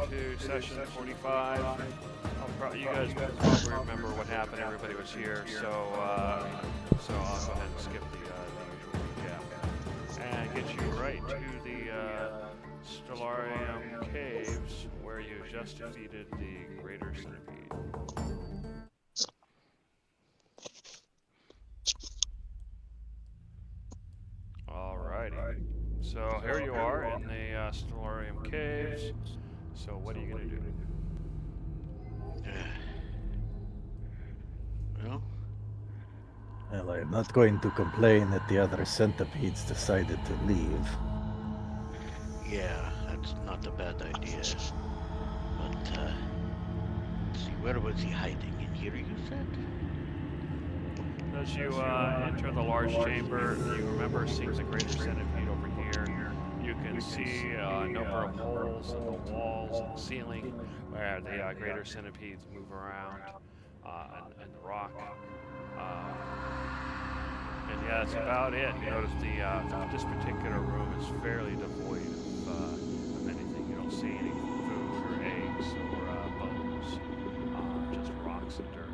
to session 45. You guys probably remember what happened. Everybody was here, so I'll go ahead and skip the usual recap and get you right to the Stellarium Caves, where you just defeated the Greater Centipede. Alrighty. So here you are in the Stellarium Caves. So what are you going to do? Well, Well, I'm not going to complain that the other centipedes decided to leave. yeah, that's not a bad idea. But, let's see, where was he hiding? In here, you said? As you enter the large chamber, you remember seeing the Greater Centipede over here. You can see a number of holes in the walls and the ceiling where the Greater Centipedes move around and the rock. And yeah, that's about it. You notice this particular room is fairly devoid of anything. You don't see any food or eggs or bones, just rocks and dirt.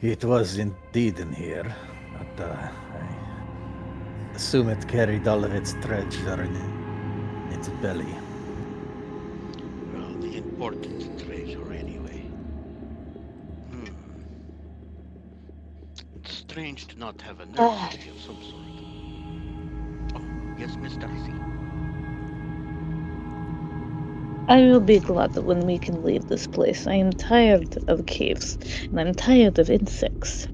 It was indeed in here, but I assume it carried all of its treasure in its belly. Well, the important treasure, anyway. It's strange to not have a nursery of some sort. Oh, yes, Miss Darcy. I will be glad when we can leave this place. I am tired of caves, and I'm tired of insects.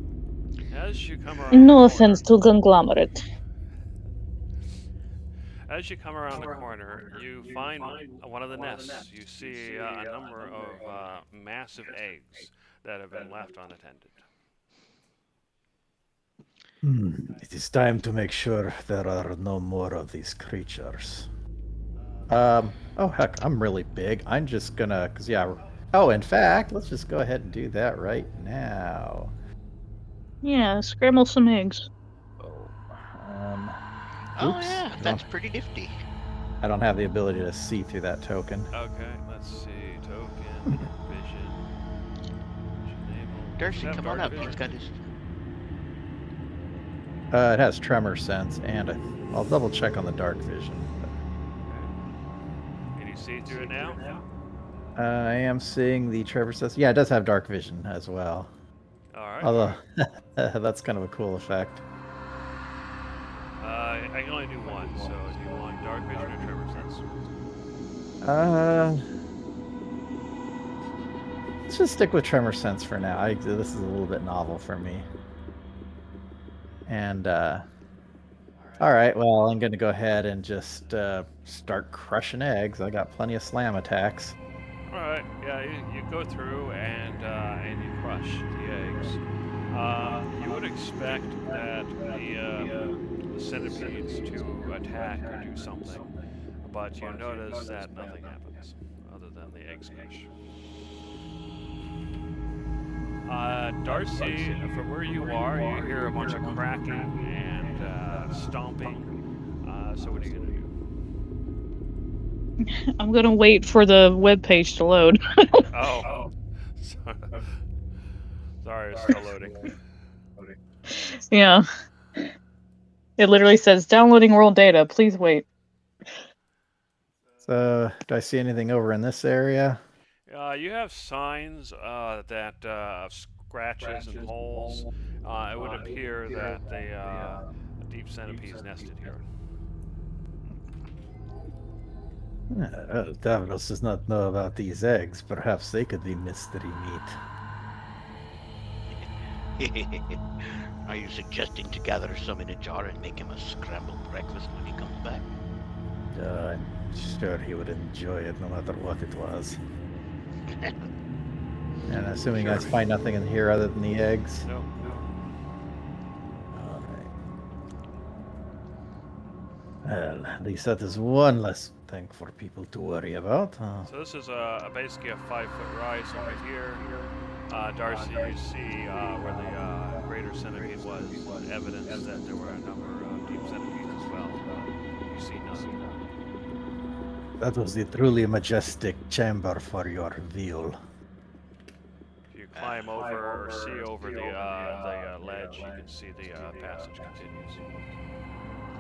As you come around And the no corner, offense to conglomerate. as you come around the corner, you find one of the nests. You see a number of massive eggs that have been left unattended. It is time to make sure there are no more of these creatures. Oh heck, I'm really big. I'm just gonna, cause yeah. Oh, in fact, let's just go ahead and do that right now. Yeah, scramble some eggs. Oh, Oh, oops. yeah, that's pretty nifty. I don't have the ability to see through that token. Okay, let's see. Token, vision. Darcy, come on up. Vision? He's got his. It has tremor sense, and I'll double check on the dark vision. Can you see through it now? I am seeing the tremor sense. Yeah, it does have dark vision as well. All right. Although that's kind of a cool effect. I can only do one. So do you want dark vision or tremor sense? Let's just stick with tremor sense for now. This is a little bit novel for me. And all right, well, I'm gonna go ahead and just start crushing eggs. I got plenty of slam attacks. All right. Yeah, you go through and you crush the eggs. You would expect that the centipedes to attack or do something, but you notice that nothing happens other than the eggs crush. Darcy, from where you are, you hear a bunch of cracking and stomping. So what are you gonna do? I'm gonna wait for the webpage to load. Oh, sorry, it's still loading. Yeah. It literally says downloading world data. Please wait. So, do I see anything over in this area? You have signs that of scratches and holes. It would appear that the deep centipedes nested here. Davros does not know about these eggs. Perhaps they could be mystery meat. Are you suggesting to gather some in a jar and make him a scrambled breakfast when he comes back? I'm sure he would enjoy it no matter what it was. And assuming I find nothing in here other than the eggs. No. Alright. Well, at least that is one less thing for people to worry about. So this is basically a 5-foot rise over here. Darcy, you see where the Greater centipede was evidence that there were a number of deep centipedes as well. You see none. That was the truly majestic chamber for your veal. If you climb over or see over the ledge, you can see the passage continues.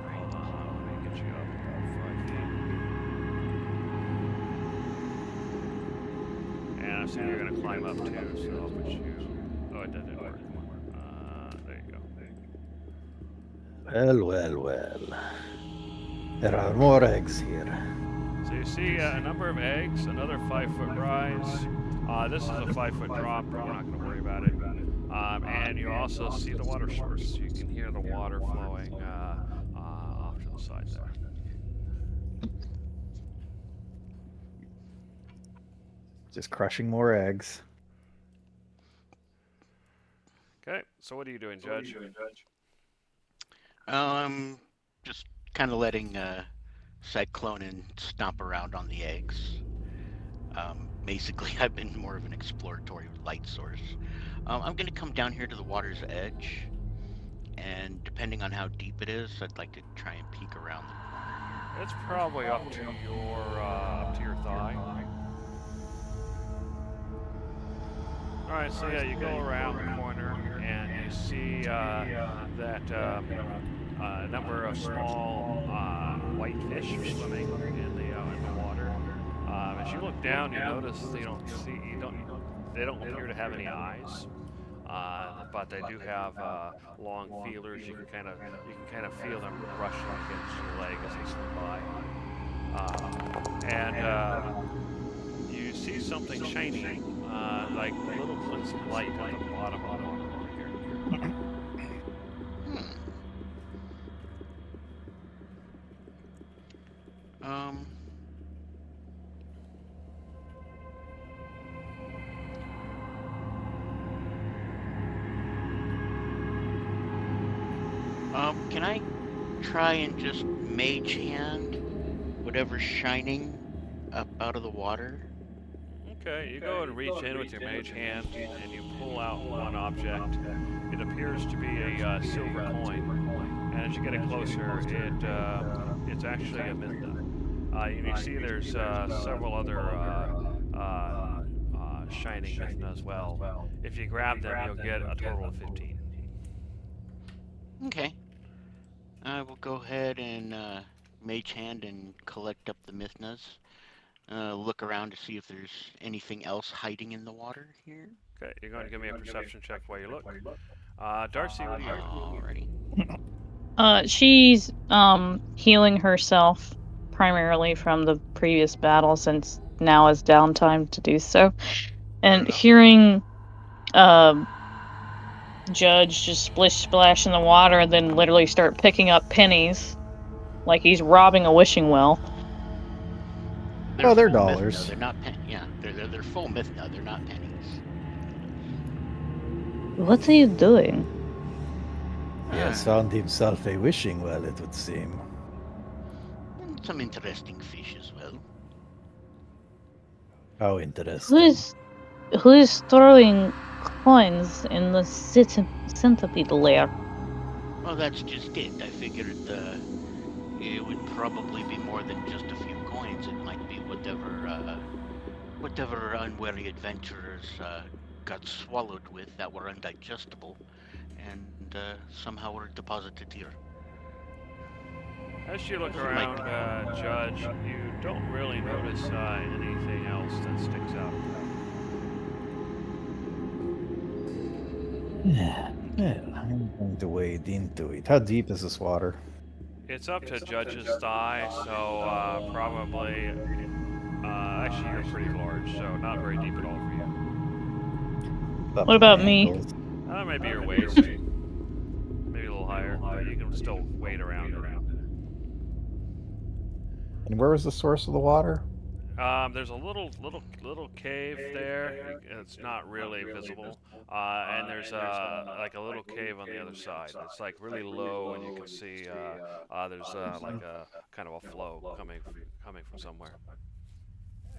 Hold on, let me get you up about 5 feet. And I see you're gonna climb up too, so I'll put you. Oh, it didn't work. There you go. Well. There are more eggs here. So you see a number of eggs, another 5-foot rise. This is a 5-foot drop, but we're not going to worry about it. And you also see the water source. You can hear the water flowing off to the side there. Just crushing more eggs. Okay, so what are you doing, Judge? Just kind of letting Cyclonin stomp around on the eggs. Basically, I've been more of an exploratory light source. I'm going to come down here to the water's edge, and depending on how deep it is, I'd like to try and peek around the corner. It's probably up to your thigh. All right, so yeah, you go around the corner and you see that a number of small white fish are swimming in the water. As you look down, you notice they don't appear to have any eyes, but they do have long feelers. You can kind of feel them brushing against your leg as they swim by, and you see something shiny, like little glints of light at the bottom of the water over here. Can I try and just mage hand whatever's shining up out of the water? Okay, you go and reach in with your mage hand and you pull out one object. It appears to be a silver coin, and as you get it closer, it's actually a Mithna. You see there's several other shining Mithna as well. If you grab them, you'll get a total of 15. Okay. I will go ahead and mage hand and collect up the Mithnas. Look around to see if there's anything else hiding in the water here. Okay, you're going to give me a perception check while you look. Darcy, what do you do? Alrighty. She's healing herself primarily from the previous battle, since now is downtime to do so. And hearing Judge just splish splash in the water and then literally start picking up pennies like he's robbing a wishing well. They're full dollars. Mithna. They're not they're full Mithna. They're not pennies. What are you doing? He has found himself a wishing well, it would seem. And some interesting fish as well. How interesting. Who is throwing coins in the centipede lair? Well, that's just it. I figured it would probably be more than just a few coins. It might be whatever unwary adventurers got swallowed with that were undigestible, and somehow were deposited here. As you look around, Judge, you don't really notice anything else that sticks out. Yeah, I'm going to wade into it. How deep is this water? It's up to Judge's thigh, so probably. Actually, you're pretty large, so not very deep at all for you. What about me? Maybe your waist, maybe a little higher, but you can still wade around it. And where was the source of the water? There's a little cave there. It's not really visible, and there's like a little cave on the other side. It's like really low, and you can see there's like a kind of a flow coming from somewhere.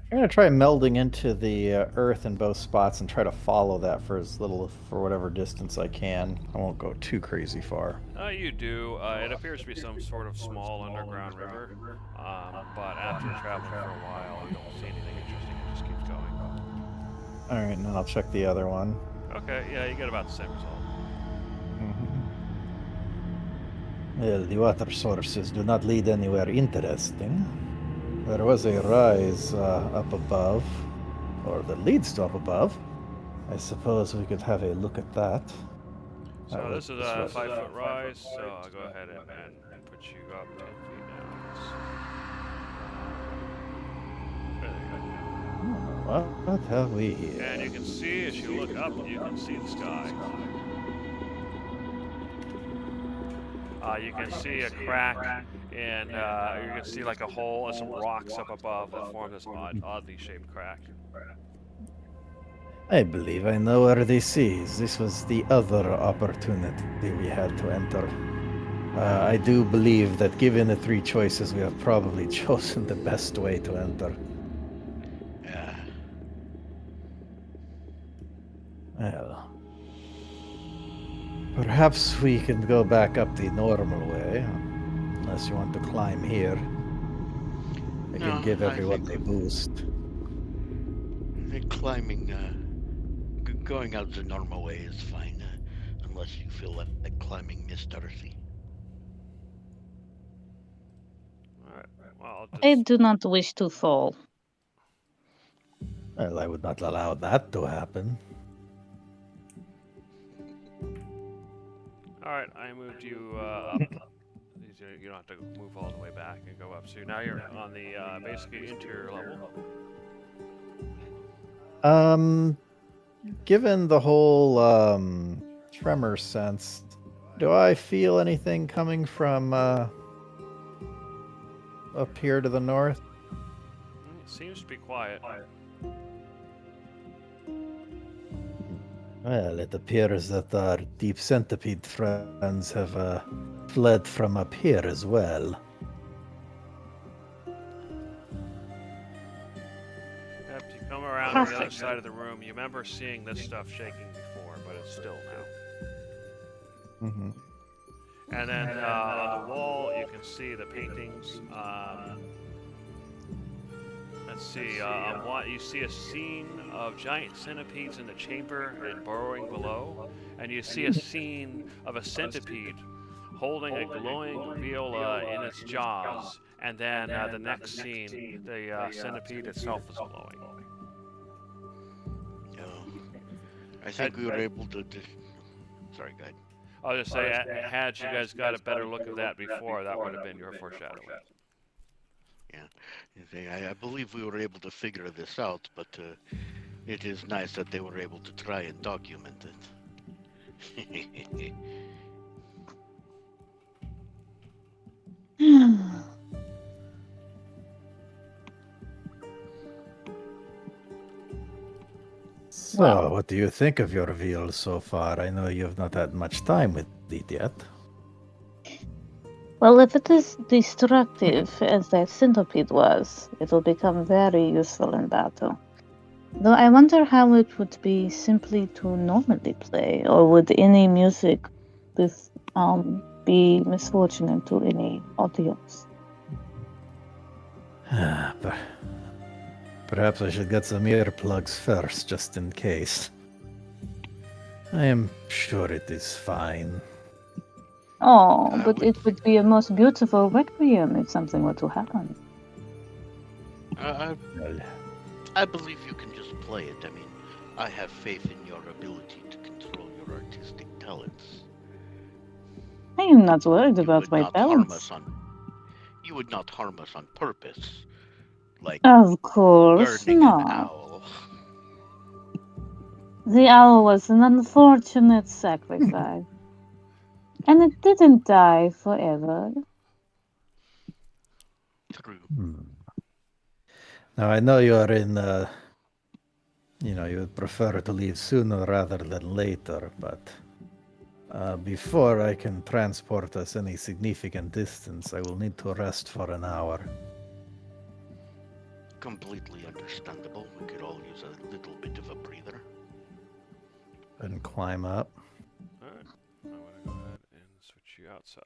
I'm gonna try melding into the earth in both spots and try to follow that for for whatever distance I can. I won't go too crazy far. You do. It appears to be some sort of small underground river, but after traveling for a while, you don't see anything interesting. It just keeps going. All right, now I'll check the other one. Okay, yeah, you get about the same result. Well, the water sources do not lead anywhere interesting. There was a rise up above, or that leads to up above. I suppose we could have a look at that. So this is a 5-foot rise, so I'll go ahead and put you up 10 feet now. There you What have we go. here? And you can see, as you look up, you can see the sky. You can see a crack, and you can see like a hole and some rocks up above that form this oddly shaped crack. I believe I know where this is. This was the other opportunity we had to enter. I do believe that given the three choices, we have probably chosen the best way to enter. Yeah. Well, perhaps we can go back up the normal way, unless you want to climb here. I can give everyone a boost. Climbing, going out the normal way is fine, unless you feel like climbing Miss Darcy. Alright, well, I do not wish to fall. Well, I would not allow that to happen. Alright, I moved you up. You don't have to move all the way back and go up. So now you're on the basically interior level. Given the whole tremor sense, do I feel anything coming from up here to the north? It seems to be quiet. Well, it appears that our deep centipede friends have fled from up here as well. Yep, you come around to the other side of the room. You remember seeing this stuff shaking before, but it's still now. Mm-hmm. And then on the wall, you can see the paintings. Let's see. You see a scene of giant centipedes in the chamber and burrowing below, and you see a scene of a centipede holding a glowing viola in its jaws. And then the next scene, the centipede itself is glowing. I think we were able to. Sorry, go ahead. I'll just say, had you guys got a better look of that before, that would have been your foreshadowing. Yeah, I believe we were able to figure this out, but it is nice that they were able to try and document it. So, what do you think of your veal so far? I know you've not had much time with it yet. Well, if it is destructive as that centipede was, it will become very useful in battle. Though I wonder how it would be simply to normally play, or would any music be misfortunate to any audience? Perhaps I should get some earplugs first, just in case. I am sure it is fine. Oh, but it would be a most beautiful requiem if something were to happen. I believe you can just play it. I mean, I have faith in your ability to control your artistic talents. I am not worried about my talents. You would not harm us on purpose. Like, of course burning not. An owl. The owl was an unfortunate sacrifice. And it didn't die forever. True. Now, I know you are in, you would prefer to leave sooner rather than later, but before I can transport us any significant distance, I will need to rest for an hour. Completely understandable. We could all use a little bit of a breather. And climb up. Alright. I'm gonna go ahead and switch you outside.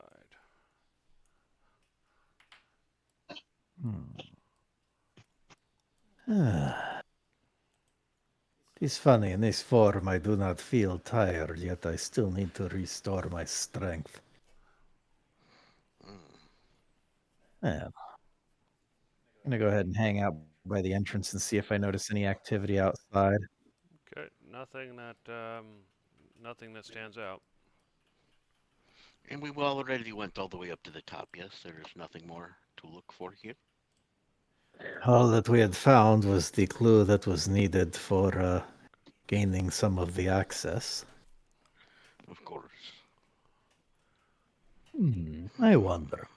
It's funny, in this form I do not feel tired, yet I still need to restore my strength. Yeah. I'm gonna go ahead and hang out by the entrance and see if I notice any activity outside. Okay, nothing that stands out. And we already went all the way up to the top, yes? There's nothing more to look for here? All that we had found was the clue that was needed for gaining some of the access. Of course. I wonder.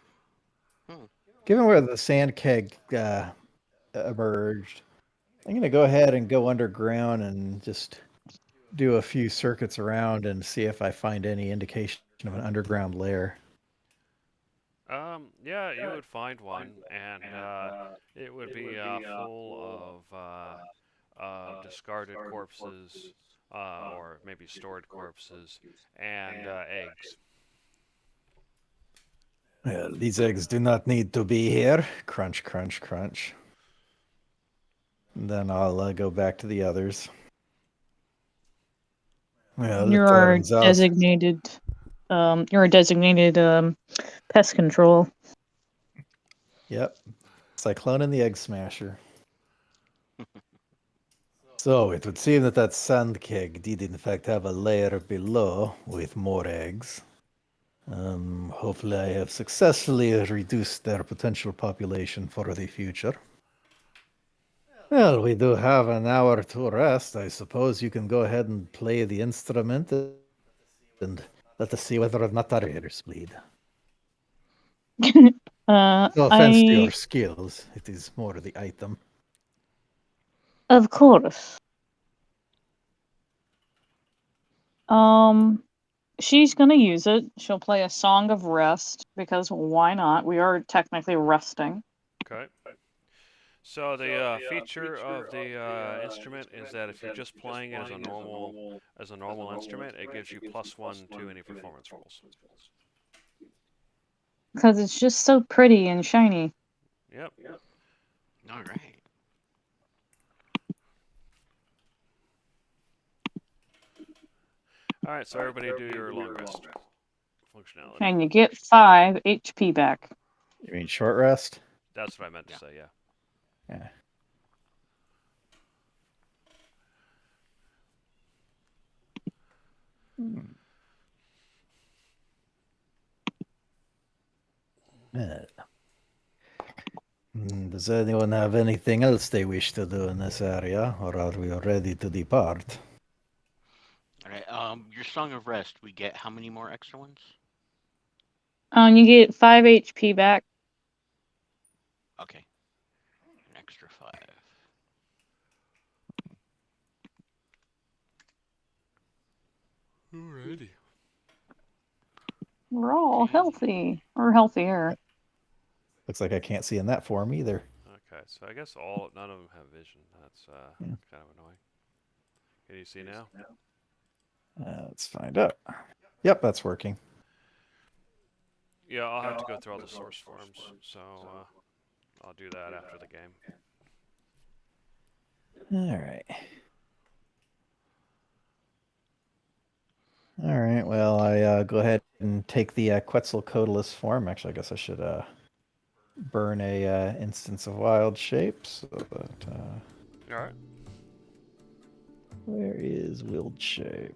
Hmm. Given where the sand keg emerged, I'm going to go ahead and go underground and just do a few circuits around and see if I find any indication of an underground lair. Yeah, you would find one, and it would be full of discarded corpses, or maybe stored corpses, and eggs. Well, these eggs do not need to be here. Crunch, crunch, crunch. And then I'll go back to the others. Well, it You're turns out. designated. You're a designated pest control. Yep. Cyclone and the Egg Smasher. So it would seem that sand keg did in fact have a layer below with more eggs. Hopefully I have successfully reduced their potential population for the future. Well, we do have an hour to rest. I suppose you can go ahead and play the instrument and let us see whether or not our ears bleed. No offense to your skills, it is more the item. Of course. She's gonna use it. She'll play a song of rest because why not? We are technically resting. Okay. So the feature of the instrument is that if you're just playing it as a normal instrument, it gives you +1 to any performance rolls. Because it's just so pretty and shiny. Yep. All right. All right. So everybody, do your long rest functionality. And you get 5 HP back. You mean short rest? That's what I meant to say. Yeah. Yeah. Does anyone have anything else they wish to do in this area, or are we ready to depart? All right. Your Song of Rest, we get how many more extra ones? You get 5 HP back. Okay. An extra 5. Alrighty. We're all healthy. Or healthier. Looks like I can't see in that form either. Okay. So I guess none of them have vision. That's kind of annoying. Can you see now? Let's find out. Yep, that's working. Yeah, I'll have to go through all the source forms, so I'll do that after the game. All right. All right. Well, I go ahead and take the Quetzalcoatlus form. Actually, I guess I should burn a instance of wild shape. So that. All right. Where is wild shape?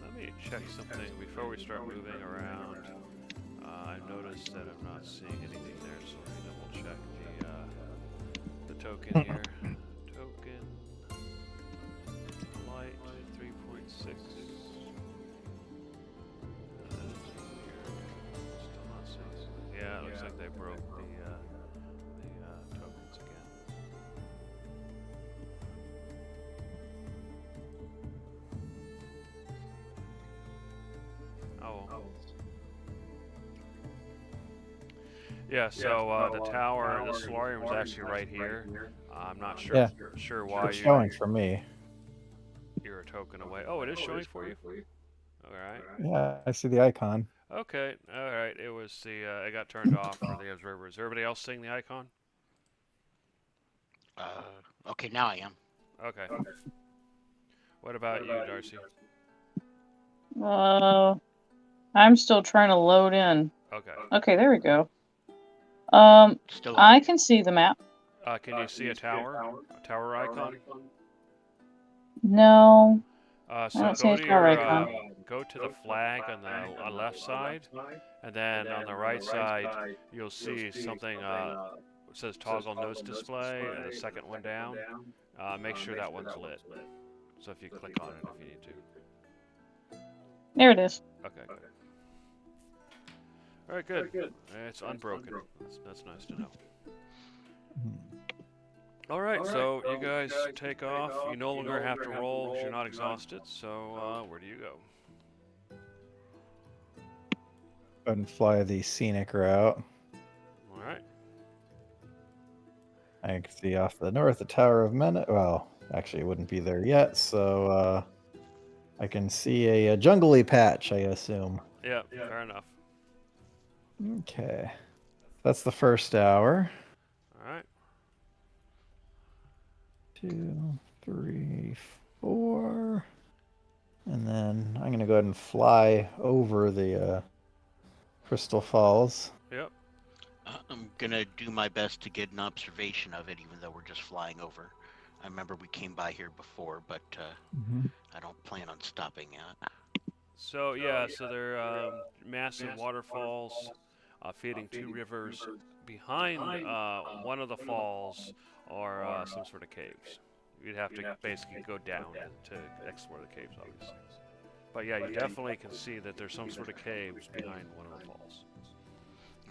Let me check something before we start moving around. I've noticed that I'm not seeing anything there, so let me double check the token here. Token light 3.6. Still not seeing. Yeah, it looks like they broke the tokens again. Oh. Yeah, so the tower, the solarium is actually right here. I'm not Yeah, sure why it's showing for me. you're a token away. Oh, it is showing for you? All right. Yeah, I see the icon. Okay. All right. It was the it got turned off for the observers. Everybody else seeing the icon? Okay, now I am. Okay. What about you, Darcy? I'm still trying to load in. Okay. Okay, there we go. Still I can see the map. Can you see a tower? A tower icon? No, I So don't see go a to tower your icon. go to the flag on the left side, and then on the right side you'll see something it says toggle notes display, the second one down. Make sure that one's lit. So if you click on it if you need to. There it is. Okay, good. All right, good. It's unbroken. That's nice to know. All right, so you guys take off. You no longer have to roll because you're not exhausted. So where do you go? Go ahead and fly the scenic route. All right. I can see off to the north the Tower of Men. Well, actually, it wouldn't be there yet, so I can see a jungly patch, I assume. Yeah, fair enough. Okay. That's the first hour. All right. 2, 3, 4. And then I'm going to go ahead and fly over the Crystal Falls. Yep. I'm gonna do my best to get an observation of it, even though we're just flying over. I remember we came by here before, but I don't plan on stopping at. So yeah, so they're massive waterfalls feeding two rivers. Behind one of the falls are some sort of caves. You'd have to basically go down to explore the caves, obviously. But yeah, you definitely can see that there's some sort of caves behind one of the falls.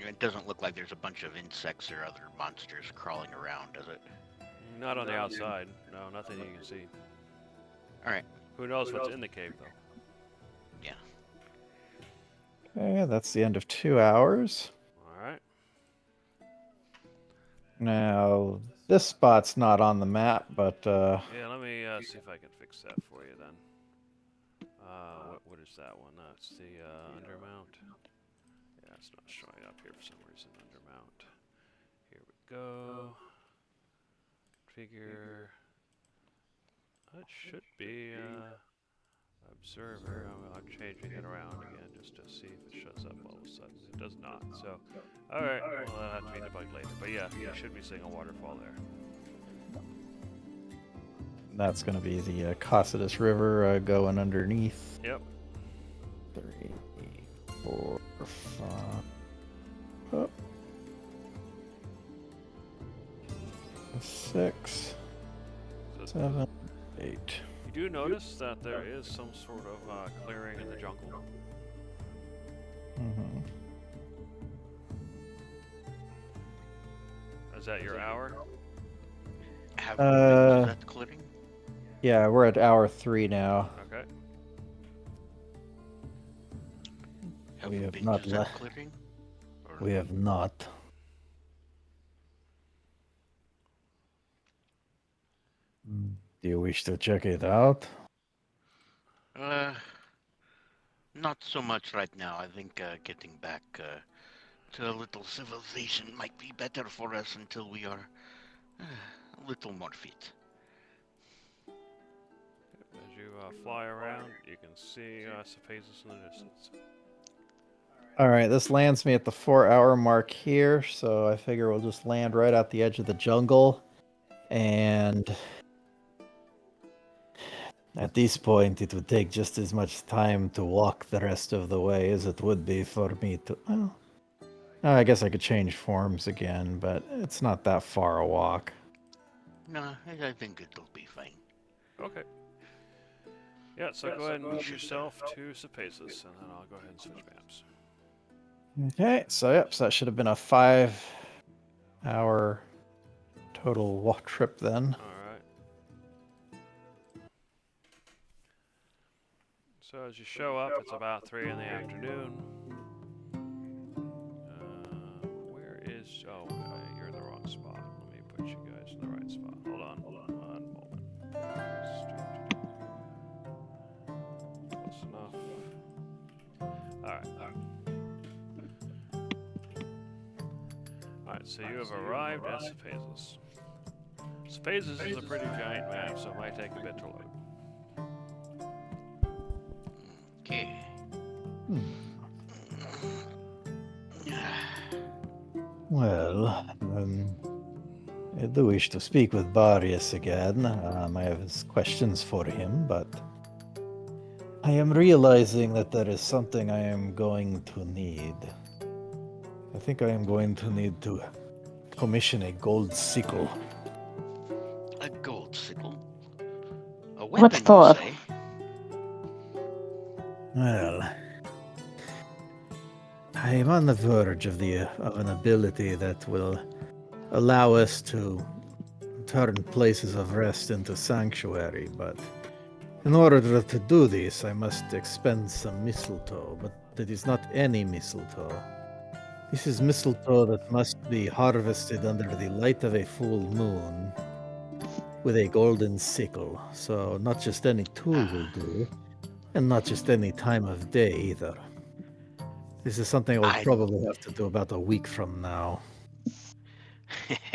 It doesn't look like there's a bunch of insects or other monsters crawling around, does it? Not on the outside. No, nothing you can see. All right. Who knows what's in the cave, though? Yeah. Okay, that's the end of 2 hours. All right. Now, this spot's not on the map, but Yeah, let me see if I can fix that for you then. What is that one? That's the Undermount. Yeah, it's not showing up here for some reason. Undermount. Here we go. Figure. It should be Observer. I'm changing it around again just to see if it shows up all of a sudden. It does not. So, all right. Well, that'll have to be debugged later. But yeah, you should be seeing a waterfall there. that's going to be the Cocytus River going underneath. Yep. 3, 4, 5. Oh. 6, So 7, 8. you do notice that there is some sort of clearing in the jungle. Mm-hmm. Is that your hour? Have we been set clearing? Yeah, we're at hour 3 now. Okay. Have We we have been not to set left. clearing? Or We have not. Do you wish to check it out? Not so much right now. I think getting back to a little civilization might be better for us until we are a little more fit. As you fly around, you can see Cephasus in the distance. All right, this lands me at the 4-hour mark here, so I figure we'll just land right at the edge of the jungle. And at this point, it would take just as much time to walk the rest of the way as it would be for me to. Well, I guess I could change forms again, but it's not that far a walk. No, I think it'll be fine. Okay. Yeah, so go ahead and move yourself to Cephasus, and then I'll go ahead and switch maps. Okay, so yep, so that should have been a 5-hour total walk trip then. Alright. So as you show up, it's about 3 in the afternoon. Where is... Oh, you're in the wrong spot. Let me put you guys in the right spot. Hold on. One moment. Close enough. Alright. Alright, so you have arrived at Cephazes. Cephazes is a pretty giant map, so it might take a bit to load. Okay. Well, I do wish to speak with Barrius again. I have questions for him, but I am realizing that there is something I am going to need. I think I am going to need to commission a gold sickle. A gold sickle? A What weapon, for? you say? Well, I am on the verge of an ability that will allow us to turn places of rest into sanctuary, but in order to do this, I must expend some mistletoe, but it is not any mistletoe. This is mistletoe that must be harvested under the light of a full moon with a golden sickle, so not just any tool will do, and not just any time of day either. This is something I will probably have to do about a week from now.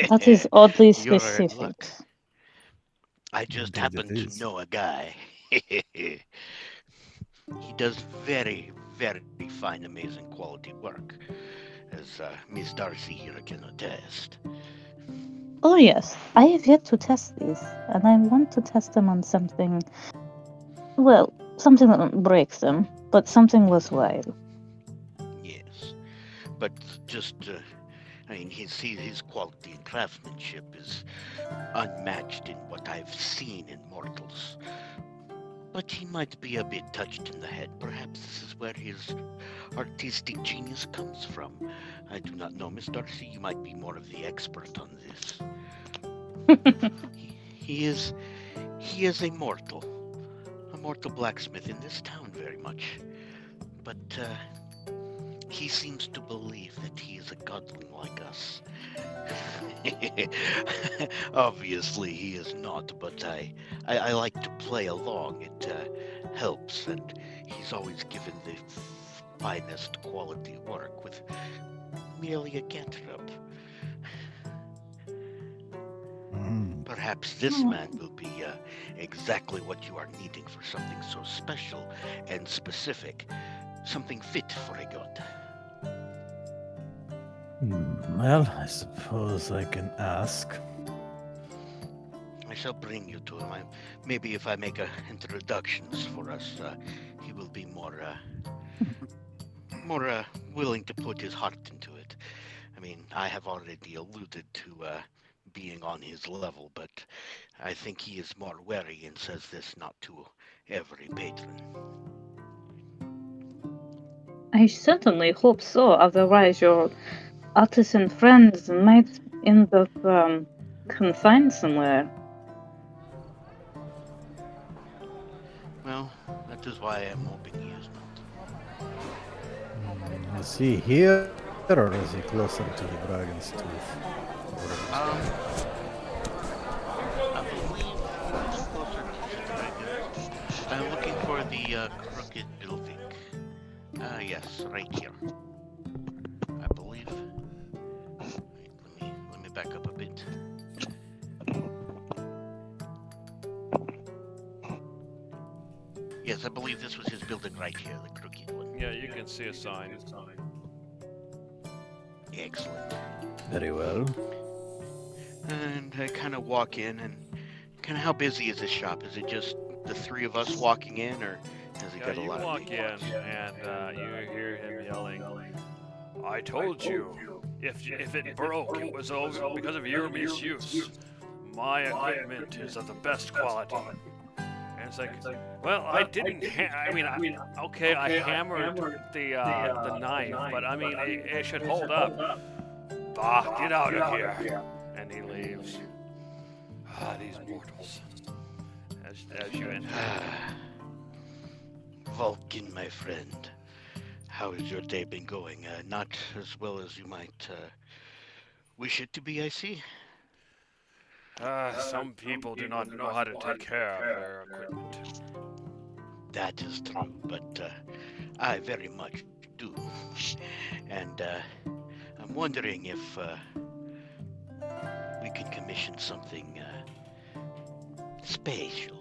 That is oddly You're in specific. luck. I just Indeed happen it to is. know a guy. He does very, very fine, amazing quality work, as Miss Darcy here can attest. Oh yes, I have yet to test these, and I want to test them on something. Well, something that won't break them, but something worthwhile. Yes, but just, I mean, his quality and craftsmanship is unmatched in what I've seen in mortals. But he might be a bit touched in the head. Perhaps this is where his artistic genius comes from. I do not know, Miss Darcy. You might be more of the expert on this. He is a mortal blacksmith in this town very much. But he seems to believe that he is a godling like us. Obviously, he is not, but I like to play along. It helps, and he's always given the finest quality work with merely a cantrip. Perhaps this man will be exactly what you are needing for something so special and specific. Something fit for a god. Well, I suppose I can ask. I shall bring you to him. Maybe if I make introductions for us, he will be more willing to put his heart into it. I mean, I have already alluded to being on his level, but I think he is more wary and says this not to every patron. I certainly hope so. Otherwise, your artisan friends might end up confined somewhere. Well, that is why I am hoping he is not. Is he here, or is he closer to the Dragon's Tooth? I believe it's closer to the dragon. I'm looking for the crooked building. Yes, right here. I believe. Wait, let me back up a bit. Yes, I believe this was his building right here, the crooked one. Yeah, you can see a sign. Excellent. Very well. And I kind of walk in, and kind of how busy is this shop? Is it just the three of us walking in, or has it got a You lot walk of in people? and you hear him yelling, "I told you, if it broke, it was over because of your misuse. My equipment is of the best quality." And it's like, well, I didn't. Okay, I hammered the knife, but I mean, it should hold up. Bah, get out of here! And he leaves. Ah, these mortals. As you enter. Vulcan, my friend, how has your day been going? Not as well as you might Wish it to be, I see. Some people do not know how to take care of their equipment. That is true, but I very much do. And I'm wondering if we can commission something special.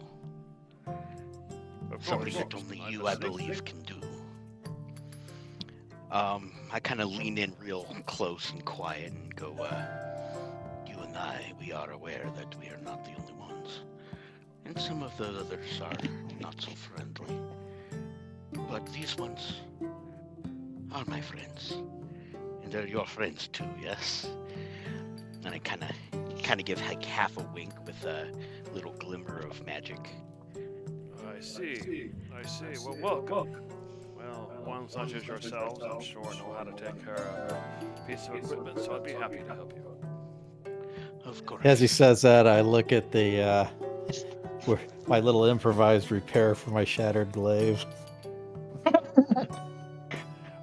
Of Something course. that only you, I believe, can do. I kind of lean in real close and quiet and go, you and I, we are aware that we are not the only ones. And some of the others are not so friendly. But these ones are my friends. And they're your friends too, yes? And I kind of give like half a wink with a little glimmer of magic. I see. Well, welcome. Well, one such as yourselves, I'm sure, know how to take care of a piece of equipment, so I'd be happy to help you. Of course. As he says that, I look at the my little improvised repair for my shattered glaive.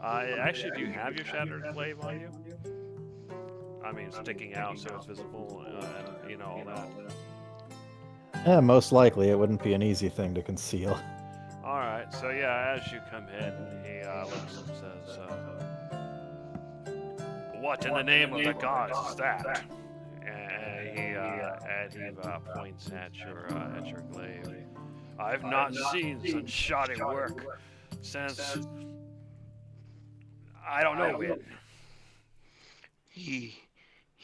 Actually, do you have your shattered glaive on you? I mean, sticking out so it's visible, and you know, all that. Yeah, most likely it wouldn't be an easy thing to conceal. Alright, so yeah, as you come in, he looks and says, what in the name of the gods is that? And he points at your glaive. I've not seen such shoddy work since I don't know when. He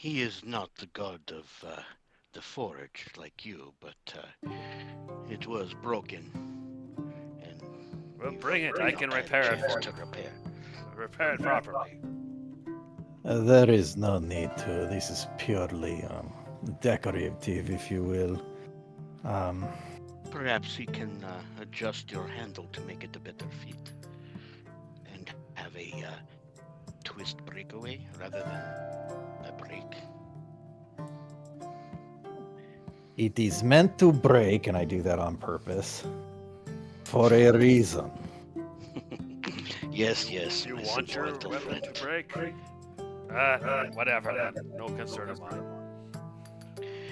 is not the god of the forge like you, but it was broken. And Well, bring it. I can repair it for to you. repair. Repair it properly. There is no need to. This is purely decorative, if you will. Perhaps he can adjust your handle to make it a better fit, and have a twist breakaway rather than a break. It is meant to break, and I do that on purpose, for a reason. Yes, You my want your simple weapon friend. to break? Whatever then. No concern of mine.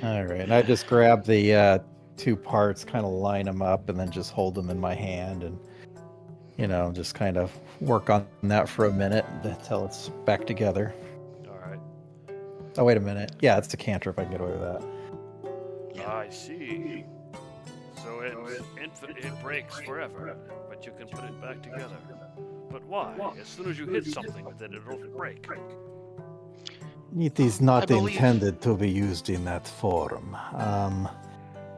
All right, I just grab the two parts, kind of line them up, and then just hold them in my hand, and just kind of work on that for a minute until it's back together. Alright. Oh, wait a minute. Yeah, it's a cantrip. I can get away with that. Yeah. I see. So it's infinite. It breaks forever, but you can put it back together. But why? As soon as you hit something with it, it'll break. It is not I believe- intended to be used in that form.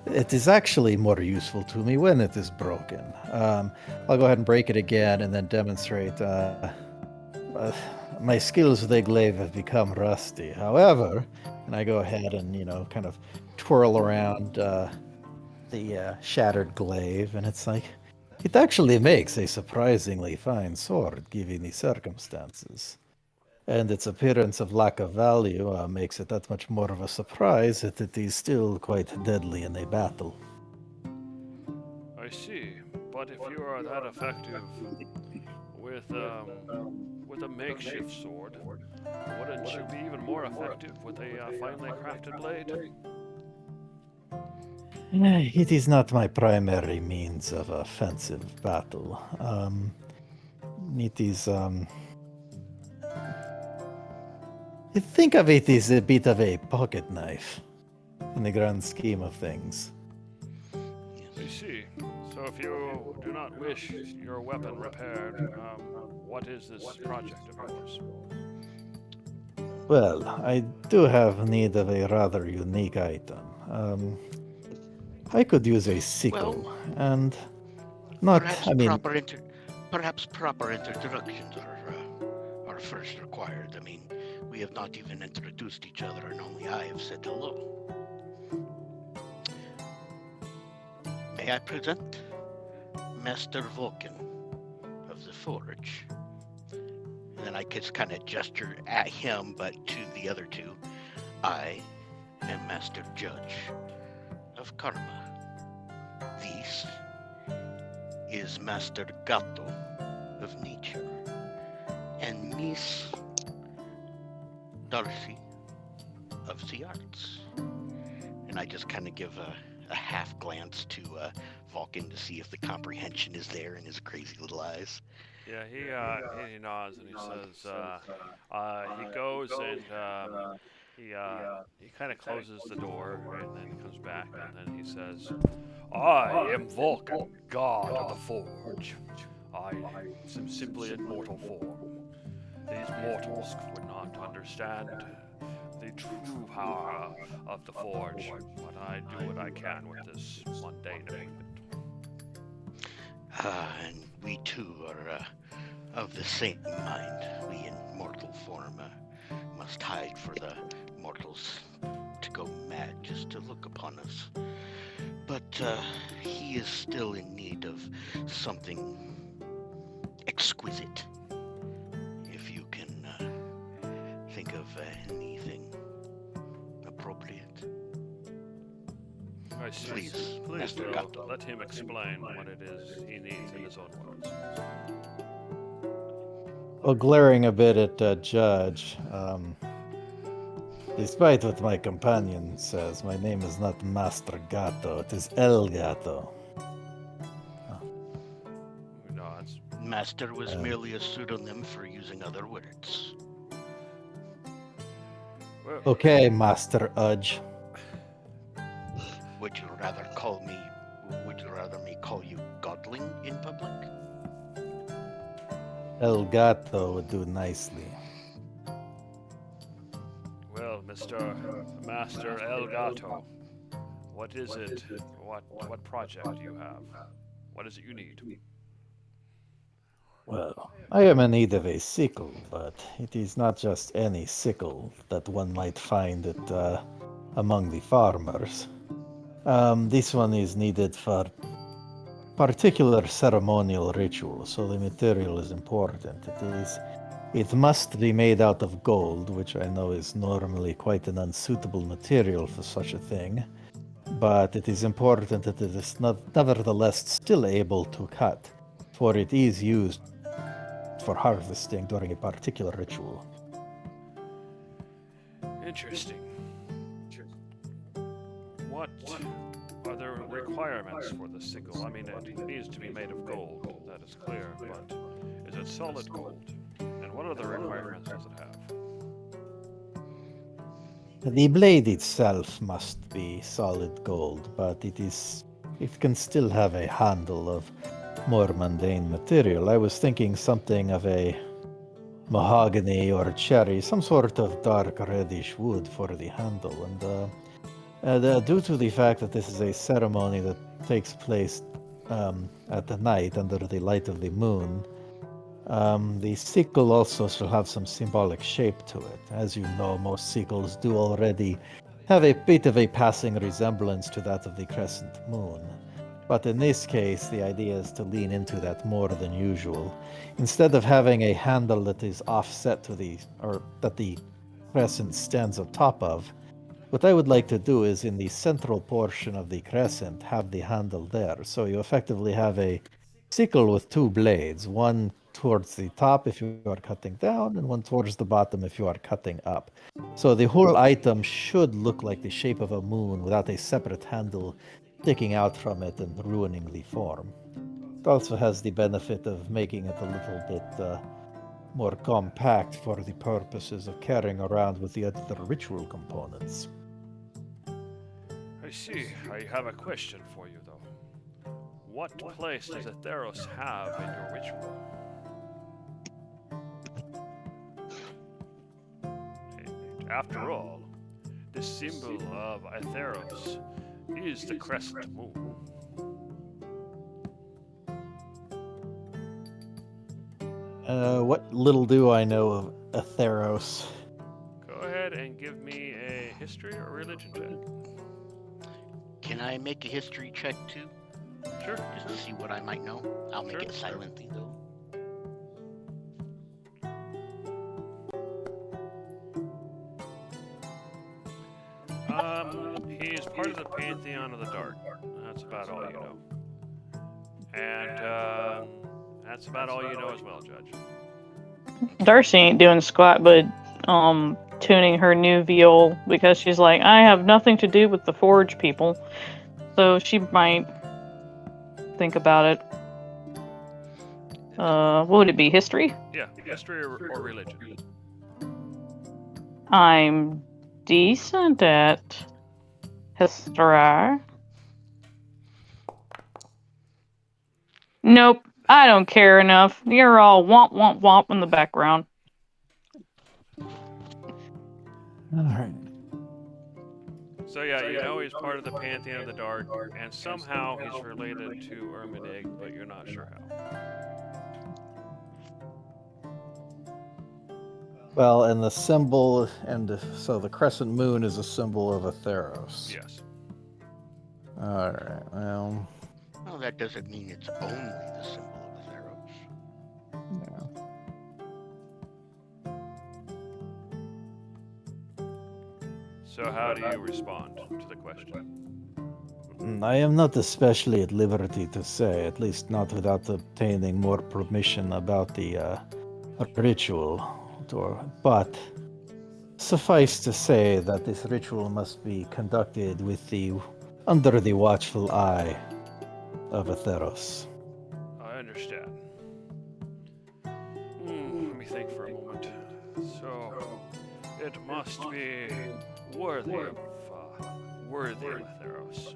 It is actually more useful to me when it is broken. I'll go ahead and break it again and then demonstrate. My skills with a glaive have become rusty. However, and I go ahead and kind of twirl around the shattered glaive, and it's like it actually makes a surprisingly fine sword given the circumstances. And its appearance of lack of value makes it that much more of a surprise that it is still quite deadly in a battle. I see. But if you are that effective with a makeshift sword, wouldn't you be even more effective with a finely crafted blade? It is not my primary means of offensive battle. It is. I think of it as a bit of a pocket knife in the grand scheme of things. I see. So if you do not wish your weapon repaired, what is this project of yours? Well, I do have need of a rather unique item. I could use a sickle, and not. Perhaps I mean, proper introductions are first required. I mean, we have not even introduced each other, and only I have said hello. May I present Master Vulcan of the Forge? And then I just kind of gesture at him, but to the other two. I am Master Judge of Karma. This is Master Gato of Nature. And Miss Darcy of the arts. And I just kind of give a half glance to Vulcan to see if the comprehension is there in his crazy little eyes. Yeah, he nods and he says, he goes and he kind of closes the door and then comes back and then he says, I am Vulcan, god of the Forge. I am simply in mortal form. These mortals would not understand the true power of the Forge, but I do what I can with this mundane equipment. And we too are of the same mind. We in mortal form must hide for the mortals to go mad just to look upon us. But he is still in need of something exquisite. If you can think of anything appropriate. I see. Please, Please Master do. Gato. Let him explain what it is he needs in his own words. Well, glaring a bit at Judge, despite what my companion says, my name is not Master Gato, it is El Gato. He nods. Master was Um, merely a pseudonym for using other words. Well, Okay, Master Udge. Would you rather me call you Godling in public? El Gato would do nicely. well, Mr. Master El Gato, what is it? What project do you have? What is it you need? Well, I am in need of a sickle, but it is not just any sickle that one might find among the farmers. This one is needed for particular ceremonial ritual, so the material is important. It must be made out of gold, which I know is normally quite an unsuitable material for such a thing, but it is important that it is nevertheless still able to cut, for it is used for harvesting during a particular ritual. Interesting. What are the requirements for the sickle? I mean, it needs to be made of gold, that is clear, but is it solid gold? And what other requirements does it have? The blade itself must be solid gold, but it can still have a handle of more mundane material. I was thinking something of a mahogany or cherry, some sort of dark reddish wood for the handle. And due to the fact that this is a ceremony that takes place at the night under the light of the moon, the sickle also shall have some symbolic shape to it. As you know, most sickles do already have a bit of a passing resemblance to that of the crescent moon. But in this case, the idea is to lean into that more than usual. Instead of having a handle that is offset that the crescent stands on top of, what I would like to do is in the central portion of the crescent have the handle there. So you effectively have a sickle with two blades, one towards the top if you are cutting down, and one towards the bottom if you are cutting up. So the whole item should look like the shape of a moon without a separate handle sticking out from it and ruining the form. It also has the benefit of making it a little bit more compact for the purposes of carrying around with the other ritual components. I see. I have a question for you, though. What place does Atheros have in your ritual? And after all, the symbol of Atheros is the crescent moon. What little do I know of Atheros? Go ahead and give me a history or religion check. Can I make a history check too? Sure. Just to see what I might know? I'll make Sure. it silently though. He is part of the Pantheon of the Dark. That's about all you know. And that's about all you know as well, Judge. Darcy ain't doing squat, but tuning her new viol because she's like, I have nothing to do with the Forge people. So she might think about it. What would it be? History? Yeah, history or religion. I'm decent at history. Nope, I don't care enough. You're all womp womp womp in the background. All right. So yeah, you know he's part of the Pantheon of the Dark, and somehow he's related to Ermidig, but you're not sure how. Well, and the symbol, so the crescent moon is a symbol of Atheros. Yes. All right. Well, Well, that doesn't mean it's only the symbol of Atheros. yeah. So how do you respond to the question? I am not especially at liberty to say, at least not without obtaining more permission about the ritual. But suffice to say that this ritual must be conducted under the watchful eye of Atheros. I understand. Let me think for a moment. So, it must be worthy of Atheros.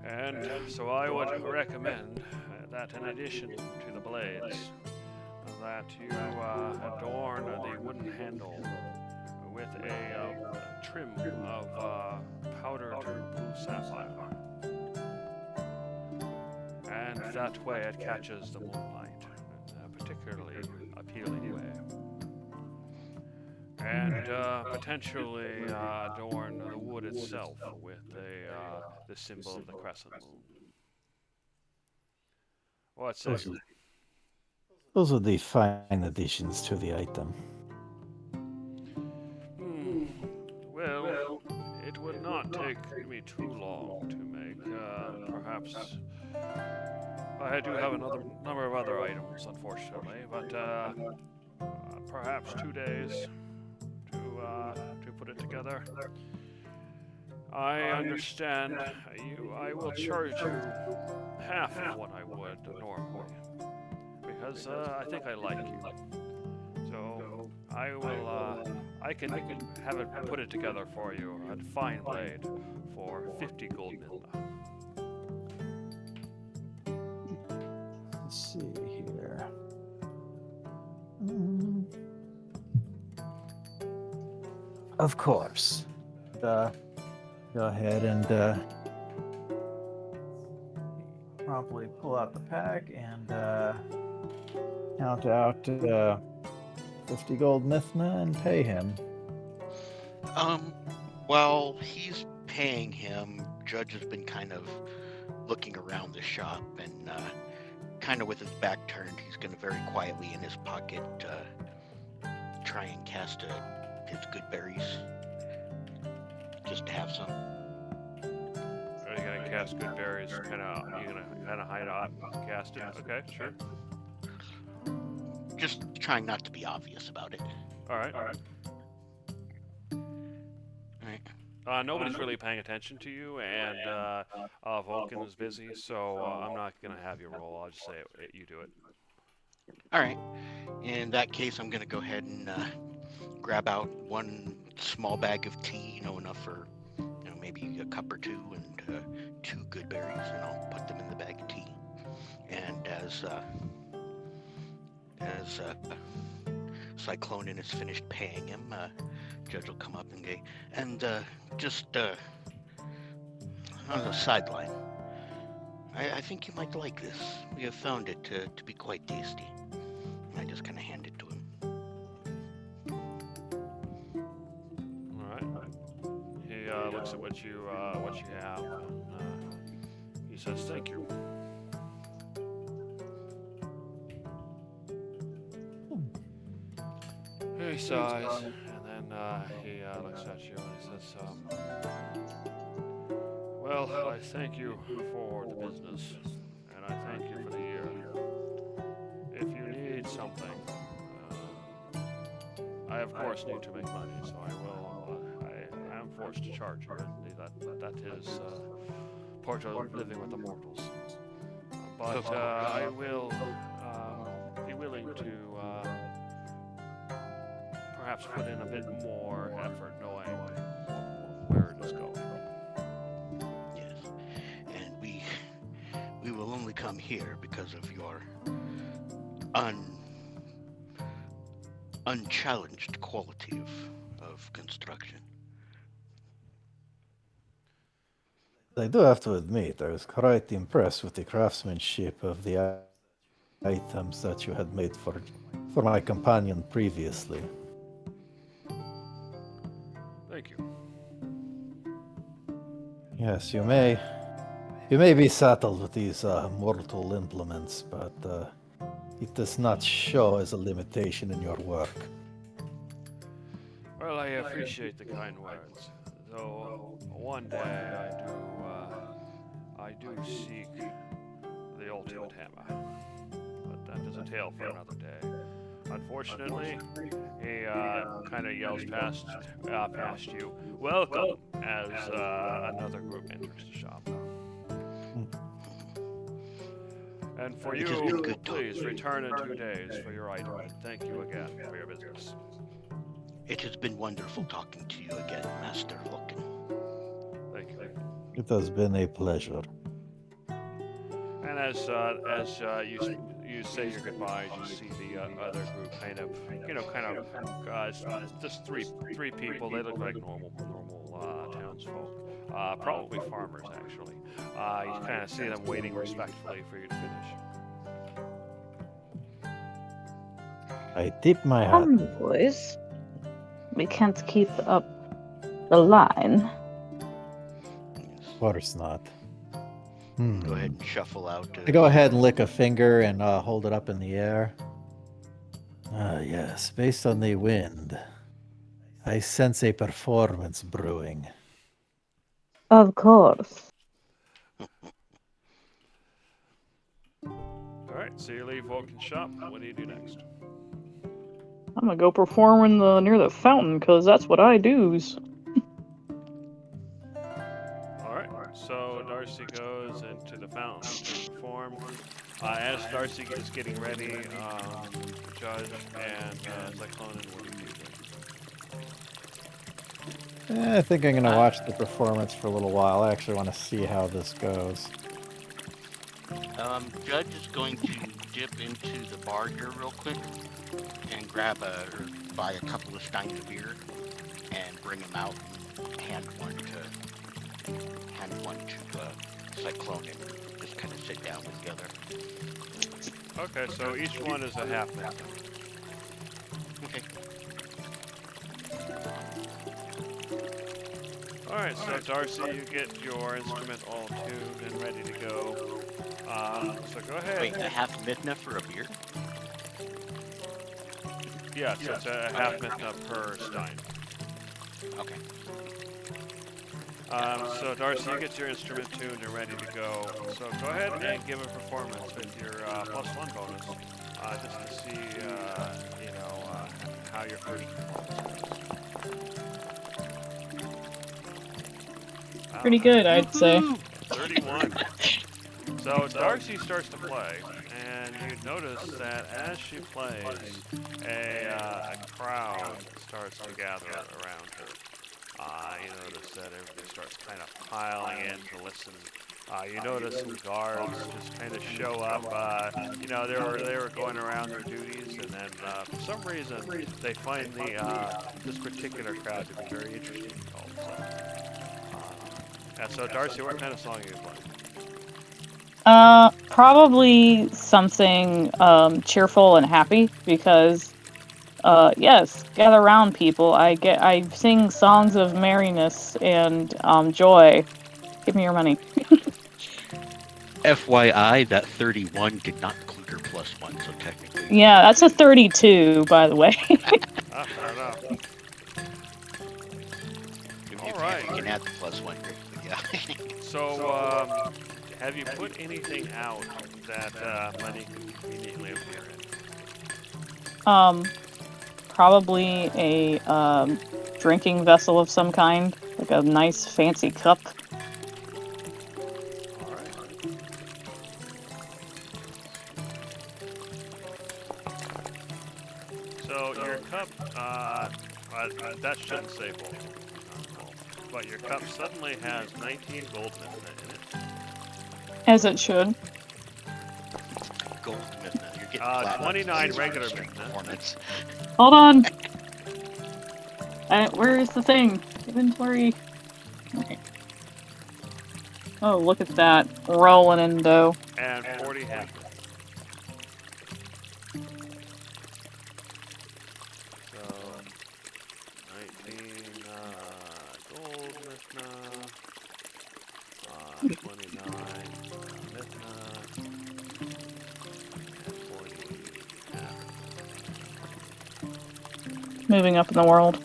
And so I would recommend that in addition to the blades, that you adorn the wooden handle with a trim of powdered blue sapphire. And that way it catches the moonlight in a particularly appealing way. And potentially adorn the wood itself with the symbol of the crescent moon. What say you? Those are the fine additions to the item. Well, it would not take me too long to make. Perhaps I do have another number of other items, unfortunately, but perhaps 2 days to put it together. I understand you. I will charge you half of what I would normally, because I think I like you. So I will. I can have it put it together for you at fine blade for 50 gold milna. Let's see here. Of course. Go ahead and promptly pull out the pack and count out 50 gold mithna and pay him. While he's paying him, Judge has been kind of looking around the shop and kind of with his back turned, he's going to very quietly in his pocket try and cast his good berries. Just to have some. Are you gonna cast good berries? You're gonna hide out, cast it. Okay, sure. Just trying not to be obvious about it. All right. Nobody's really paying attention to you, and Vulcan is busy, so I'm not gonna have you roll. I'll just say you do it. All right. In that case, I'm gonna go ahead and grab out one small bag of tea, enough for maybe a cup or two, and 2 good berries, and I'll put them in the bag of tea. And as Cyclonin is finished paying him, Judge will come up and go, and just on the sideline, I think you might like this. We have found it to be quite tasty. I just kind of hand it to him. He looks at what you have, and he says, "Thank you." He sighs, and then he looks at you and he says, "Well, I thank you for the business, and I thank you for the year. If you need something, I of course need to make money, so I will. I am forced to charge you. That is part of living with the mortals. But I will be willing to perhaps put in a bit more effort, knowing where it is going. Yes, and we will only come here because of your unchallenged quality of construction. I do have to admit, I was quite impressed with the craftsmanship of the items that you had made for my companion previously. Thank you. Yes, you may be settled with these mortal implements, but it does not show as a limitation in your work. Well, I appreciate the kind words. Though one day I do seek the ultimate hammer. But that is a tale for another day. Unfortunately, he kind of yells past you. Welcome, as another group enters the shop. And for It has been you, good talking. please return in 2 days for your item. Thank you again for your business. It has been wonderful talking to you again, Master Loken. Thank you. It has been a pleasure. And as you say your goodbyes, you see the other group kind of just three people. They look like normal townsfolk, probably farmers actually. You kind of see them waiting respectfully for you to finish. I tip my hat. Come, boys. We can't keep up the line. Of course not. Go ahead and shuffle out. I go ahead and lick a finger and hold it up in the air. Ah, yes. Based on the wind, I sense a performance brewing. Of course. All right, so you leave Vulcan's shop. What do you do next? I'm gonna go perform near the fountain, because that's what I do's. All right, so Darcy goes into the fountain to perform. As Darcy is getting ready, Judge and Cyclonin, what do you do? I think I'm going to watch the performance for a little while. I actually want to see how this goes. Judge is going to dip into the bar here real quick and buy a couple of steins of beer and bring them out and hand one to Cyclone and just kind of sit down together. Okay, so each one is a half minute. Okay. Alright, so Darcy, you get your instrument all tuned and ready to go. So go ahead. Wait, a half midna for a beer? Yeah, so it's a half midna per stein. Okay. So Darcy, you get your instrument tuned and ready to go. So go ahead and give a performance with your +1 bonus, just to see, how your first performance goes. Pretty good, I'd say. 31. So Darcy starts to play, and you notice that as she plays, a crowd starts to gather around her. You notice that everybody starts kind of piling in to listen. You notice some guards just kind of show up. They were going around their duties, and then for some reason they find this particular crowd to be very interesting. So Darcy, what kind of song are you playing? Probably something cheerful and happy, because yes, gather around, people. I sing songs of merriness and joy. Give me your money. FYI, that 31 did not include her +1, so technically. Yeah, that's a 32, by the way. Fair enough. All right. You can add the +1 here, but yeah. So, have you put anything out that money can conveniently appear in? probably a drinking vessel of some kind, like a nice fancy cup. All right. So your cup, that shouldn't say full. But your cup suddenly has 19 gold in it. As it should. Gold Mithna. You're getting flat on 29 this regular strength Mithna. performance. Hold on. Where is the thing? Inventory. Okay. Oh, look at that. Rolling in dough. And 40 half. So 19 gold Mithna, 29 Mithna, and 40 half. Moving up in the world.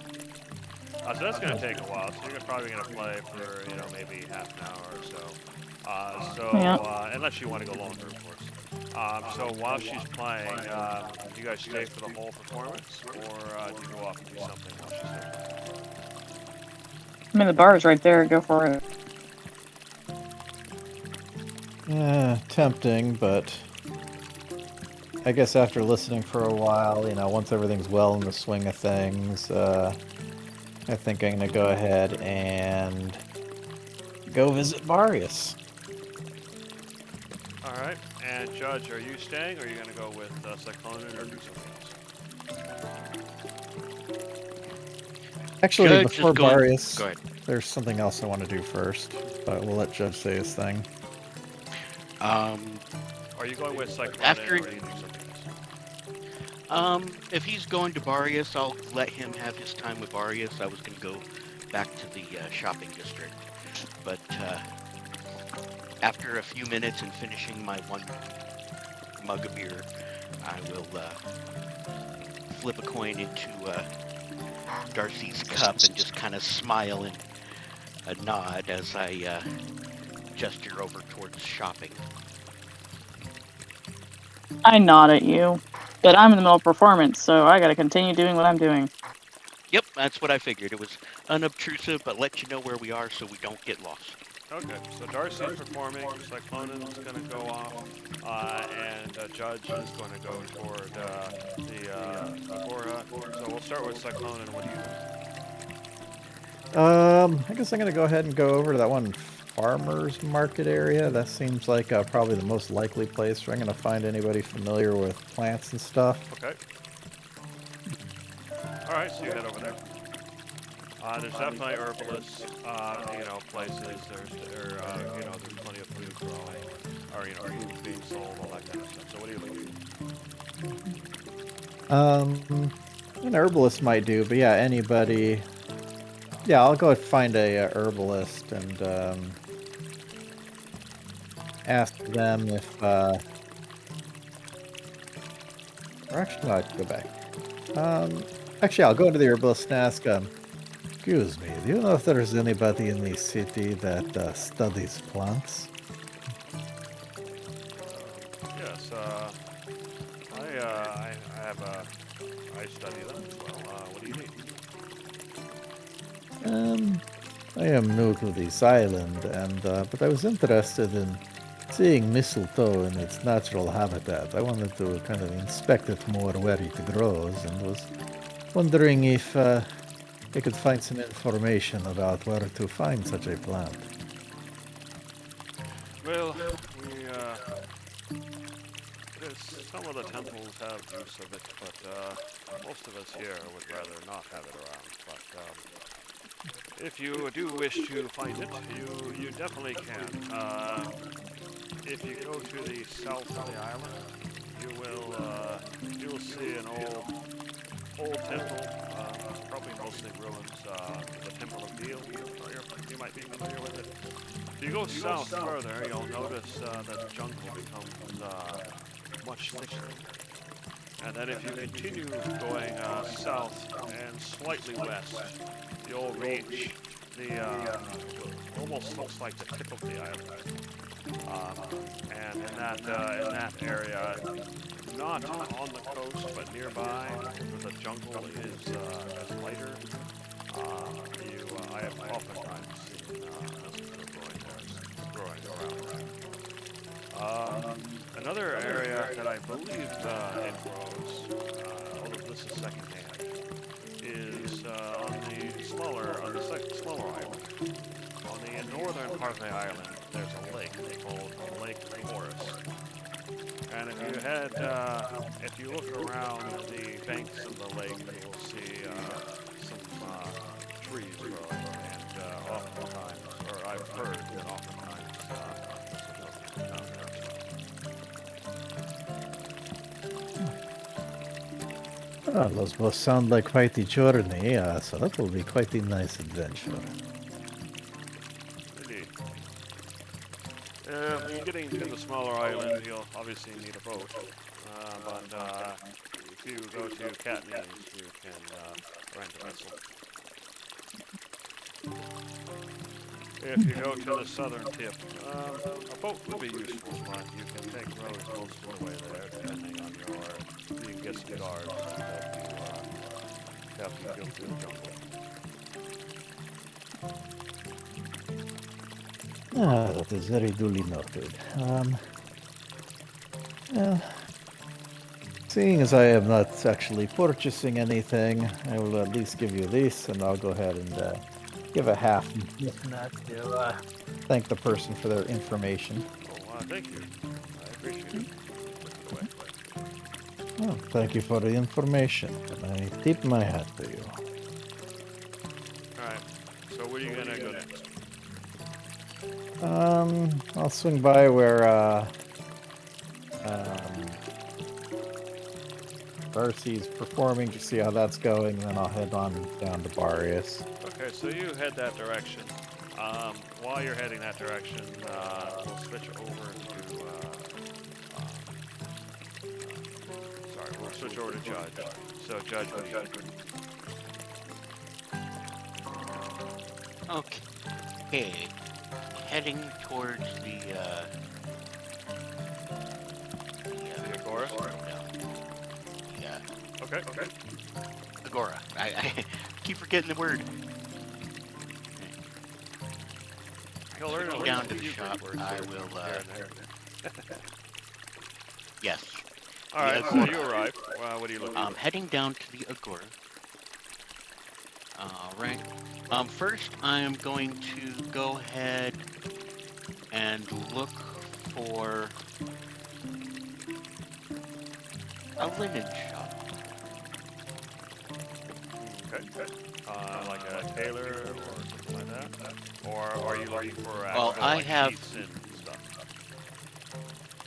So that's going to take a while. So you're probably going to play for, maybe half an hour or so. Yeah. Unless you want to go longer, of course. So while she's playing, do you guys stay for the whole performance, or do you go off and do something while she's still playing? I mean, the bar is right there. Go for it. Yeah, tempting, but I guess after listening for a while, once everything's well in the swing of things, I think I'm gonna go ahead and go visit Marius. All right. And Judge, are you staying, or are you going to go with Cyclonin or do something else? Actually, Judge before is going- Marius, Go ahead. there's something else I want to do first, but we'll let Judge say his thing. Are you going with Cyclonin, After- or are you doing something else? If he's going to Barius, I'll let him have his time with Barius. I was going to go back to the shopping district. But after a few minutes and finishing my one mug of beer, I will flip a coin into Darcy's cup and just kind of smile and a nod as I gesture over towards shopping. I nod at you, but I'm in the middle of performance, so I gotta continue doing what I'm doing. Yep, that's what I figured. It was unobtrusive, but let you know where we are so we don't get lost. Okay, so Darcy's performing, Cyclonin's going to go off, and Judge is going to go toward the Agora. So we'll start with Cyclonin. What do you do? I guess I'm gonna go ahead and go over to that one farmer's market area. That seems like probably the most likely place where I'm gonna find anybody familiar with plants and stuff. Okay. All right, so you head over there. There's definitely herbalists, places. There's plenty of food growing, or food being sold, all that kind of stuff. So what do you look An herbalist might do, but yeah, anybody. Yeah, I'll go find a herbalist and ask them if. Or actually, no, I can go back. Actually, I'll go to the herbalist and ask. Excuse me, do you know if there's anybody in the city that studies plants? Yes, I study them as well. What do you need? I am new to this island, and but I was interested in seeing mistletoe in its natural habitat. I wanted to kind of inspect it more where it grows, and was wondering if I could find some information about where to find such a plant. Well, some of the temples have use of it, but most of us here would rather not have it around. But if you do wish to find it, you definitely can. If you go to the south of the island, you will see an old temple, probably mostly ruins. The Temple of Deal. You might be familiar with it. If you go south further, you'll notice that the jungle becomes much thicker. And then if you continue going south and slightly west, you'll reach the almost looks like the tip of the island. And in that area, not on the coast but nearby, where the jungle is lighter. I have oftentimes seen growing around. Another area that I believe it grows, although this is secondhand, is on the smaller island. On the northern part of the island, there's a lake called Lake Forest. And if you look around the banks of the lake, you will see some trees growing. And oftentimes, or I've heard that oftentimes, there's a milk down there. Oh, those both sound like quite a journey, so that will be quite a nice adventure. Indeed. Getting to the smaller island, you'll obviously need a boat. But if you go to Katniss, you can rent a vessel. If you go to the southern tip, a boat would be useful, but you can take roads most of the way there, depending on you can get some guards to help you go through the jungle. That is very duly noted. Well, seeing as I am not actually purchasing anything, I will at least give you this, and I'll go ahead and give a half to thank the person for their information. Oh, thank you. I appreciate it. Put it away. Oh, thank you for the information, and I tip my hat to you. Alright, so where are you gonna go next? I'll swing by where Darcy's performing to see how that's going, and then I'll head on down to Barrius. Okay, so you head that direction. While you're heading that direction, we'll switch over to, we'll switch over to Judge. So, Judge, what do you do? Okay. Heading towards the Agora? Yeah. Okay. Agora. I keep forgetting the word. You'll learn Go to down to the shop. I will, yes. Alright, so you arrive. What are you looking for? Heading down to the Agora. Alright. First, I'm going to go ahead and look for a linen shop. Okay. Like a tailor or something like that? Or are you looking for Well, I have... sheets and stuff?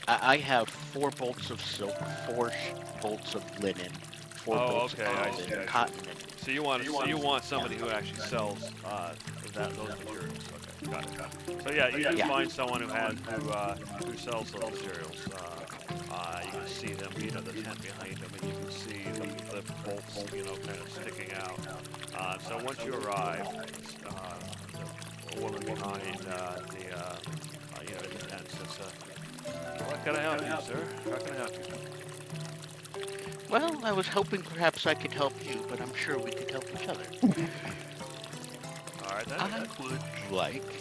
I have 4 bolts of silk, 4 bolts of linen, 4 bolts okay, of I see. cotton. So you want somebody who actually sells those materials. Okay, got it. So yeah, you do find someone who sells those materials. You can see them, the tent behind them, and you can see the bolts, kind of sticking out. So once you arrive, the woman behind in the tent says, "What can I help you, sir? How can I help you?" Well, I was hoping perhaps I could help you, but I'm sure we could help each other. All right, then. I would like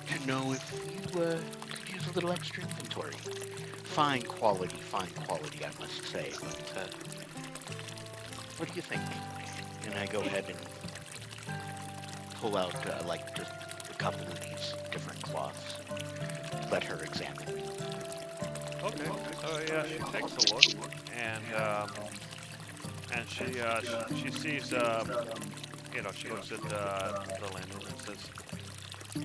to know if you could use a little extra inventory. Fine quality, I must say. But what do you think? And I go ahead and pull out just a couple of these different cloths. Let her examine them. Okay. So yeah, she takes a look, and she sees, she looks at the linen and says,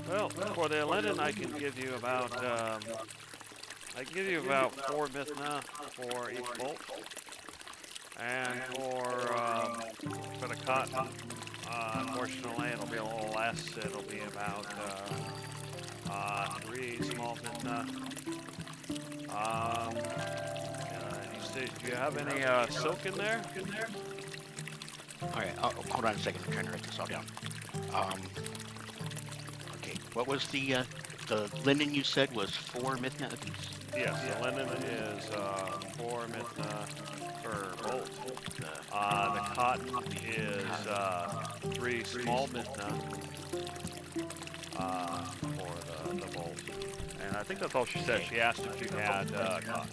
"Well, for the linen, I can give you about 4 mithna for each bolt, and for the cotton, unfortunately, it'll be a little less. It'll be about 3 small mithna." Do you have any silk in there? Alright, hold on a second. I'm trying to write this all down. Okay, what was the linen you said was 4 Mithna apiece? Yes, the linen is 4 Mithna per bolt. The cotton is 3 small Mithna for the bolt. And I think that's all she said. She asked if you had cotton.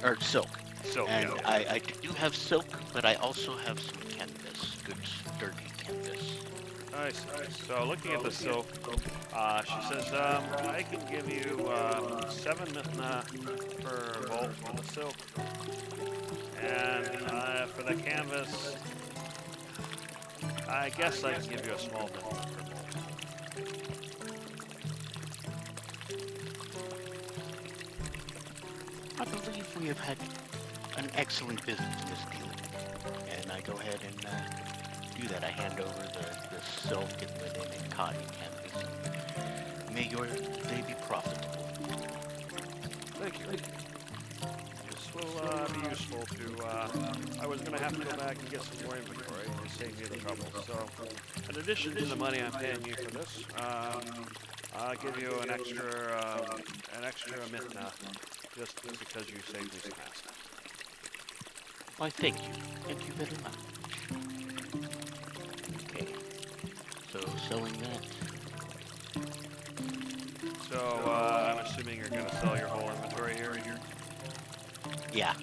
Or silk. So, And yeah. I do have silk, but I also have some canvas. Good sturdy canvas. I see. So looking at the silk, she says, I can give you 7 Mithna per bolt for the silk. And for the canvas, I guess I can give you a small Mithna per bolt. I believe we have had an excellent business deal. And I go ahead and do that. I hand over the silk and linen and cotton canvas. May your day be profitable. Thank you. This will be useful to, I was going to have to go back and get some more inventory to save me the trouble. So, in addition to the money I'm paying you for this, I'll give you an extra Mithna, just because you saved me some hassle. Why, thank you. Thank you very much. Okay. So, selling that. So, I'm assuming you're going to sell your whole inventory here? Yeah.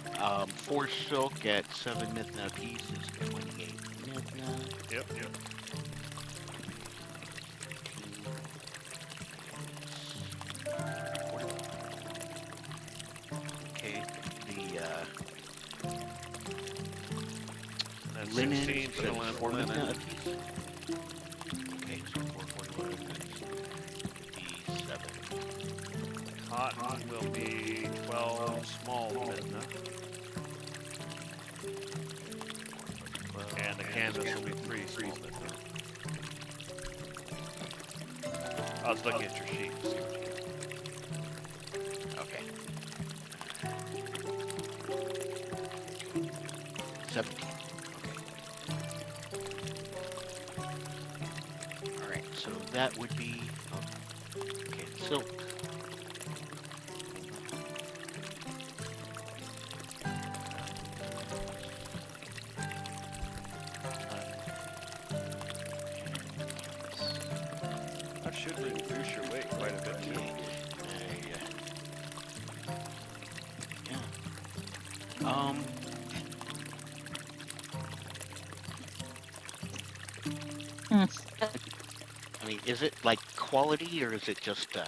4 silk at 7 Mithna apiece is 28 Mithna. Yep. Okay. The And then linen 16 is still in 4 linen. Mithna apiece. Okay, so 441 57. Cotton will be 12 small Mithna. And the canvas will be 3 small Mithna. I was looking at your sheet to see what you got. Okay. 17. Okay. Alright, so that would be... okay, silk. That should reduce your weight quite a bit too. Yeah. I mean, is it like quality or is it just a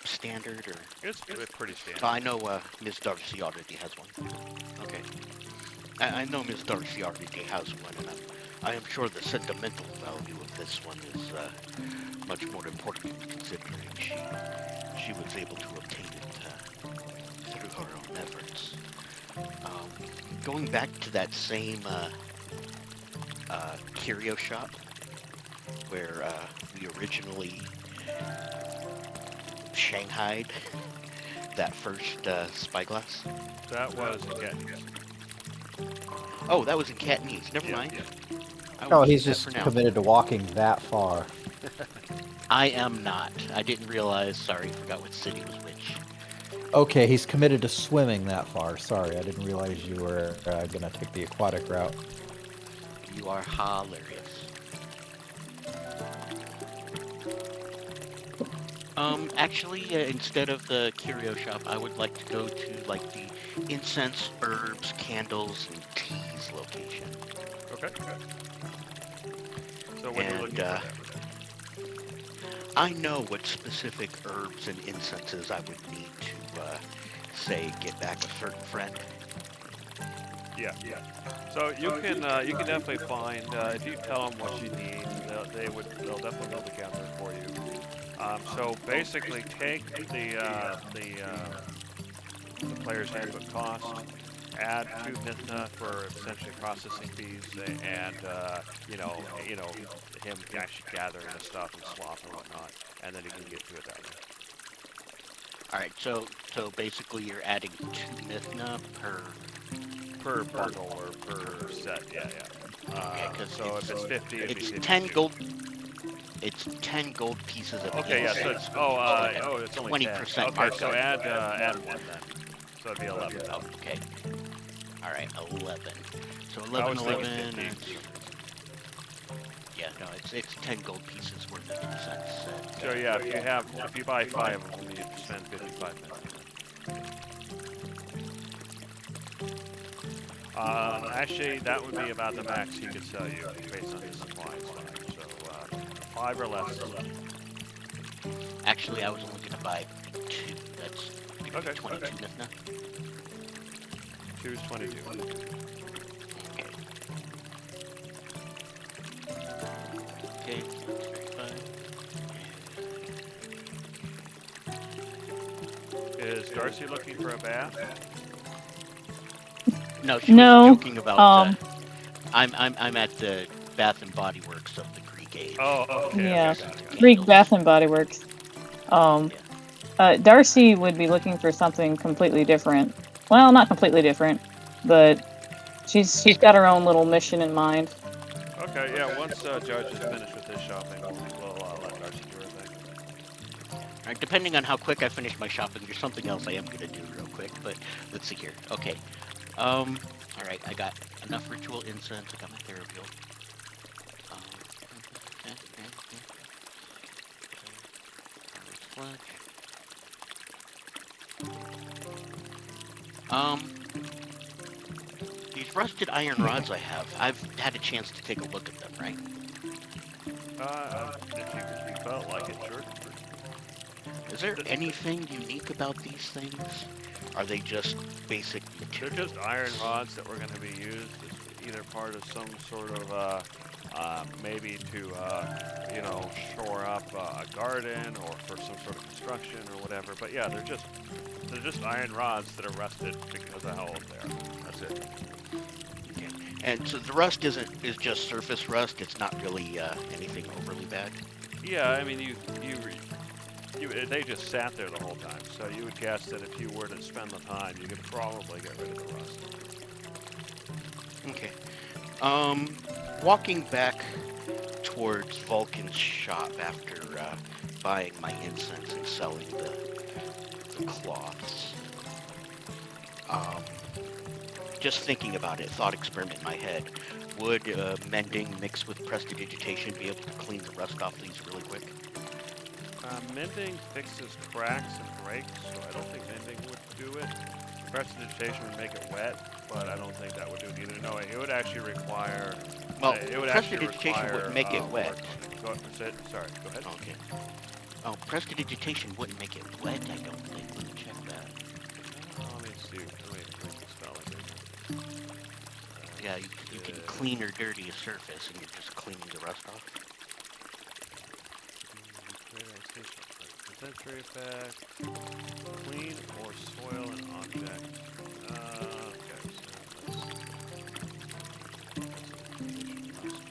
standard or? It's pretty standard. I know Ms. Darcy already has one. Okay. I know Ms. Darcy already has one, and I am sure the sentimental value of this one is much more important considering she was able to obtain it through her own efforts. Going back to that same curio shop where we originally shanghaied that first spyglass. That was in Katniss. Oh, that was in Katniss. Never Yeah, mind. yeah. I will Oh, keep he's that just for now. committed to walking that far. I am not. I didn't realize. Sorry, forgot what city was which. Okay, he's committed to swimming that far. Sorry, I didn't realize you were gonna take the aquatic route. You are hilarious. Actually, instead of the curio shop, I would like to go to like the incense, herbs, candles, and teas location. Okay. So what are you And, looking for there? I know what specific herbs and incenses I would need to, say, get back a certain friend. Yeah. So you can definitely find if you tell them what you need, they'll definitely know to gather it for you. So basically, take the player's handbook cost, add 2 Mithna for essentially processing fees, and him actually gathering the stuff and swap and whatnot, and then you can get to it that way. All right, so basically you're adding 2 Mithna per per bundle or per set. Yeah, yeah. Okay, 'cause So if it's 50, it'd be it's 52. 10 gold. It's 10 gold pieces of Okay, yeah. So incense. it's it's only 20% 10. Okay, markup. so add one then. So it'd be 11. Oh, okay. All right, 11. So I 11, was thinking 11. 15. Yeah, no, it's 10 gold pieces worth of incense. So yeah, if you buy 5 of them, you spend 55 minutes. Actually, that would be about the max he could sell you based on his supplies. So 5 or less. Actually, I was only gonna buy 2. That's gonna Okay, be 22 okay. Nithna. 2 is 22. Okay. Okay, 35. Is Darcy looking for a bath? No, she No, was joking about. I'm at the Bath and Body Works of the Greek Age. Oh, okay. Yeah. Okay, got it. Greek Bath and Body Works. Darcy would be looking for something completely different. Well, not completely different, but she's got her own little mission in mind. Okay, yeah. Once Judge is finished with his shopping, we'll let Darcy do her thing. Alright, depending on how quick I finish my shopping, there's something else I am gonna do real quick. But let's see here. Okay. All right. I got enough ritual incense. I got my Therapial. These rusted iron rods I have, I've had a chance to take a look at them, right? If you felt like it, sure. Is there anything unique about these things? Are they just basic They're materials? just iron rods that were going to be used as either part of some sort of, maybe to, shore up a garden or for some sort of construction or whatever. But yeah, they're just iron rods that are rusted because of how old they are. That's it. Okay. And so the rust is just surface rust. It's not really anything overly bad. Yeah, I mean, they just sat there the whole time. So you would guess that if you were to spend the time, you could probably get rid of the rust. Okay. Walking back towards Vulcan's shop after buying my incense and selling the cloths. Just thinking about it, thought experiment in my head. Would mending mixed with prestidigitation be able to clean the rust off these really quick? Mending fixes cracks and breaks, so I don't think mending would do it. Prestidigitation would make it wet, but I don't think that would do it either. No, it would actually require. Well, it would actually prestidigitation require, wouldn't make it wet. work on it. Sorry, go ahead. Okay. Oh, prestidigitation wouldn't make it wet, I don't think. Let me check that. Let me see. Let me spell it. Yeah, you can clean or dirty a surface, and you're just cleaning the rust off. Sensory effect. Clean or soil an object. Okay, so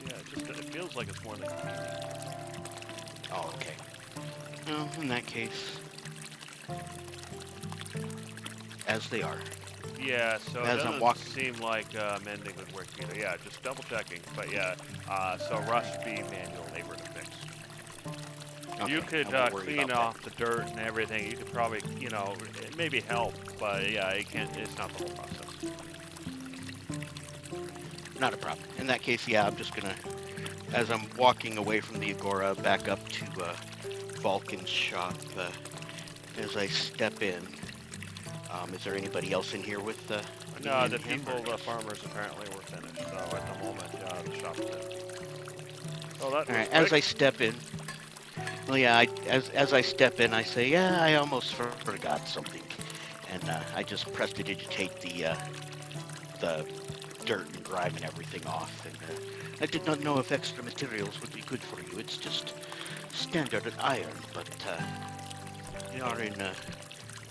yeah, it feels like it's more than cleaning. Oh, okay. Well, in that case, as they are. Yeah, so As it I'm doesn't seem like mending would work either. Yeah, just double checking. But yeah, so rust would be manual labor to fix. Okay, You could I won't worry clean about off the dirt and everything. You could probably, it maybe help, but yeah, it can't. It's not the whole process. that. Not a problem. In that case, yeah, I'm just gonna, as I'm walking away from the Agora, back up to Vulcan's shop. As I step in, is there anybody else in here with No, me the and him, people, or the just- farmers apparently were finished. So at the moment, the shop is in. Oh, that All right, was as I quick. step in. Well, yeah, as I step in, I say, yeah, I almost forgot something, and I just prestidigitate the dirt and grime and everything off. And I did not know if extra materials would be good for you. It's just standard iron, but you are in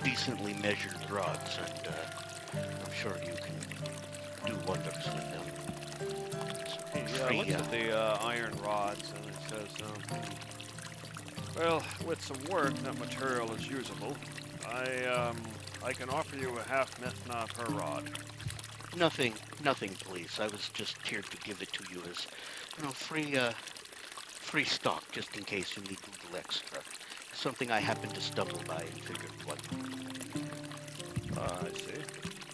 decently measured rods, and I'm sure you can do wonders with them. Yeah, looks at the iron rods and it says, well, with some work, that material is usable. I can offer you a half Mithna per rod. Nothing, please. I was just here to give it to you as, free stock, just in case you need a little extra. Something I happened to stumble by and figured, what? I see.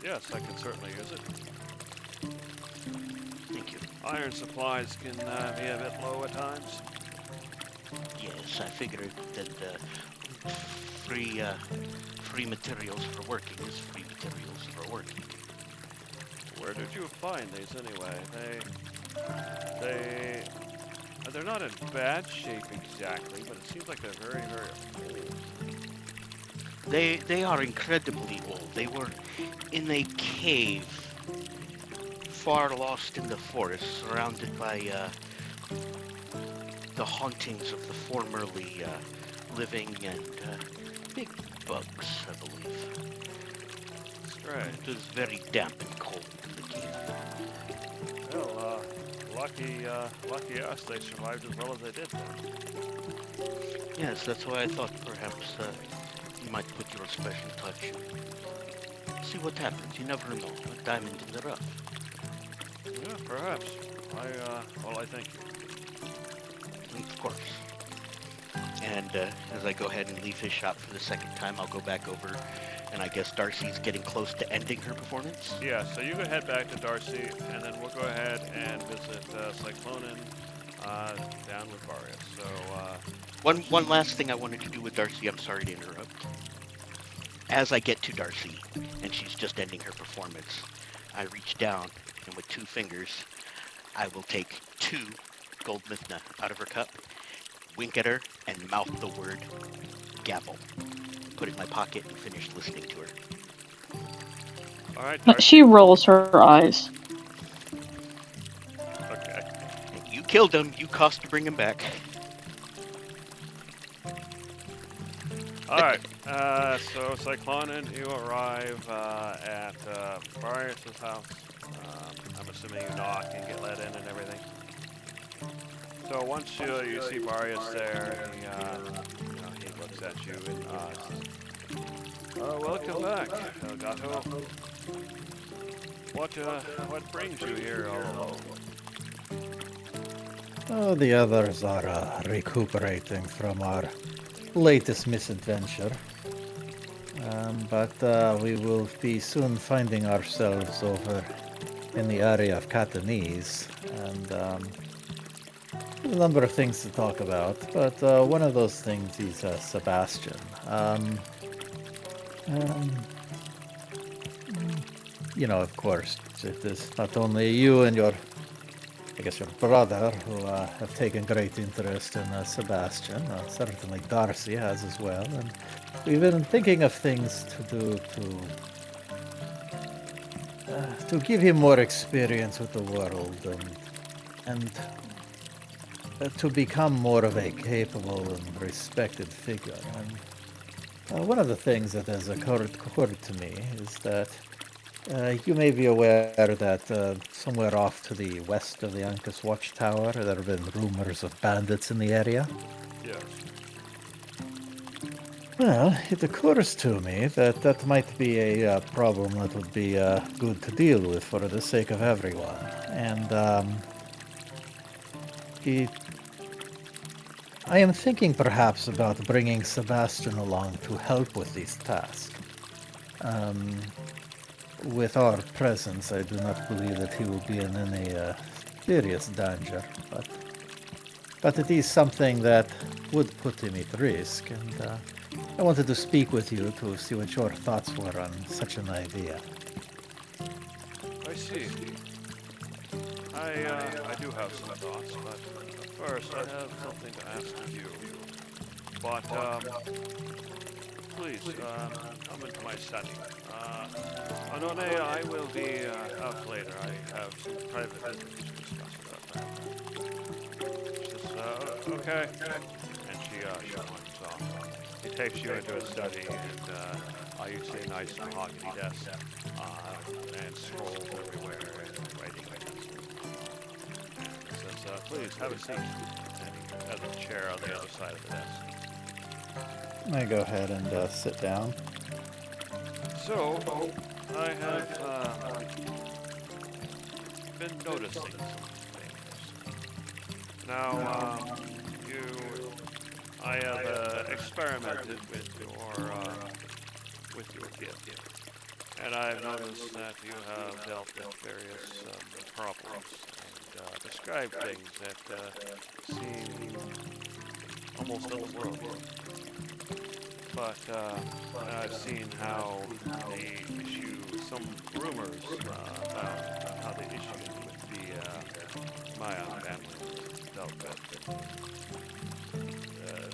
Yes, I can certainly use it. Thank you. Iron supplies can be a bit low at times. Yes, I figured that free materials for working is free materials for working. Where did you find these anyway? They're not in bad shape exactly, but it seems like they're very, very old. They are incredibly old. They were in a cave, far lost in the forest, surrounded by the hauntings of the formerly living and big bugs, I believe. Strange. It was very damp and cold in the cave. Well, lucky us, they survived as well as they did then. Yes, that's why I thought perhaps you might put your special touch. See what happens. You never know. A diamond in the rough. Yeah, perhaps. I thank you. Of course. And as I go ahead and leave his shop for the second time, I'll go back over, and I guess Darcy's getting close to ending her performance. Yeah, so you go head back to Darcy, and then we'll go ahead and visit Cyclonin down with Varius. So, One last thing I wanted to do with Darcy. I'm sorry to interrupt. As I get to Darcy, and she's just ending her performance, I reach down, and with 2 fingers, I will take 2 gold mithna out of her cup, wink at her, and mouth the word gavel. Put it in my pocket and finish listening to her. all right, Darcy. She rolls her eyes. Okay. You killed him. You cost to bring him back. All right. So Cyclonin, you arrive at Varius' house. I'm assuming you knock and get let in and everything. So once you see Varius there, he looks at you and welcome back, Elgato. What brings you here all alone? Oh, the others are recuperating from our latest misadventure. But we will be soon finding ourselves over in the area of Catanese, and a number of things to talk about, but one of those things is Sebastian. Of course, it is not only you and your brother who have taken great interest in Sebastian. Certainly Darcy has as well, and we've been thinking of things to do to give him more experience with the world and to become more of a capable and respected figure. And one of the things that has occurred to me is that you may be aware that somewhere off to the west of the Ancus Watchtower, there have been rumors of bandits in the area. Yes. Well, it occurs to me that that might be a problem that would be good to deal with for the sake of everyone. And I am thinking perhaps about bringing Sebastian along to help with these tasks. With our presence, I do not believe that he will be in any serious danger, but it is something that would put him at risk, and I wanted to speak with you to see what your thoughts were on such an idea. I see. I do have some thoughts, but first I have something to ask of you. But please come into my study. Anone, I will be out later. I have some private business to discuss about that. She says, okay. And she wanders off. He takes you into his study, and you see a nice mahogany desk, and scrolls everywhere, and writing utensils. And he says, please, have a seat. And he has a chair on the other side of the desk. I go ahead and sit down. So, I have been noticing some things. Now, I have experimented with your gift, and I've noticed that you have dealt with various problems and described things that seem almost otherworldly. But I've seen how they issue some rumors about how the issue with the Maya family was dealt with.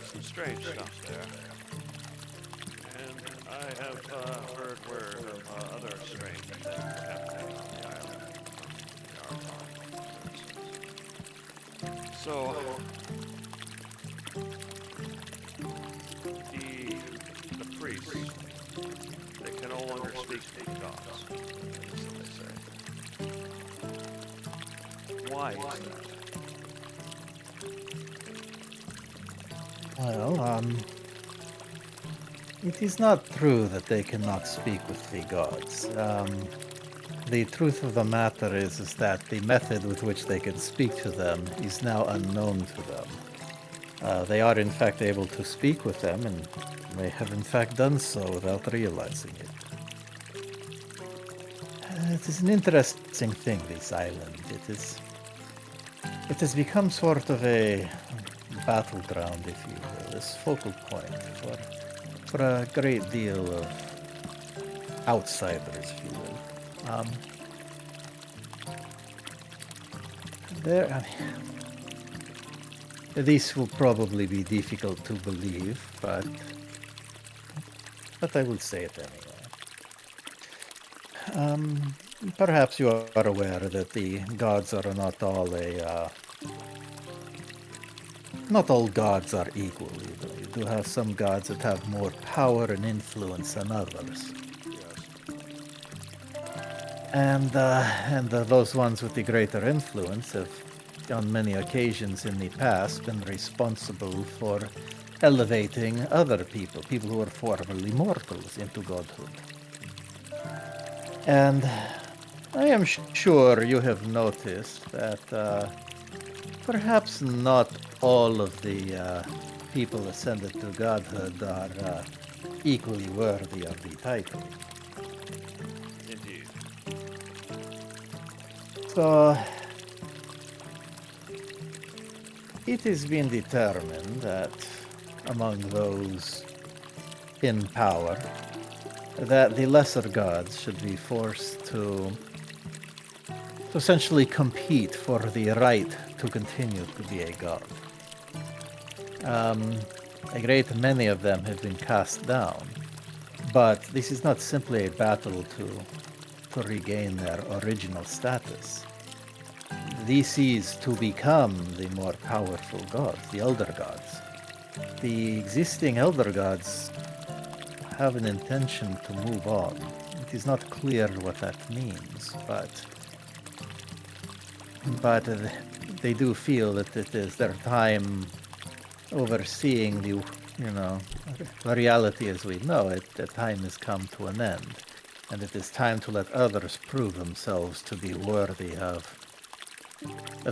Some strange stuff there. And I have heard word of other strange things happening on the island from the Archon. So, the priests, they can no longer speak to the gods, so they say. Why is that? Well, it is not true that they cannot speak with the gods. The truth of the matter is that the method with which they can speak to them is now unknown to them. They are in fact able to speak with them, and they have in fact done so without realizing it. It is an interesting thing, this island. It has become sort of a battleground, if you will, this focal point for a great deal of outsiders, if you will. This will probably be difficult to believe, but I will say it anyway. Perhaps you are aware that the gods are not all gods are equal. You do have some gods that have more power and influence than others. And those ones with the greater influence have, on many occasions in the past, been responsible for elevating other people who were formerly mortals, into godhood. And I am sure you have noticed that perhaps not all of the people ascended to godhood are equally worthy of the title. Indeed. So, it has been determined that among those in power, that the lesser gods should be forced to essentially compete for the right to continue to be a god. A great many of them have been cast down, but this is not simply a battle to regain their original status. This is to become the more powerful gods, the elder gods. The existing elder gods have an intention to move on. It is not clear what that means, but they do feel that it is their time overseeing the reality as we know it. The time has come to an end, and it is time to let others prove themselves to be worthy of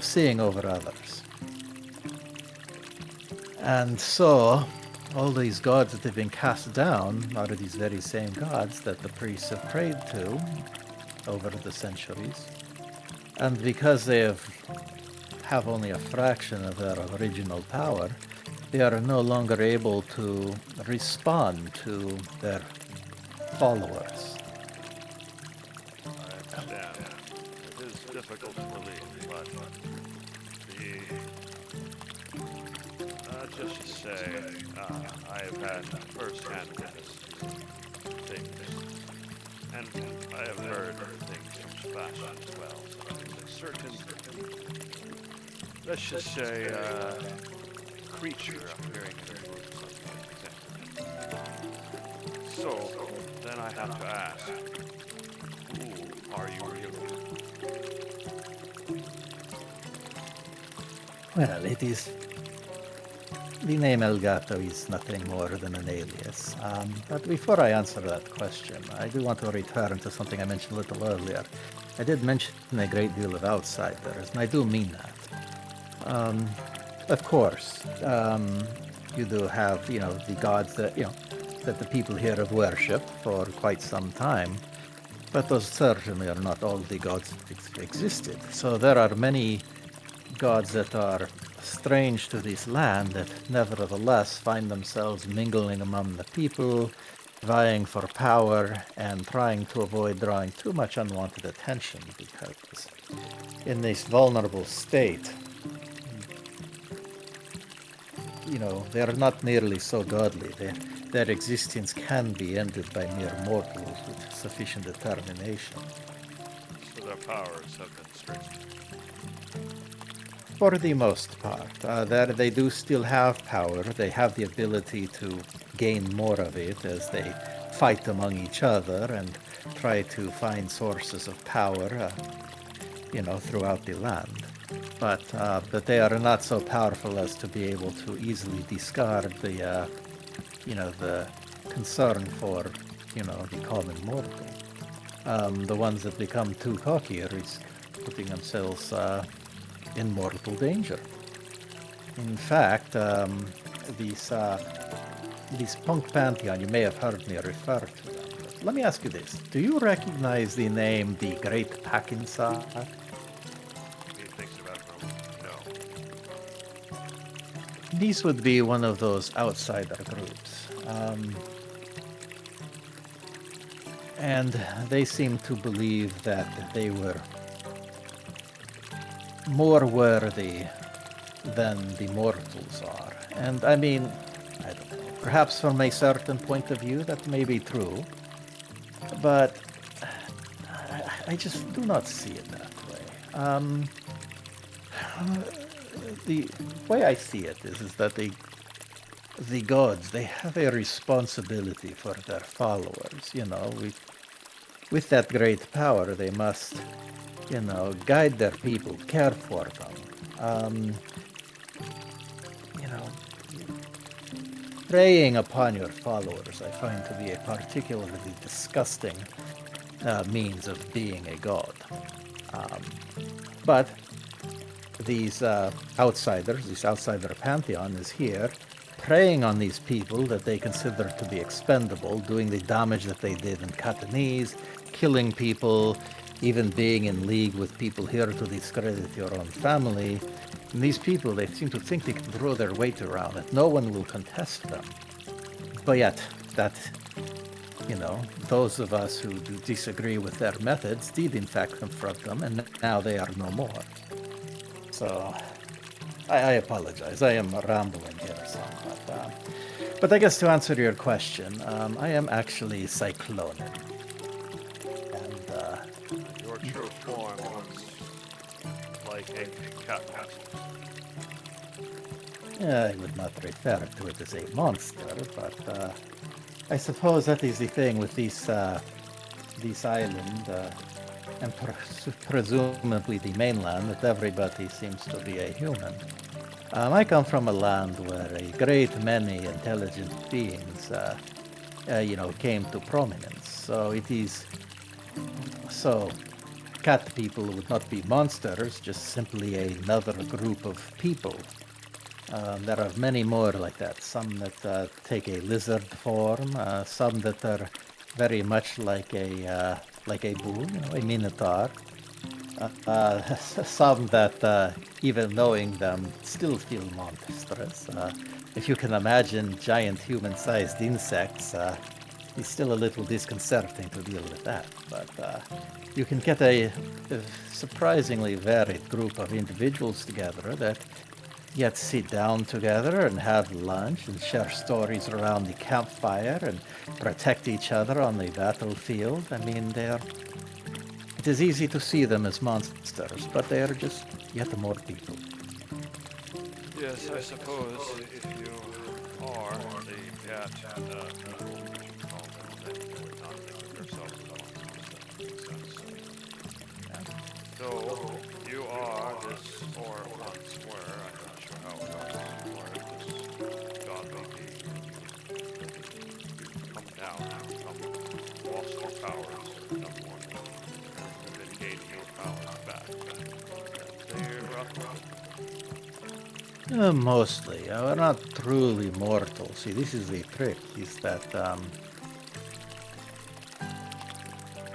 seeing over others. And so, all these gods that have been cast down are these very same gods that the priests have prayed to over the centuries. And because they have only a fraction of their original power, they are no longer able to respond to their followers. I understand. It is difficult to believe, but just to say, I have had first-hand witness to things, and I have heard things from Sebastian as well. So there's a certain, let's just say, creature appearing in the room. So then I have to ask, who are you really? Well, it is... The name Elgato is nothing more than an alias. But before I answer that question, I do want to return to something I mentioned a little earlier. I did mention a great deal of outsiders, and I do mean that. Of course, you do have, the gods that, that the people here have worshipped for quite some time, but those certainly are not all the gods that existed. So there are many gods that are strange to this land that nevertheless find themselves mingling among the people, vying for power, and trying to avoid drawing too much unwanted attention, because in this vulnerable state, they're not nearly so godly. Their existence can be ended by mere mortals with sufficient determination. So their powers have been strengthened. For the most part, they do still have power. They have the ability to gain more of it as they fight among each other and try to find sources of power, throughout the land. But they are not so powerful as to be able to easily discard the concern for, the common mortal. The ones that become too cocky risk putting themselves in mortal danger. In fact, these punk pantheon, you may have heard me refer to them. But let me ask you this: do you recognize the name the Great Pakinsar? He thinks about it. No. These would be one of those outsider groups. And they seem to believe that they were more worthy than the mortals are. And I mean, I don't know, perhaps from a certain point of view that may be true, but I just do not see it that way. The way I see it is that the gods, they have a responsibility for their followers, with that great power, they must, guide their people, care for them. Preying upon your followers, I find to be a particularly disgusting means of being a god. But these outsiders, this outsider pantheon is here, preying on these people that they consider to be expendable, doing the damage that they did in Catanese, killing people, even being in league with people here to discredit your own family. And these people, they seem to think they can throw their weight around, that no one will contest them. But yet, those of us who do disagree with their methods did in fact confront them, and now they are no more. So, I apologize. I am rambling here some, but I guess to answer your question, I am actually Cyclonin. And Your true form looks like a cat monster. I would not refer to it as a monster, but I suppose that is the thing with this island, and presumably the mainland, that everybody seems to be a human. I come from a land where a great many intelligent beings, came to prominence. So it is so. Cat people would not be monsters, just simply another group of people. There are many more like that. Some that take a lizard form, some that are very much like a bull, a minotaur. Some that, even knowing them, still feel monstrous. If you can imagine giant human-sized insects, it's still a little disconcerting to deal with that. But you can get a surprisingly varied group of individuals together that yet sit down together and have lunch and share stories around the campfire and protect each other on the battlefield. I mean, it is easy to see them as monsters, but they are just yet more people. Yes, I suppose if you are the cat people, as you call them, then you would not think of yourself as monsters. That makes sense. So, you are this, or once were, I'm not sure how it were, this godly being. Come down, come lost your powers, become one. Have been gaining Mostly. We're not truly mortal. See, this is the trick, is that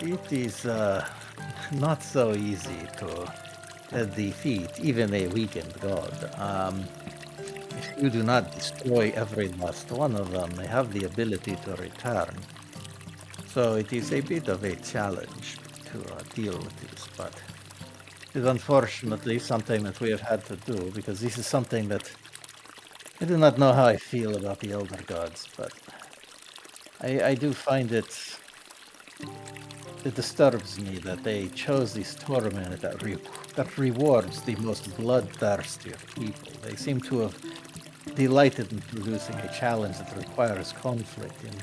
it is not so easy to defeat even a weakened god. If you do not destroy every last one of them, they have the ability to return. So it is a bit of a challenge to deal with this, but it is unfortunately something that we have had to do, because this is something that I do not know how I feel about the Elder Gods, but I do find it disturbs me that they chose this tournament that rewards the most bloodthirsty of people. They seem to have delighted in producing a challenge that requires conflict, and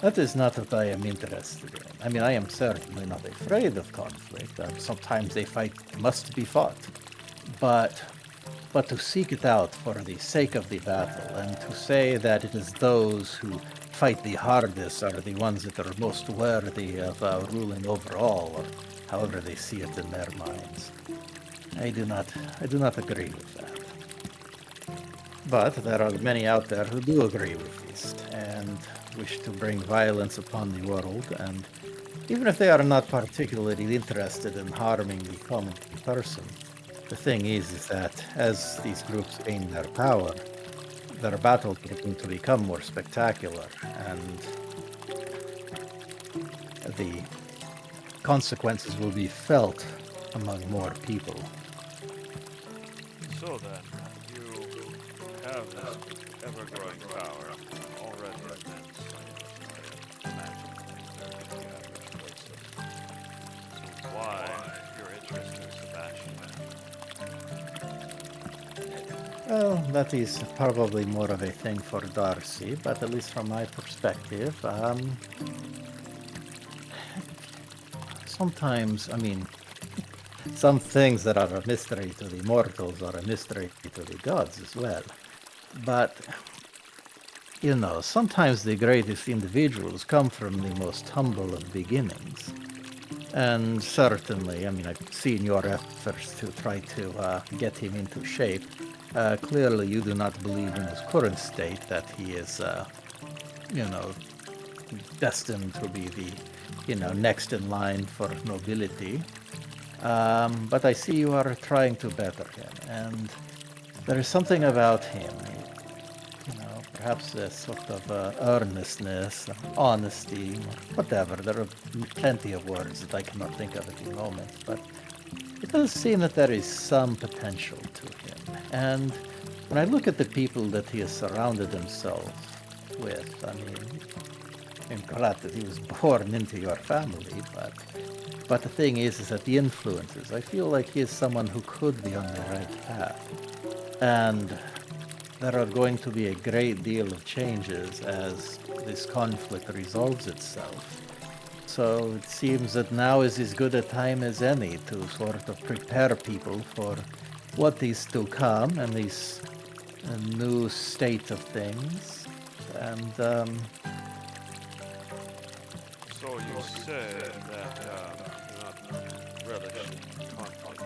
that is not what I am interested in. I mean, I am certainly not afraid of conflict. Sometimes a fight must be fought, but to seek it out for the sake of the battle, and to say that it is those who fight the hardest are the ones that are most worthy of ruling over all, or however they see it in their minds, I do not agree with that. But there are many out there who do agree with this and wish to bring violence upon the world, and even if they are not particularly interested in harming the common person, the thing is that as these groups gain their power, their battles are going to become more spectacular, and the consequences will be felt among more people. So then, you have this ever-growing power already immense. I imagine compared to the average person. So why your interest in Sebastian? Well, that is probably more of a thing for Darcy, but at least from my perspective, sometimes, I mean, some things that are a mystery to the mortals are a mystery to the gods as well. But, you know, sometimes the greatest individuals come from the most humble of beginnings. And certainly, I mean, I've seen your efforts to try to get him into shape. Clearly, you do not believe in his current state that he is, you know, destined to be the, you know, next in line for nobility. But I see you are trying to better him, and there is something about him, you know, perhaps a sort of earnestness, honesty, whatever. There are plenty of words that I cannot think of at the moment, but it does seem that there is some potential to him. And when I look at the people that he has surrounded himself with, I mean, granted, he was born into your family, but the thing is that the influences, I feel like he is someone who could be on the right path. And there are going to be a great deal of changes as this conflict resolves itself. So it seems that now is as good a time as any to sort of prepare people for what is to come and this new state of things. And So you say that you're not relish conflict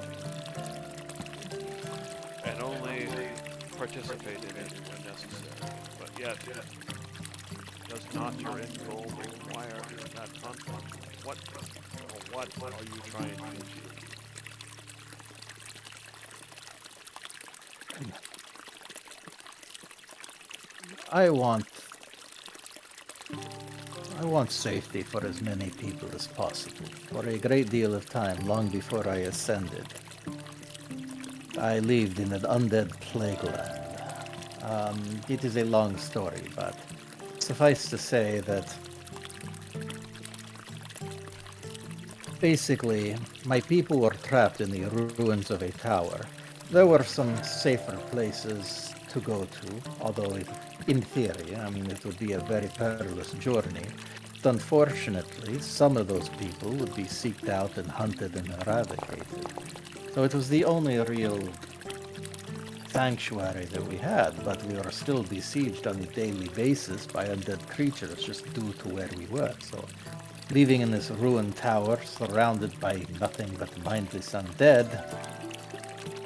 and only participate in it when necessary, but yet does not your end goal require that conflict? What are you trying to achieve? I want safety for as many people as possible. For a great deal of time, long before I ascended, I lived in an undead plague land. It is a long story, but suffice to say that basically my people were trapped in the ruins of a tower. There were some safer places to go to, although in theory, I mean, it would be a very perilous journey. But unfortunately, some of those people would be seeked out and hunted and eradicated. So it was the only real sanctuary that we had, but we were still besieged on a daily basis by undead creatures just due to where we were. So living in this ruined tower, surrounded by nothing but mindless undead,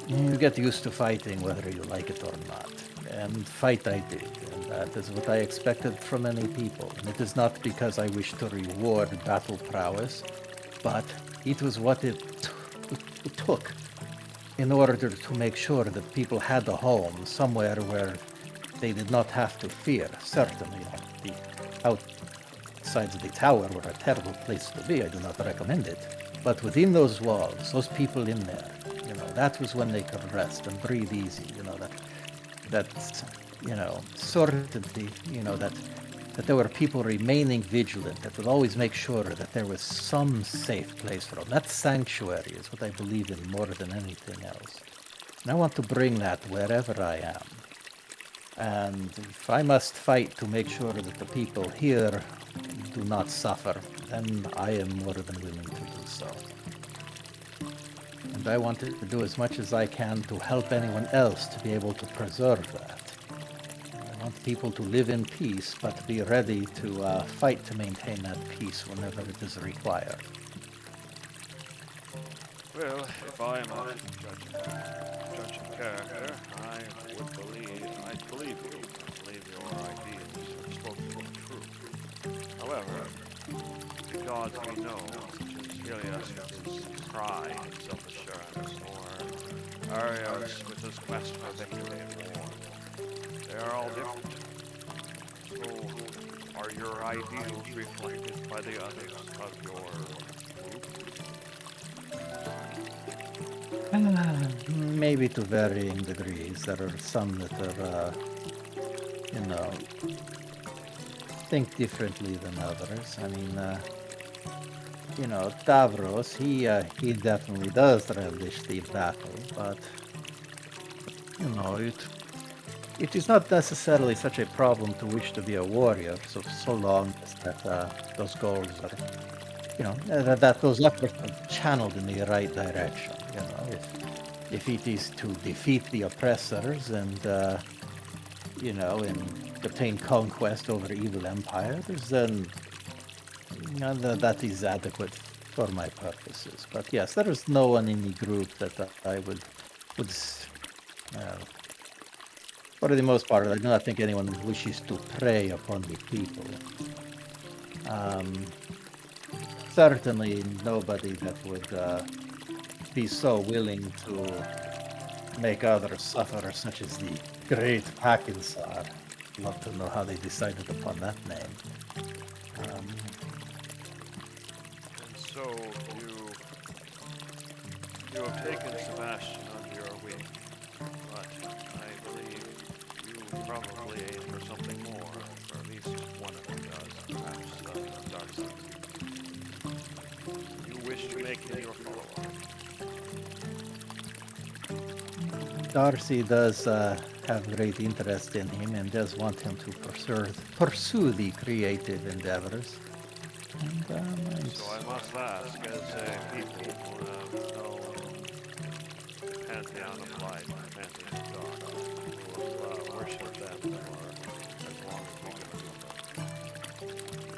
You get used to fighting whether you like it or not. And fight I did, and that is what I expected from many people. And it is not because I wish to reward battle prowess, but it was what it took in order to make sure that people had a home somewhere where they did not have to fear. Certainly, the outsides of the tower were a terrible place to be. I do not recommend it. But within those walls, those people in there, that was when they could rest and breathe easy. That certainty, that there were people remaining vigilant, that would always make sure that there was some safe place for them. That sanctuary is what I believe in more than anything else. And I want to bring that wherever I am. And if I must fight to make sure that the people here do not suffer, then I am more than willing to do so. And I want to do as much as I can to help anyone else to be able to preserve that. I want people to live in peace, but be ready to fight to maintain that peace whenever it is required. Well, if I am a judging character, I believe you. I believe your ideas are supposed to be true. However, the gods we know, such as Helios with his pride and self-assurance, or Arios with his quest for victory and war, they are all different. So, are your ideals reflected by the others of your group? Maybe to varying degrees. There are some that are, think differently than others. I mean, Davros, he definitely does relish the battle, but, it is not necessarily such a problem to wish to be a warrior, so long as that those goals are, that those efforts are channeled in the right direction. If it is to defeat the oppressors and, and obtain conquest over evil empires, then that is adequate for my purposes. But yes, there is no one in the group that I would for the most part, I do not think anyone wishes to prey upon the people. Certainly nobody that would be so willing to make others suffer, such as the great Pakinsar. Love to know how they decided upon that name. And so you have taken Sebastian under your wing, but I believe you probably aim for something more, or at least one of you does, perhaps Darcy. You wish to make him your follower. Darcy does have great interest in him and does want him to pursue the creative endeavors. And, So I must ask, as a people who have known the pantheon of light, the pantheon of God, who have worshipped them for as long as we can remember,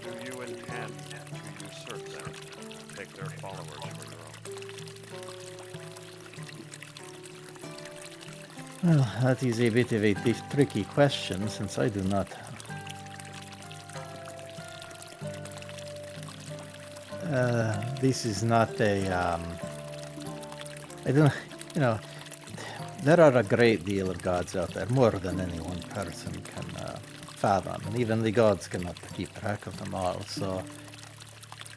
do you intend to usurp them, take their followers for your own? well, that is a bit of a tricky question, since I do not. This is not a. I don't. There are a great deal of gods out there, more than any one person can fathom, and even the gods cannot keep track of them all. So,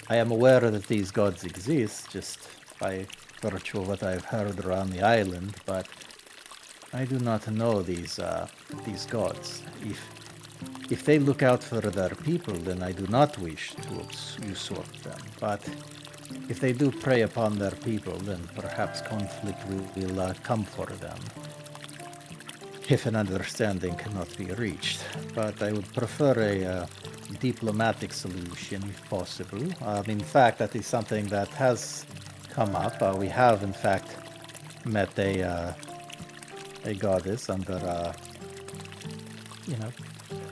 I am aware that these gods exist, just by virtue of what I've heard around the island, but I do not know these gods. If they look out for their people, then I do not wish to usurp them. But if they do prey upon their people, then perhaps conflict will come for them, if an understanding cannot be reached. But I would prefer a diplomatic solution, if possible. In fact, that is something that has come up. We have, in fact, met a goddess under,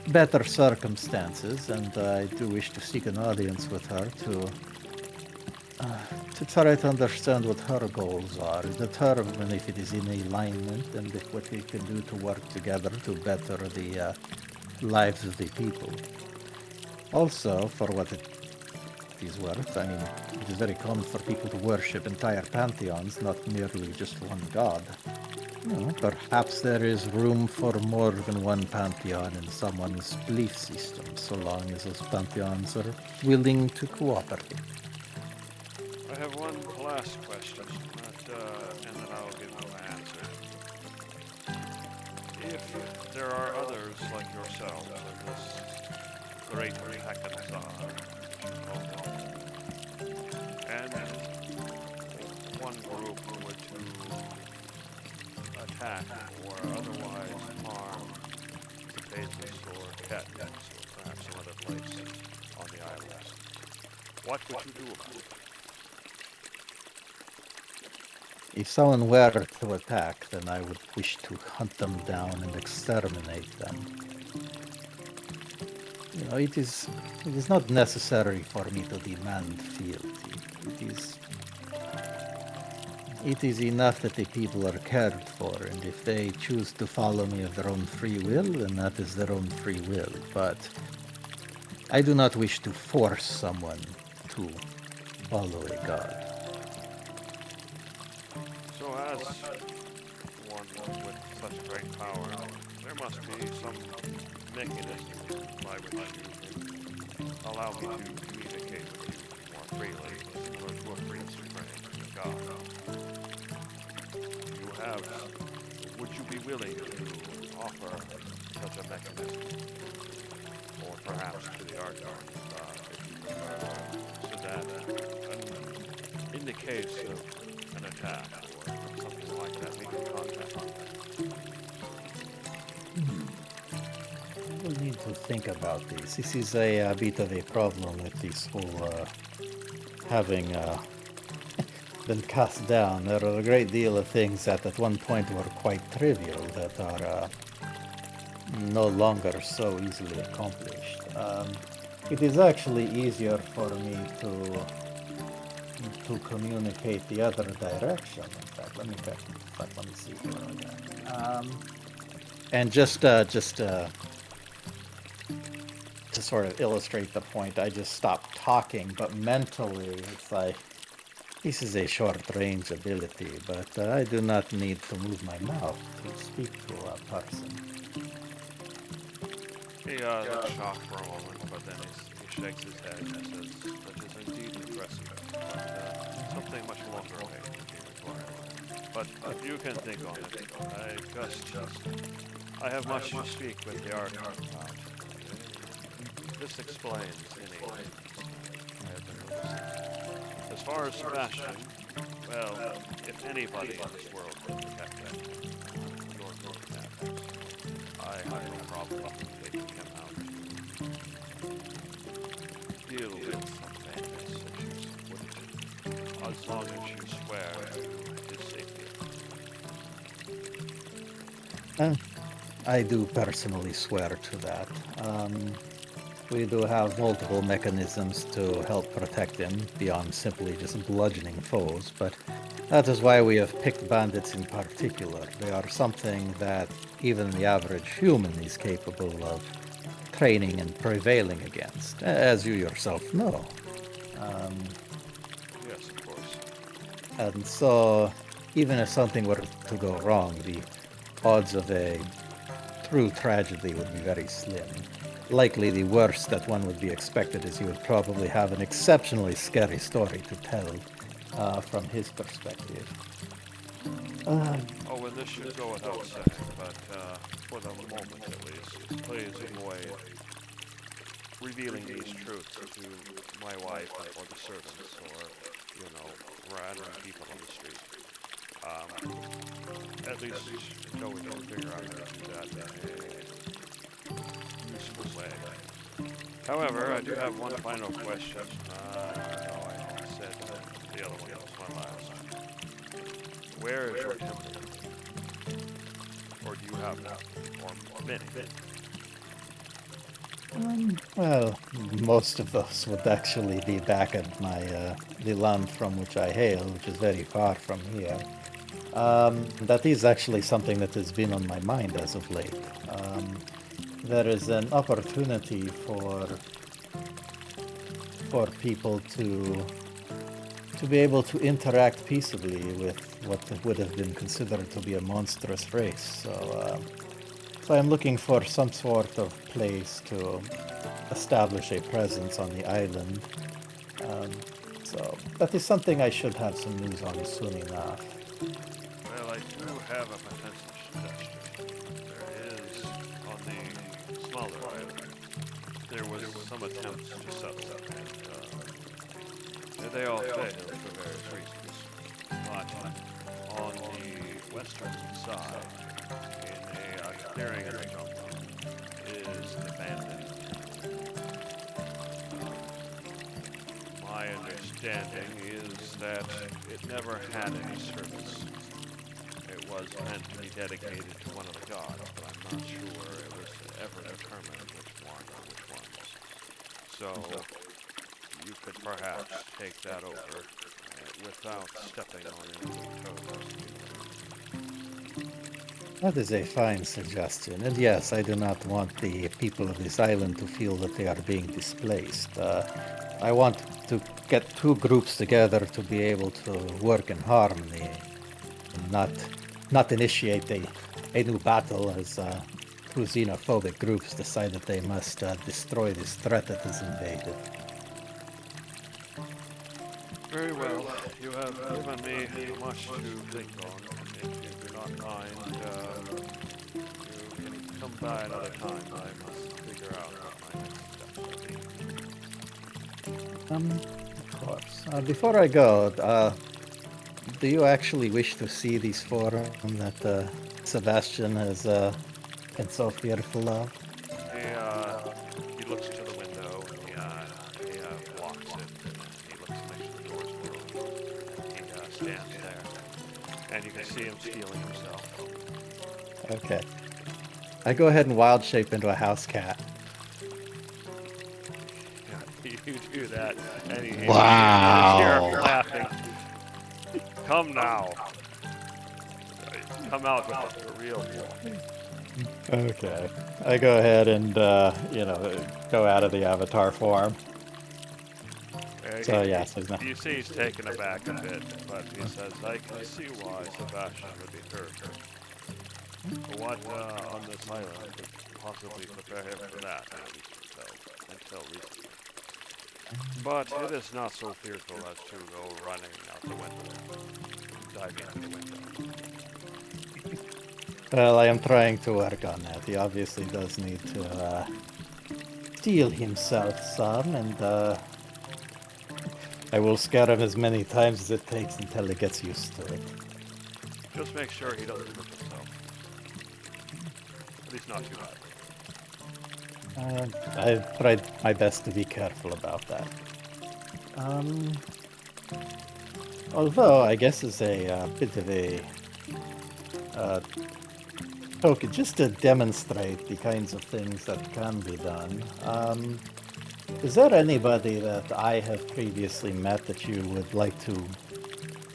better circumstances, and I do wish to seek an audience with her to try to understand what her goals are, determine if it is in alignment, and if what we can do to work together to better the lives of the people. Also, for what it is worth, I mean, it is very common for people to worship entire pantheons, not merely just one god. Perhaps there is room for more than one pantheon in someone's belief system, so long as those pantheons are willing to cooperate. I have one last question, and then I'll give you my answer. If there are others like yourself in this great Hackansaw, and one group were to attack or otherwise harm Pegasus or Katniss or perhaps some other place on the islands, what would you do about it? If someone were to attack, then I would wish to hunt them down and exterminate them. It is not necessary for me to demand fealty. It is enough that the people are cared for, and if they choose to follow me of their own free will, then that is their own free will. But I do not wish to force someone to follow a god. So as one with such great power, there must be some mechanism by which you allow me to communicate with you more freely, similar to a priest praying to God. Would you be willing to offer such a mechanism? Or perhaps to the Archon, if you prefer, so that in the case of an attack or something like that, we can contact you. I will need to think about this. This is a bit of a problem with this whole having been cast down. There are a great deal of things that at one point were quite trivial that are no longer so easily accomplished. It is actually easier for me to communicate the other direction. In fact, let me see here again. And just to sort of illustrate the point, I just stopped talking, but mentally it's like, this is a short-range ability, but I do not need to move my mouth to speak to a person. He looks shocked for a moment, but then he shakes his head and says, that is indeed impressive, but something much longer away would be required. But you can think on it. I have much to speak with the Archon about. This explains anything I have been noticing. As far as Sebastian, well, if anybody in this world can protect that, you're going to have. I have no problem taking him out to deal with some famous issues with it, as long as you swear to his safety. I do personally swear to that. We do have multiple mechanisms to help protect him beyond simply just bludgeoning foes, but that is why we have picked bandits in particular. They are something that even the average human is capable of training and prevailing against, as you yourself know. Yes, of course. And so, even if something were to go wrong, the odds of a true tragedy would be very slim. Likely the worst that one would be expected is he would probably have an exceptionally scary story to tell from his perspective. Oh, and this should go without saying, but for the moment at least, please avoid revealing these truths to my wife or the servants or, random people on the street. At least until we can figure out how to do that in a useful way. However, I do have one final question. I said the other one was my last. Where is your temple? Or do you have one? Or many? Well, most of those would actually be back at my the land from which I hail, which is very far from here. That is actually something that has been on my mind as of late. There is an opportunity for people to be able to interact peaceably with what would have been considered to be a monstrous race. So I'm looking for some sort of place to establish a presence on the island. So that is something I should have some news on soon enough. Well, I do have a potential suggestion. There is, on the smaller island, there was some attempts to settle, and they all failed for various reasons. But on the western side, in a clearing in the jungle, is an abandoned town. My understanding is that it never had any service. It was meant to be dedicated to one of the gods, but I'm not sure it was ever determined which one or which ones. So, you could perhaps take that over without stepping on any toes. That is a fine suggestion, and yes, I do not want the people of this island to feel that they are being displaced. I want to get two groups together to be able to work in harmony, and not initiate a new battle as two xenophobic groups decide that they must destroy this threat that has invaded. Very well. You have given me much to think on. If you do not mind, you can come by another time. I must figure out what my next steps will be. Of course. Before I go, do you actually wish to see these forum that Sebastian has been so fearful of? He looks to the window. He walks it. And he looks to make sure the door's closed. He stands there, and you can see him stealing himself. Okay. I go ahead and wild shape into a house cat. You do that, and he Wow. you hear him laughing. Come now. Come out with the real form. Okay. I go ahead and, go out of the avatar form. So, yes, there's no... You see he's taken aback a bit, but he says, I can see why Sebastian would be hurt. What on this island could possibly prepare him for that, until recently. But it is not so fearful as to go running out the window, diving out the window. Well, I am trying to work on that. He obviously does need to steel himself some, and I will scare him as many times as it takes until he gets used to it. Just make sure he doesn't hurt himself. At least not too bad. I've tried my best to be careful about that. Although, I guess as a bit of a token, just to demonstrate the kinds of things that can be done, is there anybody that I have previously met that you would like to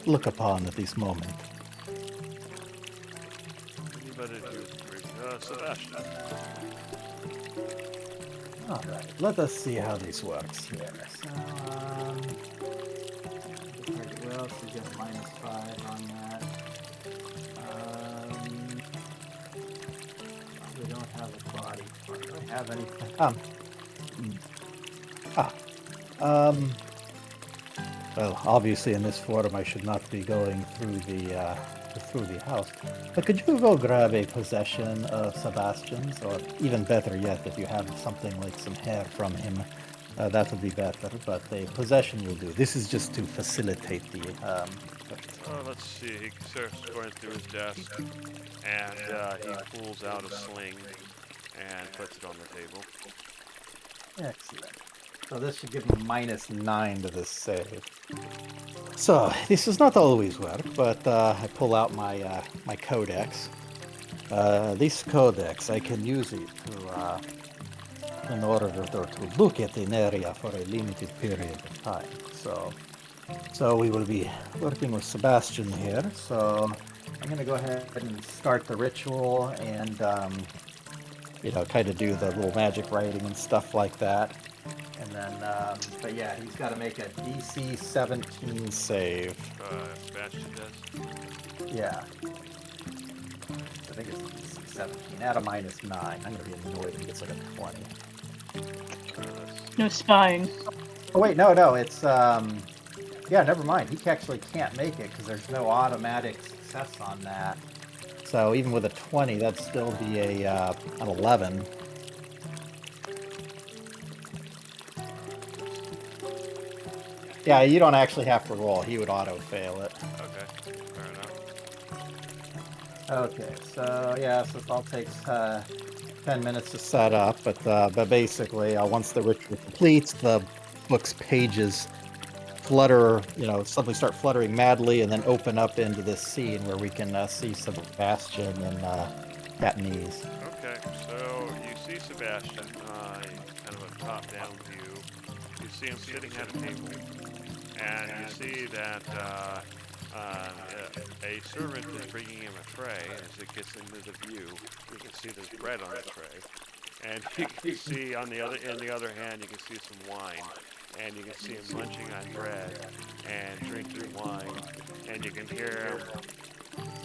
look upon at this moment? Anybody do Sebastian. Alright, let us see how this works here. So, well, she gets -5 on that. We don't have a body part. Do I have anything? Well, obviously in this forum I should not be going through the house. But could you go grab a possession of Sebastian's, or even better yet, if you have something like some hair from him, that would be better. But a possession will do. This is just to facilitate the. Let's see. He starts going through his desk, and he pulls out a sling and puts it on the table. Excellent. So this should give me -9 to this save. So this does not always work, but I pull out my my codex. This codex, I can use it to in order to look at an area for a limited period of time. So we will be working with Sebastian here. So I'm going to go ahead and start the ritual and, kind of do the little magic writing and stuff like that. And then, but yeah, he's got to make a DC 17 save. Sebastian does. Yeah. I think it's DC 17 at a -9. I'm going to be annoyed if he gets like a 20. No spine. Oh, wait, no, it's, yeah, never mind. He actually can't make it because there's no automatic success on that. So even with a 20, that'd still be an 11. Yeah, you don't actually have to roll. He would auto-fail it. Okay, fair enough. Okay, so yeah, so it all takes 10 minutes to set up, but basically, once the ritual completes, the book's pages flutter, suddenly start fluttering madly, and then open up into this scene where we can see Sebastian and Katniss. Okay, so you see Sebastian, kind of a top-down view. You see him sitting at a table, and you see that a servant is bringing him a tray. As it gets into the view, you can see there's bread on the tray, and you can see in the other hand, you can see some wine, and you can see him munching on bread and drinking wine, and you can hear him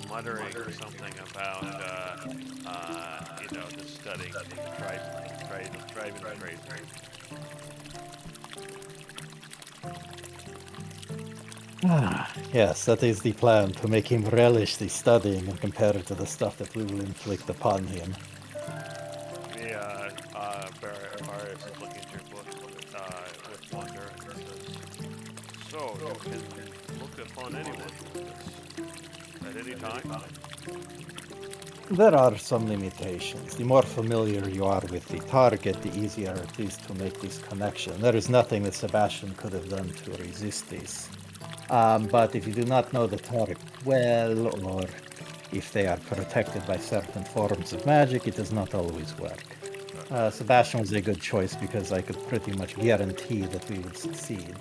muttering something about the studying driving crazy. Yes, that is the plan, to make him relish the studying and compare it to the stuff that we will inflict upon him. Barrios is looking at your book with wonder and says, "So, you can look upon anyone at any time?" There are some limitations. The more familiar you are with the target, the easier it is to make this connection. There is nothing that Sebastian could have done to resist this. But if you do not know the target well, or if they are protected by certain forms of magic, it does not always work. Sebastian was a good choice because I could pretty much guarantee that we would succeed.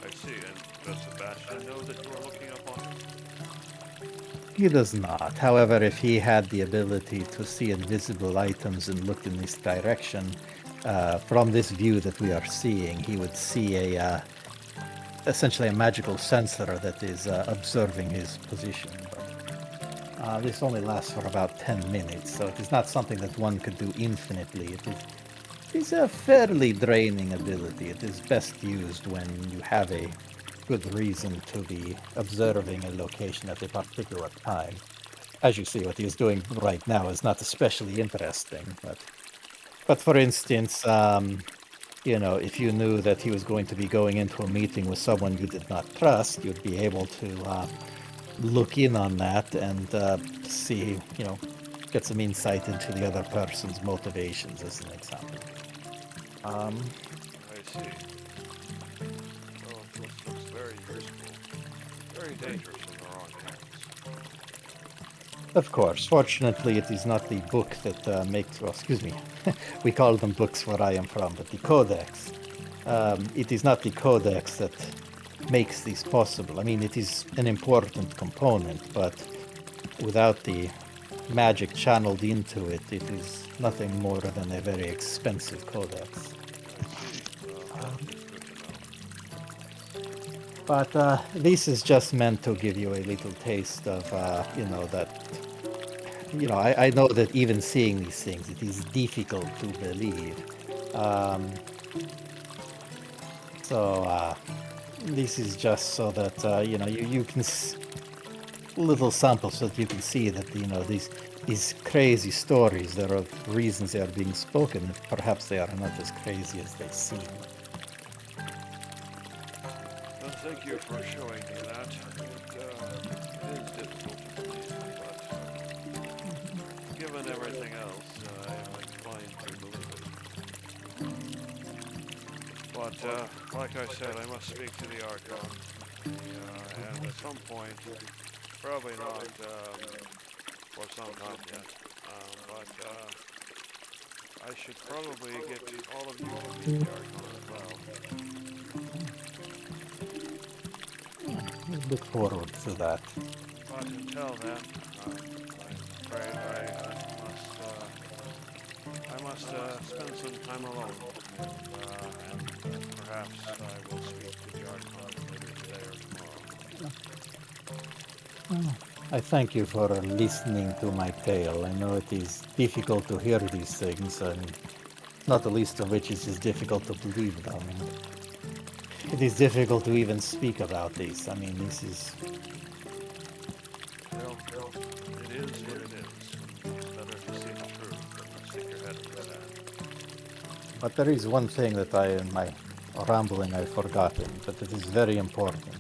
I see, and does Sebastian know that you are looking upon him? He does not. However, if he had the ability to see invisible items and looked in this direction, from this view that we are seeing, he would see essentially a magical sensor that is observing his position. But this only lasts for about 10 minutes, so it is not something that one could do infinitely. It is a fairly draining ability. It is best used when you have a good reason to be observing a location at a particular time. As you see, what he is doing right now is not especially interesting, but for instance, if you knew that he was going to be going into a meeting with someone you did not trust, you'd be able to look in on that and see, get some insight into the other person's motivations, as an example. I see. Well, this looks very useful. Very dangerous in the wrong hands. Of course. Fortunately, it is not the book that makes... Well, excuse me. We call them books where I am from, but the Codex. It is not the Codex that makes this possible. I mean, it is an important component, but without the magic channeled into it, it is nothing more than a very expensive Codex. But this is just meant to give you a little taste of, that... I know that even seeing these things, it is difficult to believe. This is just so that, you can... little samples so that you can see that, these crazy stories, there are reasons they are being spoken, perhaps they are not as crazy as they seem. Well, thank you for showing me that. It is difficult to believe, but given everything else, I am inclined to believe it. But, like I said, I must speak to the Archon. And at some point, probably not for some time yet, but I should probably get all of you to meet the Archon as well. Look forward to that. But until then, I'm afraid I must spend some time alone, and perhaps I will speak to the Archon later today or tomorrow. I thank you for listening to my tale. I know it is difficult to hear these things, and not the least of which is just difficult to believe them. It is difficult to even speak about this. I mean, this is... Well, it is what it is. It's better to see the truth than to stick your head in the sand. But there is one thing that in my rambling, I've forgotten, but it is very important.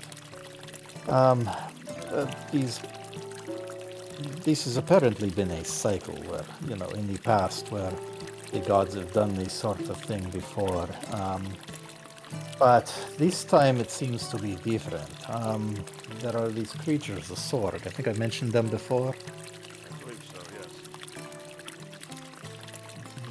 This has apparently been a cycle where, in the past, where the gods have done this sort of thing before. But this time it seems to be different. There are these creatures, the Sorg. I think I mentioned them before. I believe so, yes.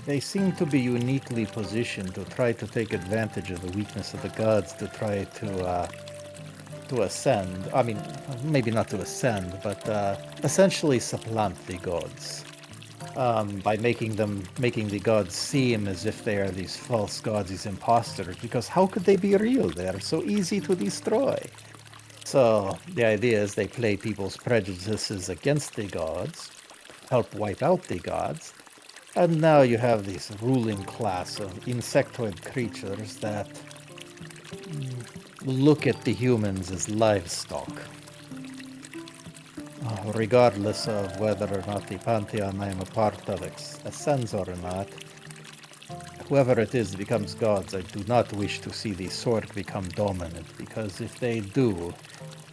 They seem to be uniquely positioned to try to take advantage of the weakness of the gods to try to ascend. I mean, maybe not to ascend, but essentially supplant the gods. By making the gods seem as if they are these false gods, these imposters, because how could they be real? They are so easy to destroy. So the idea is they play people's prejudices against the gods, help wipe out the gods, and now you have this ruling class of insectoid creatures that look at the humans as livestock. Regardless of whether or not the pantheon I am a part of ascends or not, whoever it is that becomes gods, I do not wish to see the Sorg become dominant, because if they do,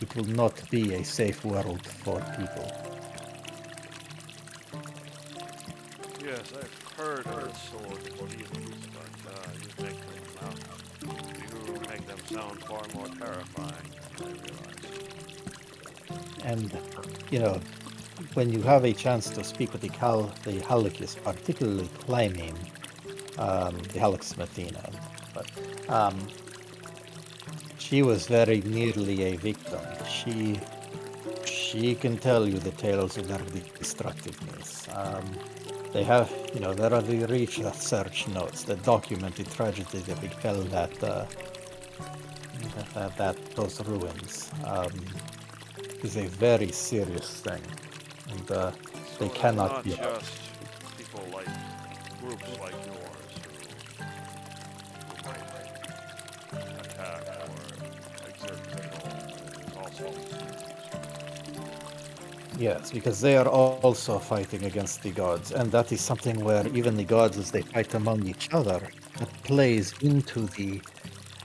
it will not be a safe world for people. Yes, I've heard of the sword demons, but you make them sound far more terrifying than I realized. And, when you have a chance to speak with the Halakis, particularly Clymene, the Halakis Mathena, but she was very nearly a victim. She can tell you the tales of their destructiveness. They have, there are the research notes that document the tragedy that befell those ruins. Is a very serious thing, and they cannot be. Not just people like groups like yours who might attack or exert control. Also, Yes, because they are also fighting against the gods, and that is something where even the gods, as they fight among each other, that plays into the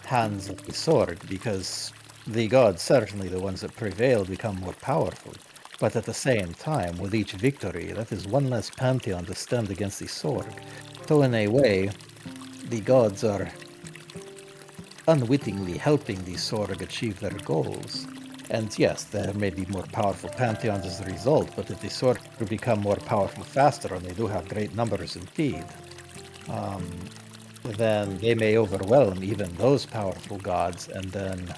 hands of the Sorg, because the gods, certainly the ones that prevail, become more powerful. But at the same time, with each victory, that is one less pantheon to stand against the Sorg. So in a way, the gods are unwittingly helping the Sorg achieve their goals. And yes, there may be more powerful pantheons as a result, but if the Sorg become more powerful faster, and they do have great numbers indeed, then they may overwhelm even those powerful gods, and then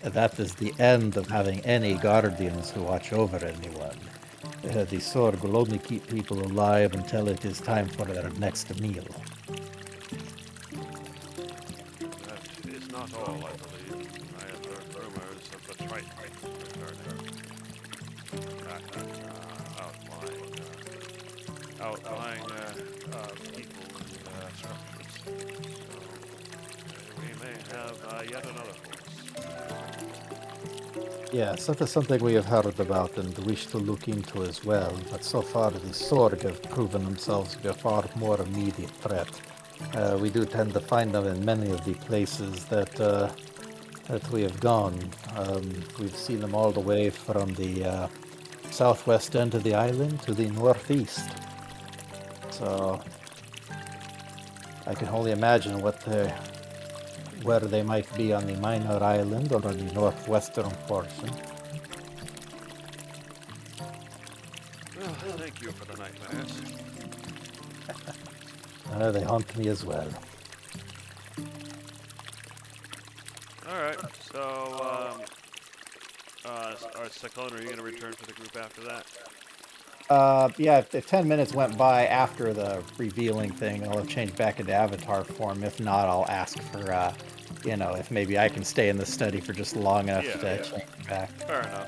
that is the end of having any guardians who watch over anyone. The Sorg will only keep people alive until it is time for their next meal. that is not all, I believe. I have heard rumors of the Triton returning. Outlying people and structures. So we may have yet another force. Yes, that is something we have heard about and wish to look into as well, but so far the Sorg have proven themselves to be a far more immediate threat. We do tend to find them in many of the places that we have gone. We've seen them all the way from the southwest end of the island to the northeast. So I can only imagine where they might be on the minor island or on the northwestern portion. Well, thank you for the nightmares. They haunt me as well. All right. So, Cyclone, are you going to return to the group after that? Yeah, if 10 minutes went by after the revealing thing, I'll have changed back into avatar form. If not, I'll ask for, if maybe I can stay in the study for just long enough to change back. Fair enough.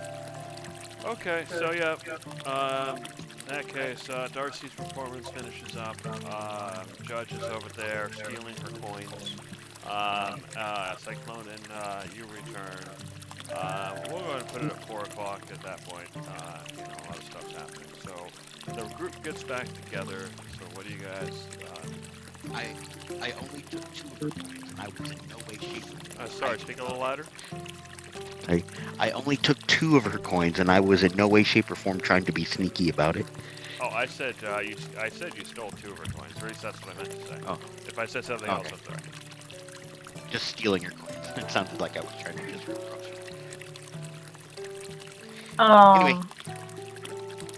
Okay, so yeah, in that case, Darcy's performance finishes up. Judge is over there stealing her coins. Cyclone and you return. We'll go ahead and put it at 4 o'clock at that point. A lot of stuff's happening. So the group gets back together. So what do you guys? I only took 2 of her coins, and I was in no way, shape, or form. Sorry, speak a little louder. I only took 2 of her coins, and I was in no way, shape, or form trying to be sneaky about it. Oh, I said you stole 2 of her coins. At least that's what I meant to say. Oh. If I said something else, Okay. I'm sorry. Just stealing her coins. It sounded like I was trying to just reproach her.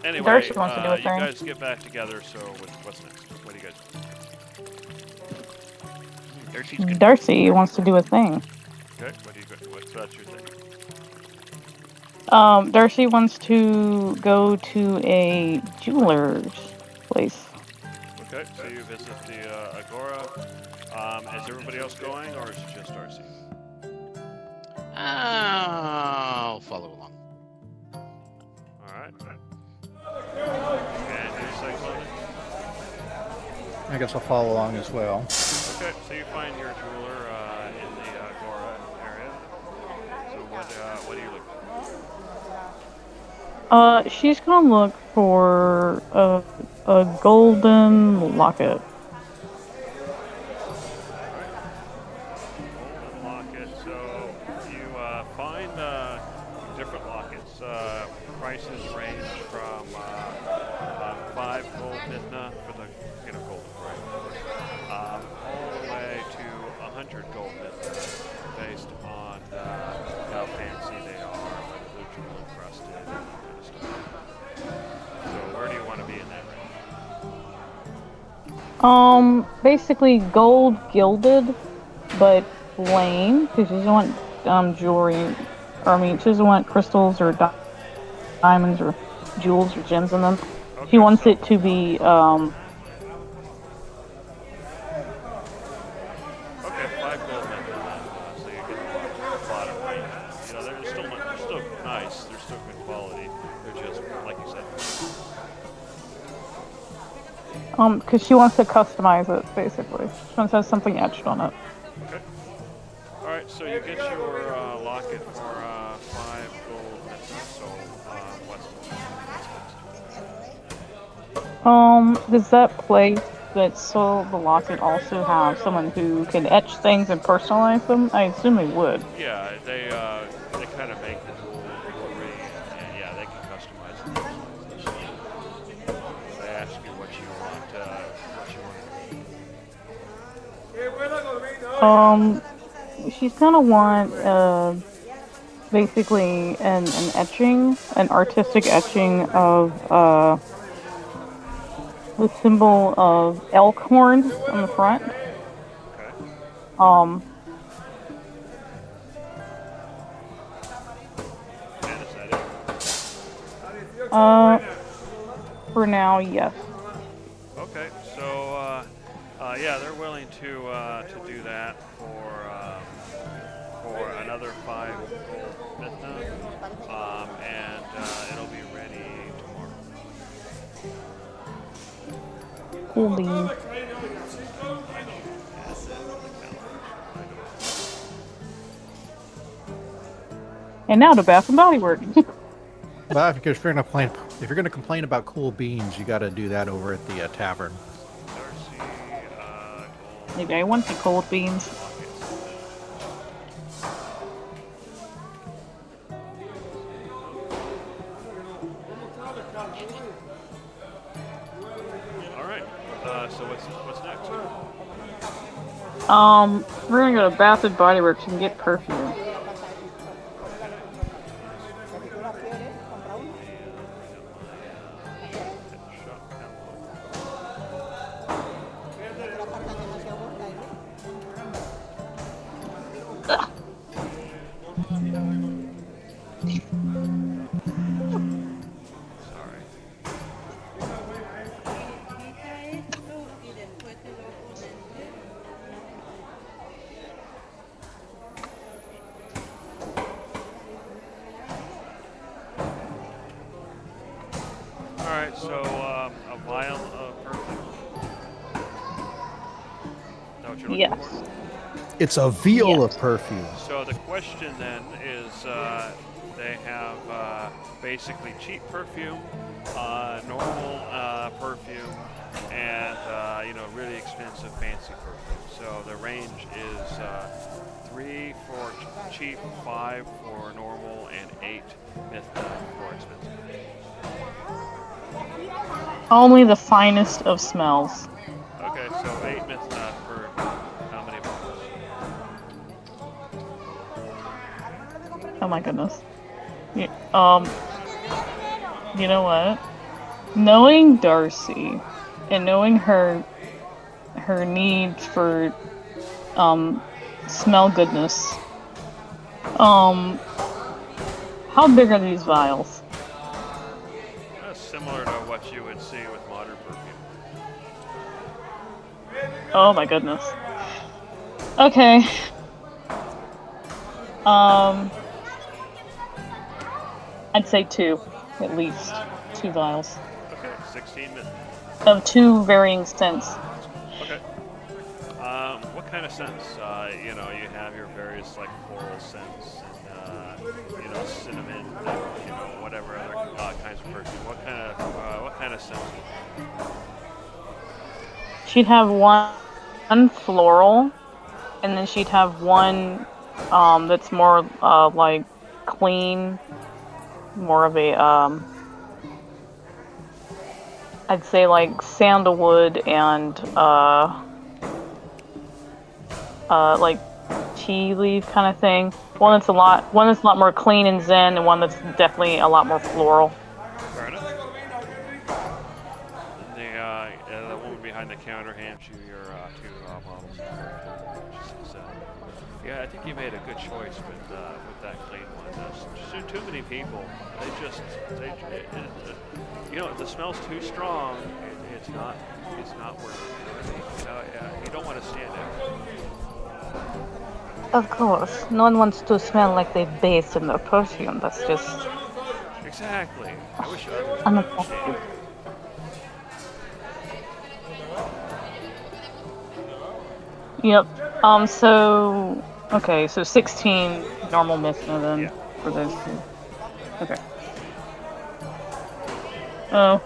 Anyway, Darcy wants to do a you thing. guys get back together. So what's next? What do you guys do? Darcy's good. Darcy wants to do a thing. Okay. What's that's your thing? Darcy wants to go to a jeweler's place. Okay. So you visit the Agora. Is everybody else going, or is it just Darcy? I'll follow along. All right. And who's Cyclone? I guess I'll follow along as well. Okay. So you find your jeweler in the Agora area. So what do you look for? She's gonna look for a golden locket. Golden locket. So you find different lockets. Prices range from 5 gold midna for the golden braid, all the way to 100 gold midna, based on how fancy they are, whether they're jewel encrusted, and that kind of stuff. So where do you want to be in that range? Basically gold gilded, but plain, because she doesn't want jewelry. She doesn't want crystals or diamonds or jewels or gems in them. Okay, She wants so- it to be Okay, 5 gold midna, so you get a lot of range. They're still nice. They're still good quality. They're just like you said. because she wants to customize it, basically. She wants to have something etched on it. Okay. All right. So you get your locket for 5 gold midna. So what's next? Does that place that sold the locket also have someone who can etch things and personalize them? I assume they would. Yeah, they kind of make the jewelry, and yeah, they can customize the personalization. They ask you what you want. She's gonna want basically an etching, an artistic etching of the symbol of elk horns on the front. Okay. And is that it? For now, yes. Okay, so yeah, they're willing to do that for another 5 gold midna, and it'll be ready tomorrow. Cool beans. And now to Bath and Body Works. But if you're gonna complain about cool beans, you got to do that over at the tavern. Darcy, gold Maybe I want the cold beans. All right. So what's next? We're gonna go to Bath and Body Works and get perfume. So a vial of perfume. Is that what you're looking Yes. for? It's a vial Yeah. of perfume. So the question then is, they have basically cheap perfume, normal perfume, and really expensive fancy perfume. So the range is 3 for cheap, 5 for normal, and 8 for expensive. Only the finest of smells. Okay, so 8 for how many bottles? Oh my goodness. You know what? Knowing Darcy and knowing her need for smell goodness. How big are these vials? Similar to what you would see with modern perfume. Oh my goodness. Okay. I'd say 2, at least 2 vials Okay, 16 minutes. of 2 varying scents. Okay. What kind of scents? You have your various like floral scents and cinnamon, and, whatever other kinds of perfume. What kind of scents? She'd have one floral, and then she'd have one that's more like clean, more of a I'd say like sandalwood and like tea leaf kind of thing. One that's a lot more clean and zen, and one that's definitely a lot more floral. Fair enough. The woman behind the counter hands you your 2 bottles of perfume. She says, "Yeah, I think you made a good choice with that clean one. Too many people. The smell's too strong. It's not worth it. You don't want to stand out." Of course, no one wants to smell like they bathed in their perfume. That's just Exactly. I wish others would unattractive. understand. Yep. So 16 normal Mithna then Yeah. for those 2. Okay.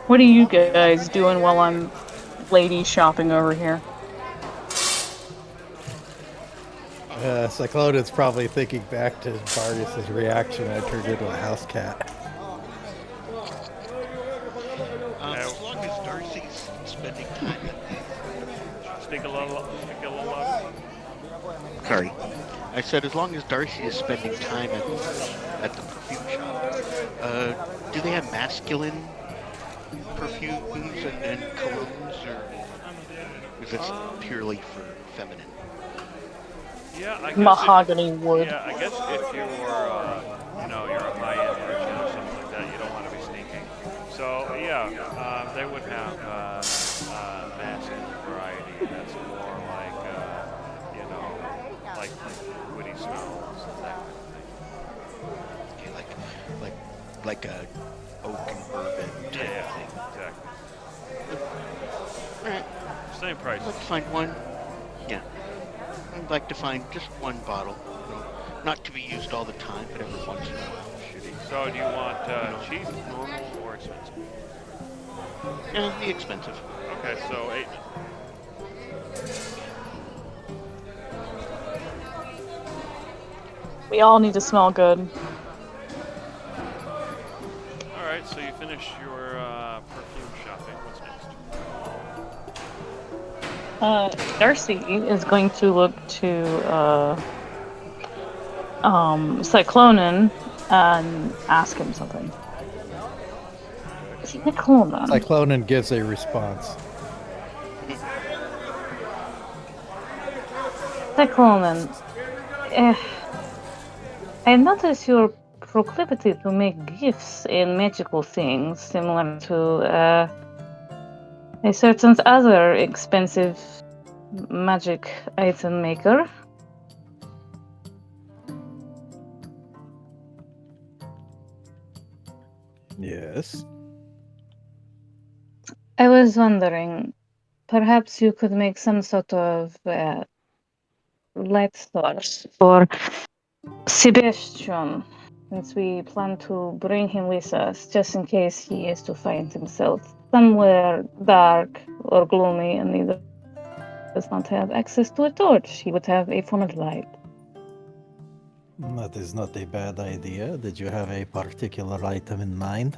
What are you guys doing while I'm lady shopping over here? Cyclonan's probably thinking back to Vargas's reaction when I turned into a house cat. As long as Darcy's spending time Speak a little louder. Sorry. I said as long as Darcy is spending time at the perfume shop, do they have masculine perfumes and colognes, or is this purely for feminine? Yeah, I guess. Mahogany wood. Yeah, I guess if you're you're a high-end merchant or something like that, you don't want to be sneaking. So yeah, they would have masculine variety that's more like like woody smells and that kind of thing. Okay, like a oak and bourbon type Yeah, thing. exactly. Alright, Same price. I'd like to find one. Yeah. I'd like to find just one bottle. Not to be used all the time, but every once in a while. Should it? So do you want cheap, normal, or expensive? Yeah, the expensive. Okay, so 8. We all need to smell good. All right, so you finish your perfume shopping. What's next? Darcy is going to look to Cyclonan and ask him something. Cyclonan. Cyclonan gives a response. Cyclonan, I notice your proclivity to make gifts in magical things similar to a certain other expensive magic item maker. Yes. I was wondering, perhaps you could make some sort of light source for Sebastian, since we plan to bring him with us, just in case he is to find himself somewhere dark or gloomy and he does not have access to a torch. He would have a form of light. That is not a bad idea. Did you have a particular item in mind?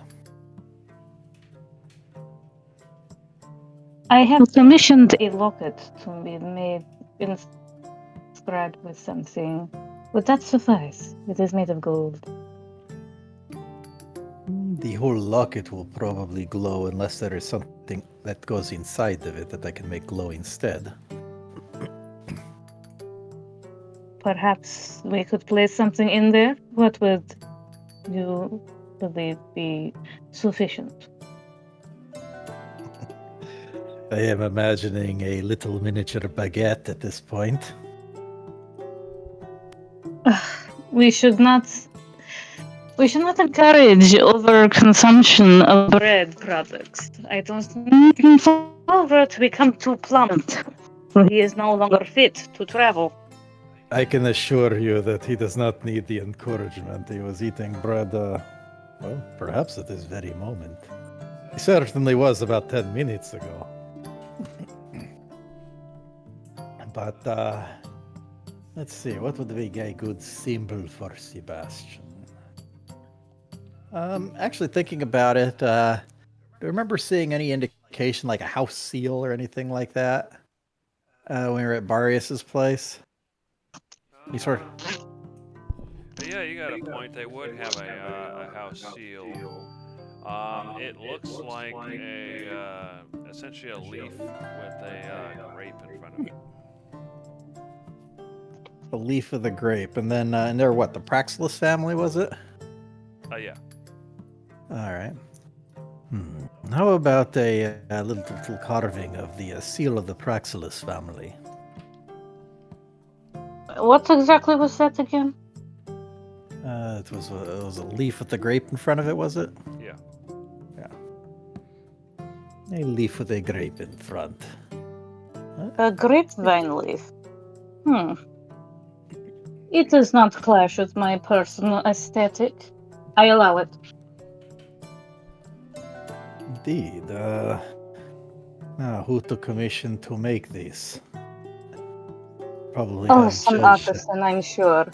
I have commissioned a locket to be made inscribed with something. Would that suffice? It is made of gold. The whole locket will probably glow unless there is something that goes inside of it that I can make glow instead. Perhaps we could place something in there? What would you believe be sufficient? I am imagining a little miniature baguette at this point. We should not encourage overconsumption of bread products. I don't want him to become too plump. He is no longer fit to travel. I can assure you that he does not need the encouragement. He was eating bread, well, perhaps at this very moment. He certainly was about 10 minutes ago. But, let's see, what would be a good symbol for Sebastian? Actually thinking about it, do you remember seeing any indication, like a house seal or anything like that? When we were at Barrius's place? You sort of... Yeah, you got a point. They would have a house seal. It looks like essentially a leaf with a grape in front of it. The leaf of the grape, and then and they're what, the Praxilus family, was it? Yeah. All right. How about a little carving of the seal of the Praxilus family? What exactly was that again? It was a leaf with the grape in front of it, was it? Yeah. A leaf with a grape in front. A grapevine leaf. It does not clash with my personal aesthetic. I allow it. Indeed. Now, who took commission to make these? Probably. Some artisan, I'm sure.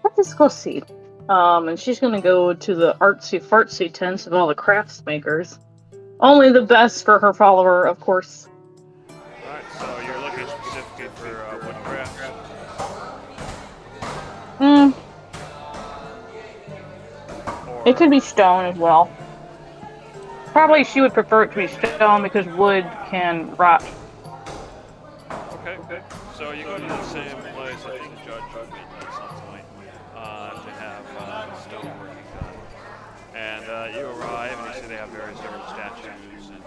Let us go see. And she's gonna go to the artsy-fartsy tents of all the crafts makers. Only the best for her follower, of course. Alright, so you're looking specifically for woodcraft? It could be stone as well. Probably she would prefer it to be stone because wood can rot. Okay. So you go to the same place, I think Judge would meet at some point, to have stone working done. And you arrive and you see they have various different statues and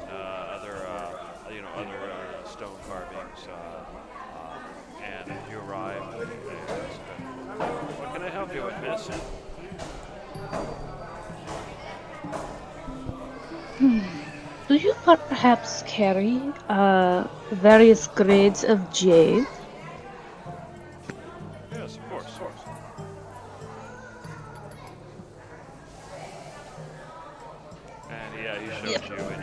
other stone carvings. And you arrive and they ask, what can I help you with, miss? Do you perhaps carry various grades of jade? Yes, of course. And yeah, he shows you, and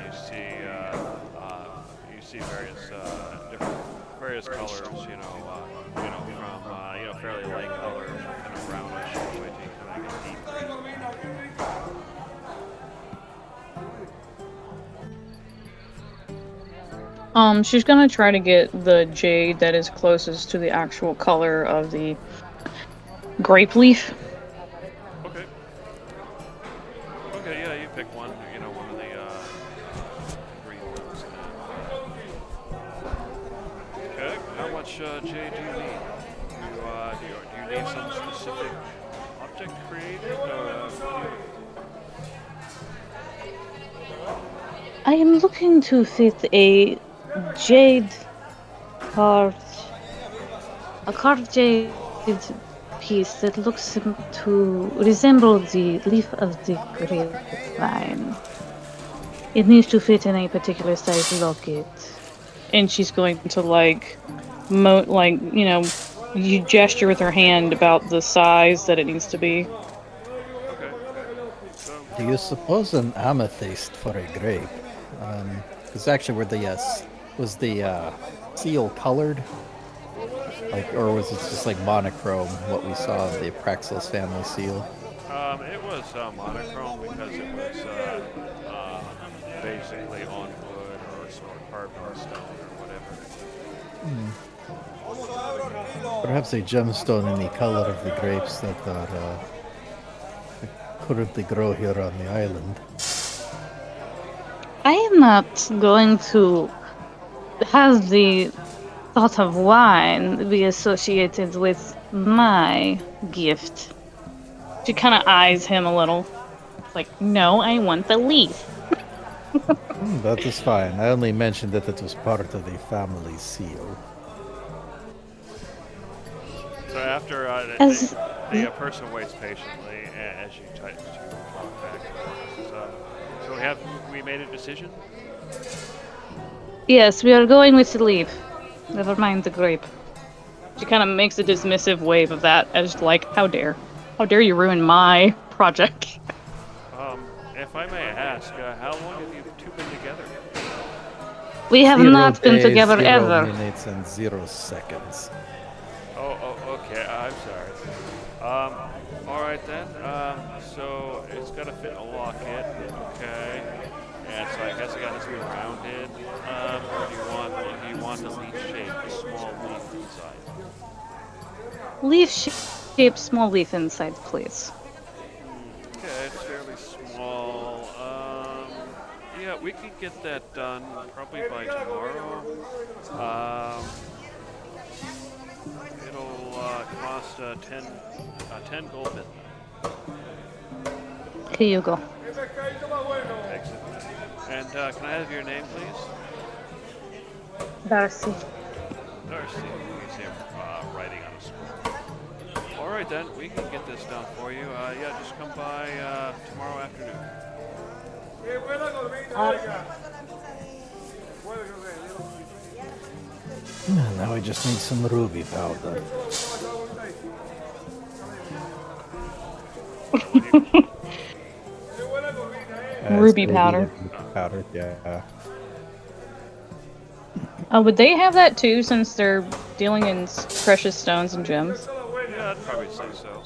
you see various colors. From fairly light colors, kind of brownish, all the way to kind of deep green. She's gonna try to get the jade that is closest to the actual color of the grape leaf. Okay, yeah, you pick one, one of the green ones. Okay, how much jade do you need? Do you need some specific object created, or I am looking to fit a carved jade piece that looks to resemble the leaf of the grapevine. It needs to fit in a particular size locket. And she's going to like, you gesture with her hand about the size that it needs to be. Okay. So, Do you suppose an amethyst for a grape? Because actually, was the seal colored? Like, or was it just like monochrome, what we saw of the Apraxos family seal? it was monochrome because it was basically on wood or sort of carved on stone or whatever. Perhaps a gemstone in the color of the grapes that are currently grow here on the island. I am not going to have the thought of wine be associated with my gift. She kind of eyes him a little. Like, no, I want the leaf. That is fine. I only mentioned that it was part of the family seal. So after As- the person waits patiently as you try to talk back. So we made a decision? Yes, we are going with the leaf. Never mind the grape. She kind of makes a dismissive wave of that as like, how dare you ruin my project? If I may ask, how long have you two been together? We have 0 not been days, together 0 ever. minutes and 0 seconds. Oh, okay. I'm sorry. All right then. So it's got to fit in a locket. Okay. And so I guess I got this be rounded. Or do you want the leaf shape, small leaf inside? Leaf-shaped small leaf inside, please. Okay, it's fairly small. Yeah, we could get that done probably by tomorrow. It'll cost 10 gold midnight. Here you go. Thanks. And can I have your name, please? Darcy. Darcy. You see him writing on a scroll. All right, then. We can get this done for you. Yeah, just come by tomorrow afternoon. Now we just need some ruby powder. Ruby powder. Powder, yeah. Would they have that too, since they're dealing in precious stones and gems? Yeah, I'd probably say so.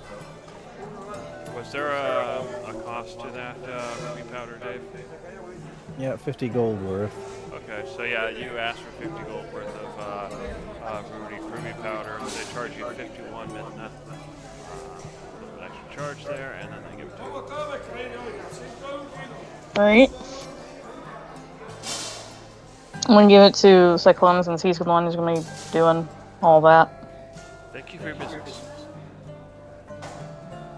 Was there a cost to that ruby powder, Dave? Yeah, 50 gold worth. Okay, so yeah, you asked for 50 gold worth of ruby powder. They charge you 51 midnight. An extra charge there, and then they give it to you. Alright. I'm gonna give it to Cyclone since he's the one who's gonna be doing all that. Thank you for your business.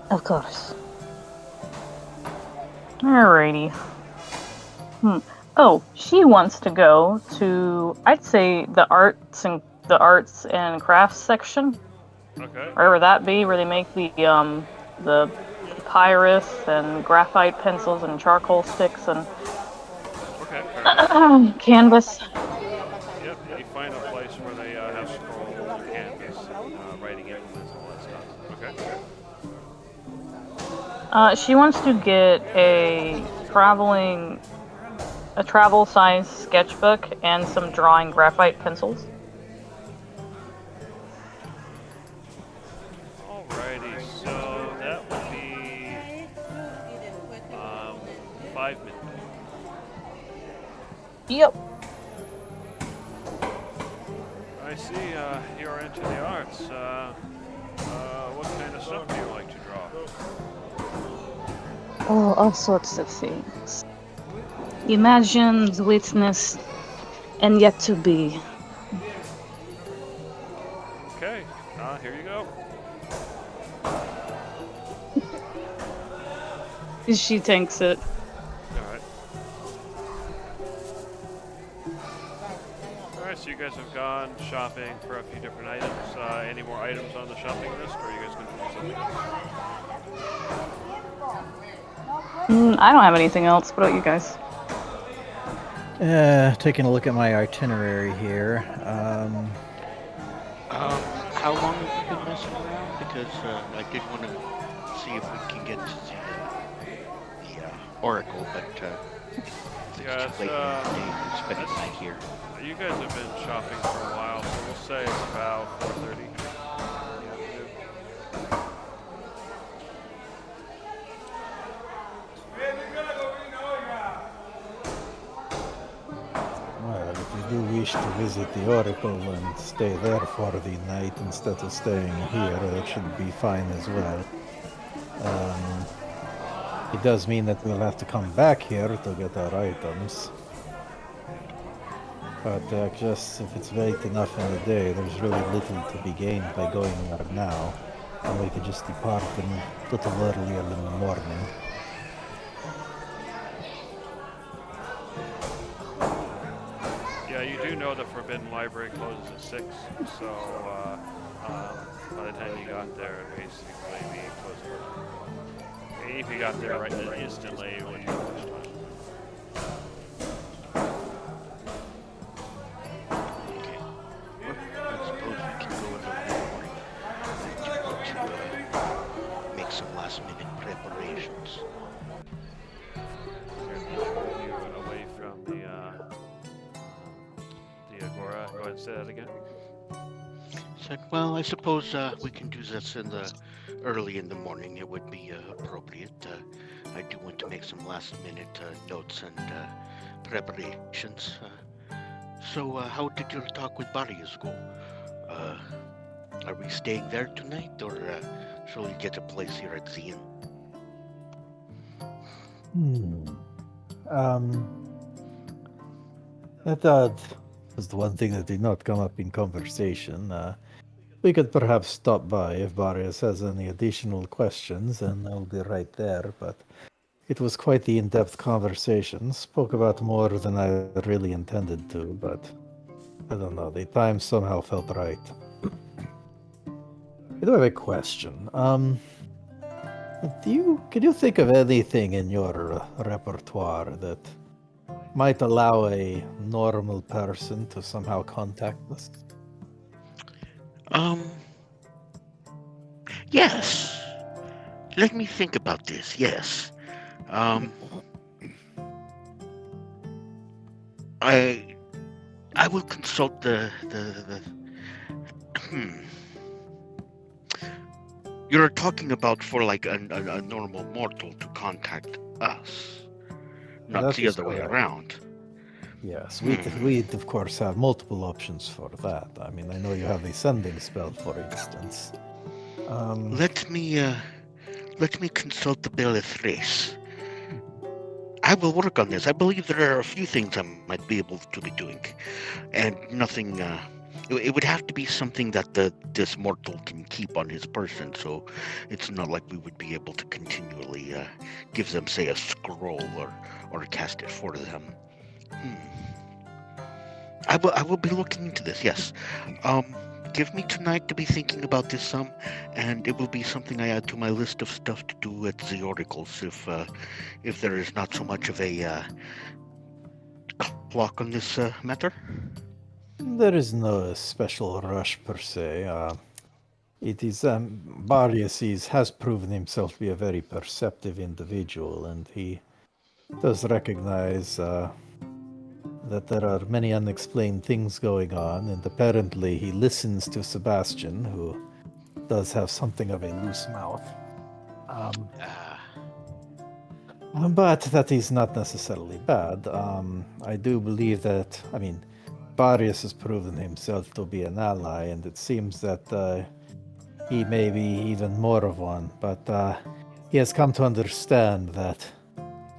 Of course. Alrighty. Oh, she wants to go to, I'd say, the arts and crafts section, Okay. wherever that be, where they make the papyrus and graphite pencils and charcoal sticks and Okay. Fair enough. canvas. Yep. You find a place where they have scrolls, canvas, writing implements, all that stuff. Okay. She wants to get a travel-size sketchbook and some drawing graphite pencils. Alrighty. So that would be 5 midnight. Yep. I see you're into the arts. What kind of stuff do you like to draw? Oh, all sorts of things. Imagined, witnessed, and yet to be. Okay, here you go. She takes it. Alright. Alright, so you guys have gone shopping for a few different items. Any more items on the shopping list, or are you guys going to do something else? I don't have anything else. What about you guys? Taking a look at my itinerary here. How long have you been messing around? Because I did want to see if we can get to the Oracle, but if Yeah, it's too late in the day to spend the night here. You guys have been shopping for a while, so we'll say it's about 4:30. Well, if you do wish to visit the Oracle and stay there for the night instead of staying here, that should be fine as well. It does mean that we'll have to come back here to get our items. But just if it's late enough in the day, there's really little to be gained by going there now. And we could just depart a little earlier in the morning. Yeah, you do know the Forbidden Library closes at 6, so by the time you got there, it'd basically be closed. If you got there right instantly, it wouldn't have much time. Okay. Well, I suppose we can go in the morning. I do want to make some last-minute preparations. Move you away from the Agora. Go ahead and say that again. Said, well, I suppose we can do this early in the morning. It would be appropriate. I do want to make some last-minute notes and preparations. So, how did your talk with Barrios go? Are we staying there tonight, or shall we get a place here at the inn? That was the one thing that did not come up in conversation. We could perhaps stop by if Barrios has any additional questions, and I'll be right there, but it was quite the in-depth conversation. Spoke about more than I really intended to, but I don't know, the time somehow felt right. I do have a question. Can you think of anything in your repertoire that might allow a normal person to somehow contact us? Yes. Let me think about this. Yes. I will consult the You're talking about for like a normal mortal to contact us, not That the is other way correct. around. Yes, we'd of course have multiple options for that. I mean, I know you have the sending spell, for instance. Let me consult the Bellathrace. I will work on this. I believe there are a few things I might be able to be doing, and nothing. It would have to be something that this mortal can keep on his person, so it's not like we would be able to continually give them, say, a scroll or cast it for them. I will be looking into this. Yes. Give me tonight to be thinking about this some, and it will be something I add to my list of stuff to do at the oracles if there is not so much of a clock on this matter. There is no special rush per se. It is Barrios has proven himself to be a very perceptive individual, and he does recognize that there are many unexplained things going on, and apparently he listens to Sebastian, who does have something of a loose mouth. But that is not necessarily bad. I do believe that, Barrios has proven himself to be an ally, and it seems that he may be even more of one, but he has come to understand that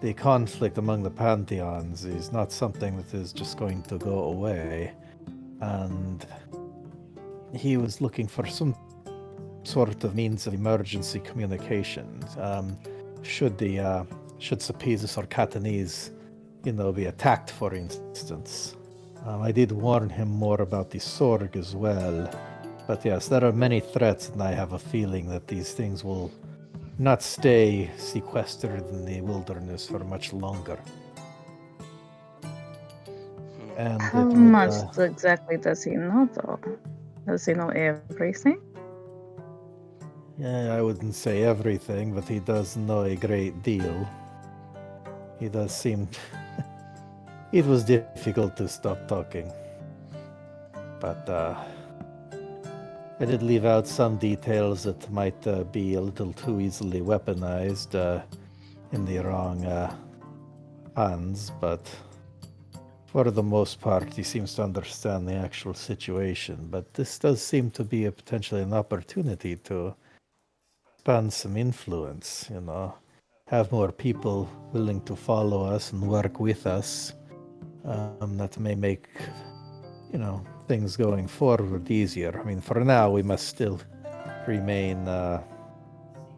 the conflict among the pantheons is not something that is just going to go away, and he was looking for some sort of means of emergency communication. Should Sepezus or Catanese, be attacked, for instance. I did warn him more about the Sorg as well, but yes, there are many threats, and I have a feeling that these things will not stay sequestered in the wilderness for much longer. and How it would, much exactly does he know, though? Does he know everything? yeah, I wouldn't say everything, but he does know a great deal. He does seem. It was difficult to stop talking. But I did leave out some details that might be a little too easily weaponized in the wrong hands, but for the most part, he seems to understand the actual situation. But this does seem to be potentially an opportunity to expand some influence, have more people willing to follow us and work with us. That may make, things going forward easier. I mean, for now, we must still remain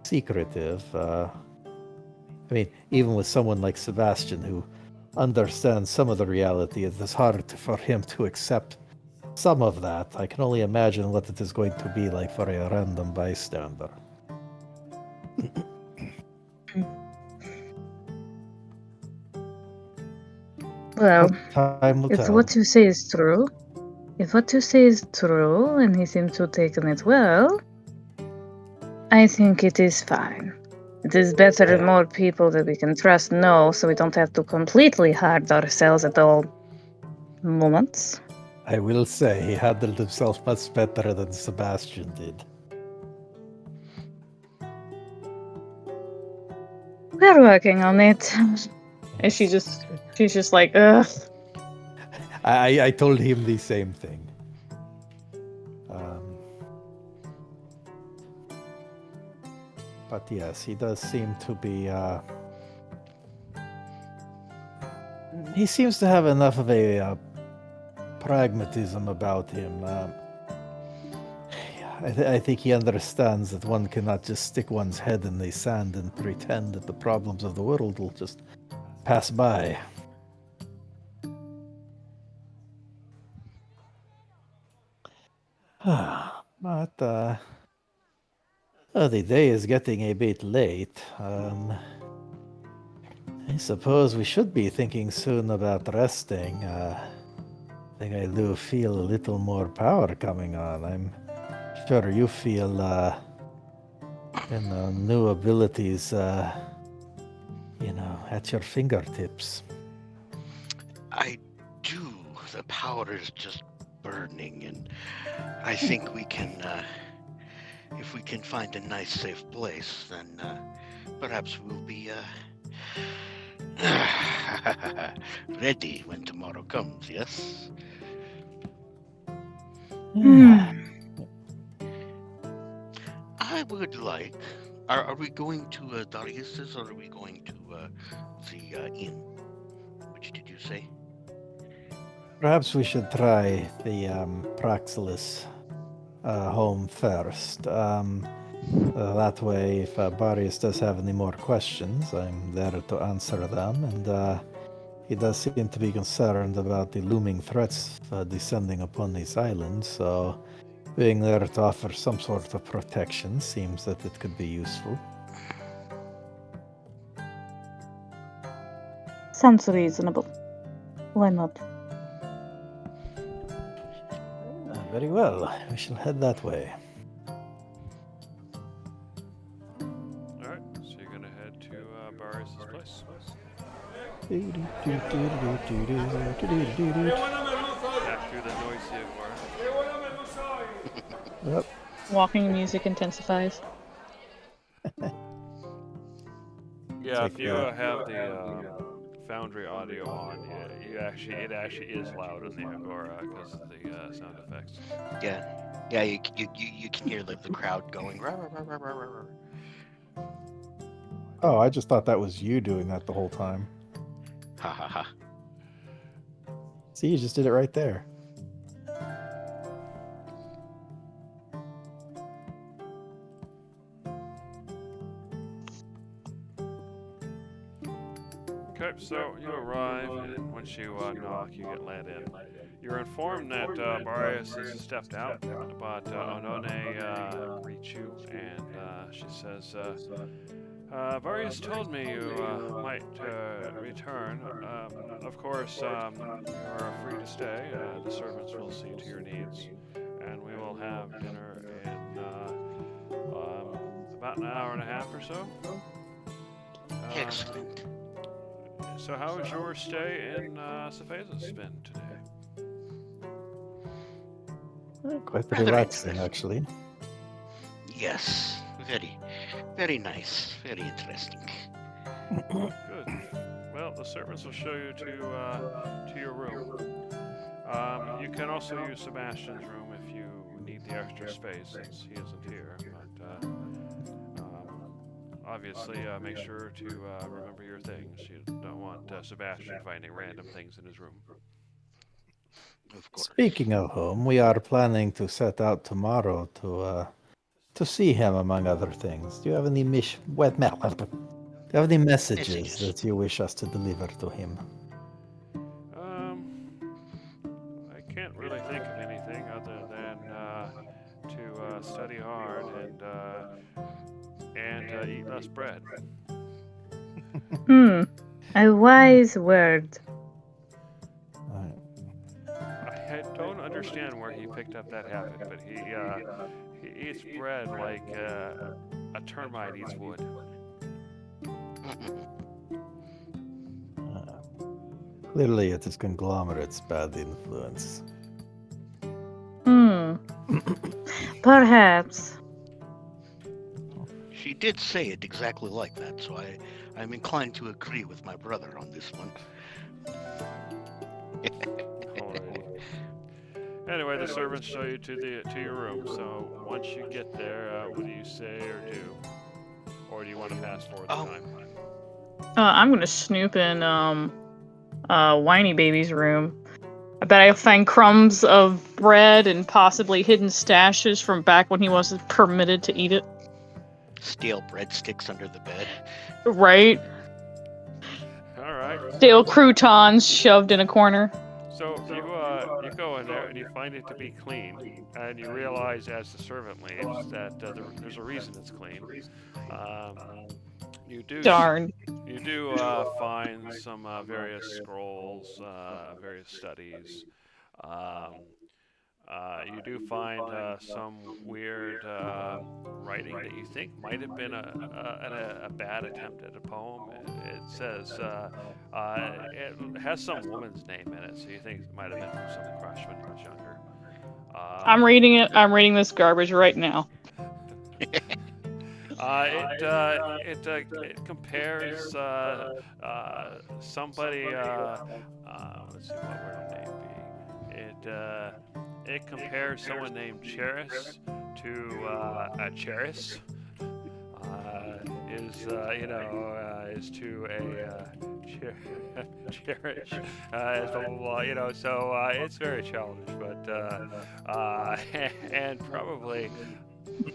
secretive. I mean, even with someone like Sebastian who understands some of the reality, it is hard for him to accept some of that. I can only imagine what it is going to be like for a random bystander. Well, Time will if tell. what you say is true, and he seems to have taken it well, I think it is fine. It is better if more people that we can trust know, so we don't have to completely hide ourselves at all moments. I will say he handled himself much better than Sebastian did. We're working on it. And she's just like, ugh. I told him the same thing. But yes, he does seem to be. He seems to have enough of a pragmatism about him. I think he understands that one cannot just stick one's head in the sand and pretend that the problems of the world will just pass by. But the day is getting a bit late. I suppose we should be thinking soon about resting. I think I do feel a little more power coming on. I'm sure you feel, new abilities, at your fingertips. I do. The power is just burning, and I think we can, if we can find a nice, safe place, then perhaps we'll be ready when tomorrow comes, yes? I would like. Are we going to Darius's or are we going to the inn? Which did you say? Perhaps we should try the Praxilus home first. That way, if Barius does have any more questions, I'm there to answer them. And he does seem to be concerned about the looming threats descending upon these islands, so being there to offer some sort of protection seems that it could be useful. Sounds reasonable. Why not? Very well. We shall head that way. Alright, so you're gonna head to Barius' place. Back through the noisy environment. Yep. Walking music intensifies. Yeah, Like if you have the Foundry audio on, it actually is loud in the Agora because of the sound effects. Yeah, you can hear like the crowd going. Rah, rah, rah, rah, rah, rah. Oh, I just thought that was you doing that the whole time. Ha ha ha. See, you just did it right there. Okay, so you arrive, and once you knock, you get let in. You're informed that Barius has stepped out, but Onone greets you, and she says, Barius told me you might return. Of course, you're free to stay. The servants will see to your needs, and we will have dinner in about an hour and a half or so. Excellent. So, how has your stay in Cephassus been today? Quite Rather relaxing, interesting. actually. Yes, very, very nice, very interesting. Good. Well, the servants will show you to your room. You can also use Sebastian's room if you need the extra space, since he isn't here. But obviously, make sure to remember your things. You don't want Sebastian finding random things in his room. Of course. Speaking of whom, we are planning to set out tomorrow to see him, among other things. Do you have any do you have any messages that you wish us to deliver to him? I can't really think of anything other than to study hard and eat less bread. A wise word. I don't understand where he picked up that habit, but he eats bread like a termite eats wood. Clearly, it is conglomerate's bad influence. Perhaps. She did say it exactly like that, so I'm inclined to agree with my brother on this one. Alrighty. Anyway, the servants show you to your room. So once you get there, what do you say or do, or do you want to pass forward the time? I'm gonna snoop in Whiny Baby's room. I bet I'll find crumbs of bread and possibly hidden stashes from back when he wasn't permitted to eat it. Stale breadsticks under the bed. Right. All right. Stale croutons shoved in a corner. So you go in there and you find it to be clean, and you realize as the servant leaves that there's a reason it's clean. You do find some various scrolls, various studies. You do find some weird writing that you think might have been a bad attempt at a poem. It says it has some woman's name in it, so you think it might have been from some crush when he was younger. I'm reading it. I'm reading this garbage right now. It compares somebody. Let's see, what would her name be? It compares someone named Cheris to a Cheris. Is to a cherish, as blah blah blah. So it's very childish, but and probably.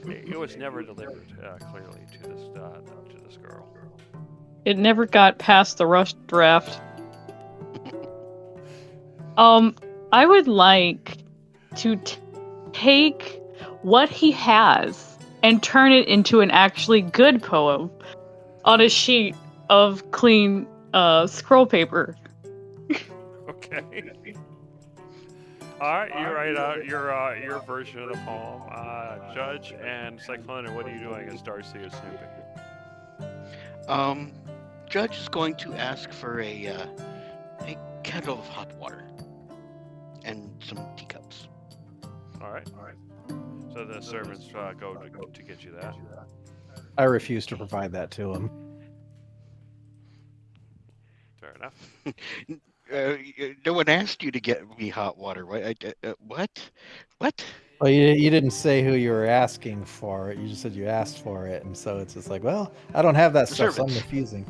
It was never delivered clearly to this girl. It never got past the rush draft. I would like to take what he has and turn it into an actually good poem on a sheet of clean scroll paper. Okay. All right, you write out your version of the poem. Judge and Cyclona, what are you doing as Darcy is snooping? Judge is going to ask for a kettle of hot water and some teacups. All right. So the servants go to get you that. I refuse to provide that to him. Fair enough. No one asked you to get me hot water. What? What? Well, you didn't say who you were asking for. You just said you asked for it, and so it's just like, well, I don't have that The stuff, so I'm servants. refusing.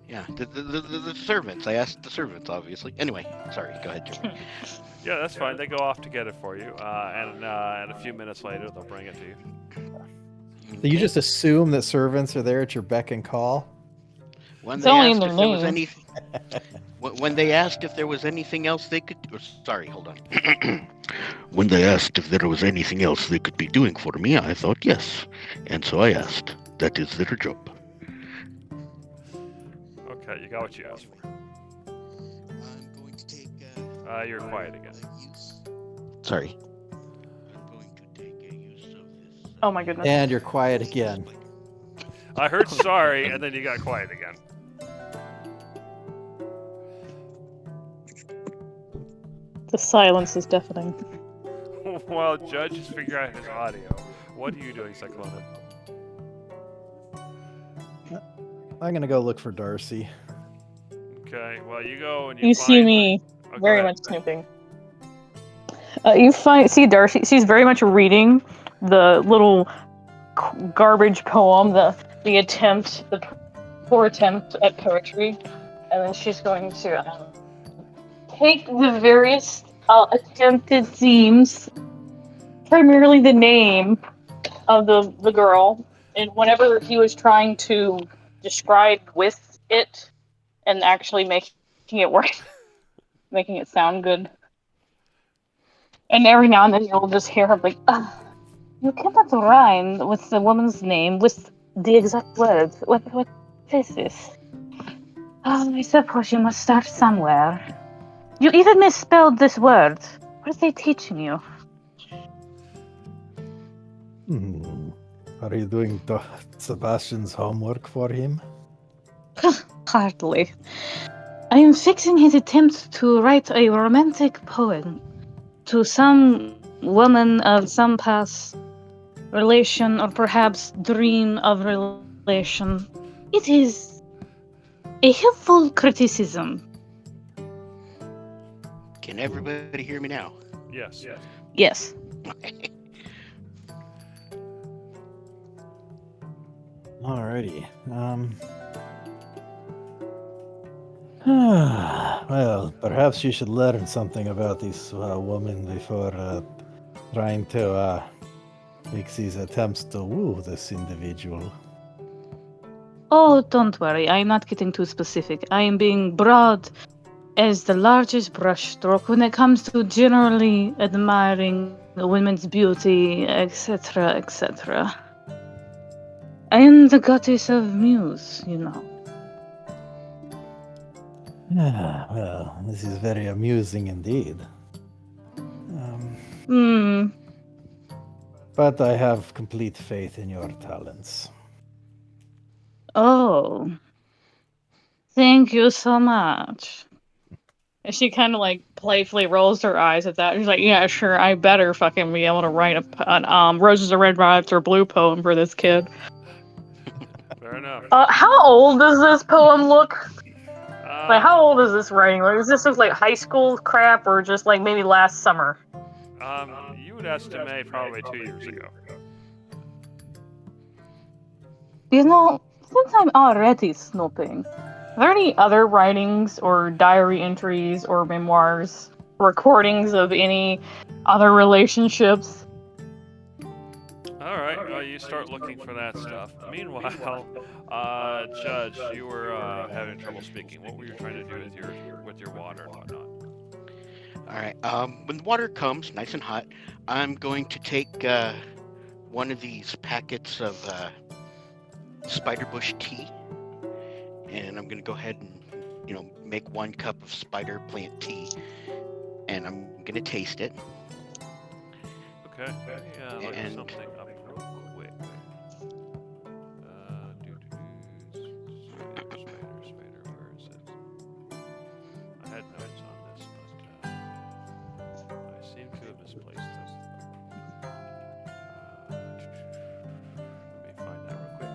Yeah, the servants. I asked the servants, obviously. Anyway, sorry. Go ahead, Jim. Yeah, that's fine. They go off to get it for you, and a few minutes later they'll bring it to you. So you just assume that servants are there at your beck and call? When It's they only in asked their if there was name. anything, when they asked if there was anything else they could, sorry, hold on. When they asked if there was anything else they could be doing for me, I thought yes, and so I asked. That is their job. Okay, you got what you asked for. I'm going to take. You're quiet again. Sorry. I'm going to take a use of this. Oh my goodness. And you're quiet again. I heard sorry, and then you got quiet again. The silence is deafening. While Judge is figuring out his audio, what are you doing, Cyclona? I'm gonna go look for Darcy. Okay, well, you go and You find... see me Oh, go very ahead. much snooping. You see Darcy. She's very much reading the little garbage poem, the poor attempt at poetry, and then she's going to take the various attempted themes, primarily the name of the girl, and whenever he was trying to describe with it and actually making it work, making it sound good. And every now and then you'll just hear her like, you cannot rhyme with the woman's name with the exact words. What is this? I suppose you must start somewhere. You even misspelled this word. What are they teaching you? Are you doing Sebastian's homework for him? Hardly. I am fixing his attempt to write a romantic poem to some woman of some past relation or perhaps dream of relation. It is a helpful criticism. Can everybody hear me now? Yes. Yes. Alrighty. Well, perhaps you should learn something about this woman before trying to make these attempts to woo this individual. Oh, don't worry. I'm not getting too specific. I am being broad as the largest brushstroke when it comes to generally admiring a woman's beauty, etc., etc. I am the goddess of muse, you know. Well, this is very amusing indeed. But I have complete faith in your talents. Oh. Thank you so much. And she kind of like playfully rolls her eyes at that. She's like, "Yeah, sure. I better fucking be able to write an roses are red, violets are blue poem for this kid." Fair enough. How old does this poem look? Like, how old is this writing? Like, is this just like high school crap, or just like maybe last summer? You would estimate probably 2 years ago. You know, since I'm already snooping, Are there any other writings or diary entries or memoirs, recordings of any other relationships? All right, well, you start looking for that stuff. Meanwhile, Judge, you were having trouble speaking. What were you trying to do with your water and whatnot? All right. When the water comes, nice and hot, I'm going to take one of these packets of spiderbush tea, and I'm going to go ahead and make 1 cup of spider plant tea, and I'm going to taste it. Okay. Let me look And- something up real quick. Spider, where is it? I had notes on this, but I seem to have misplaced it. Let me find that real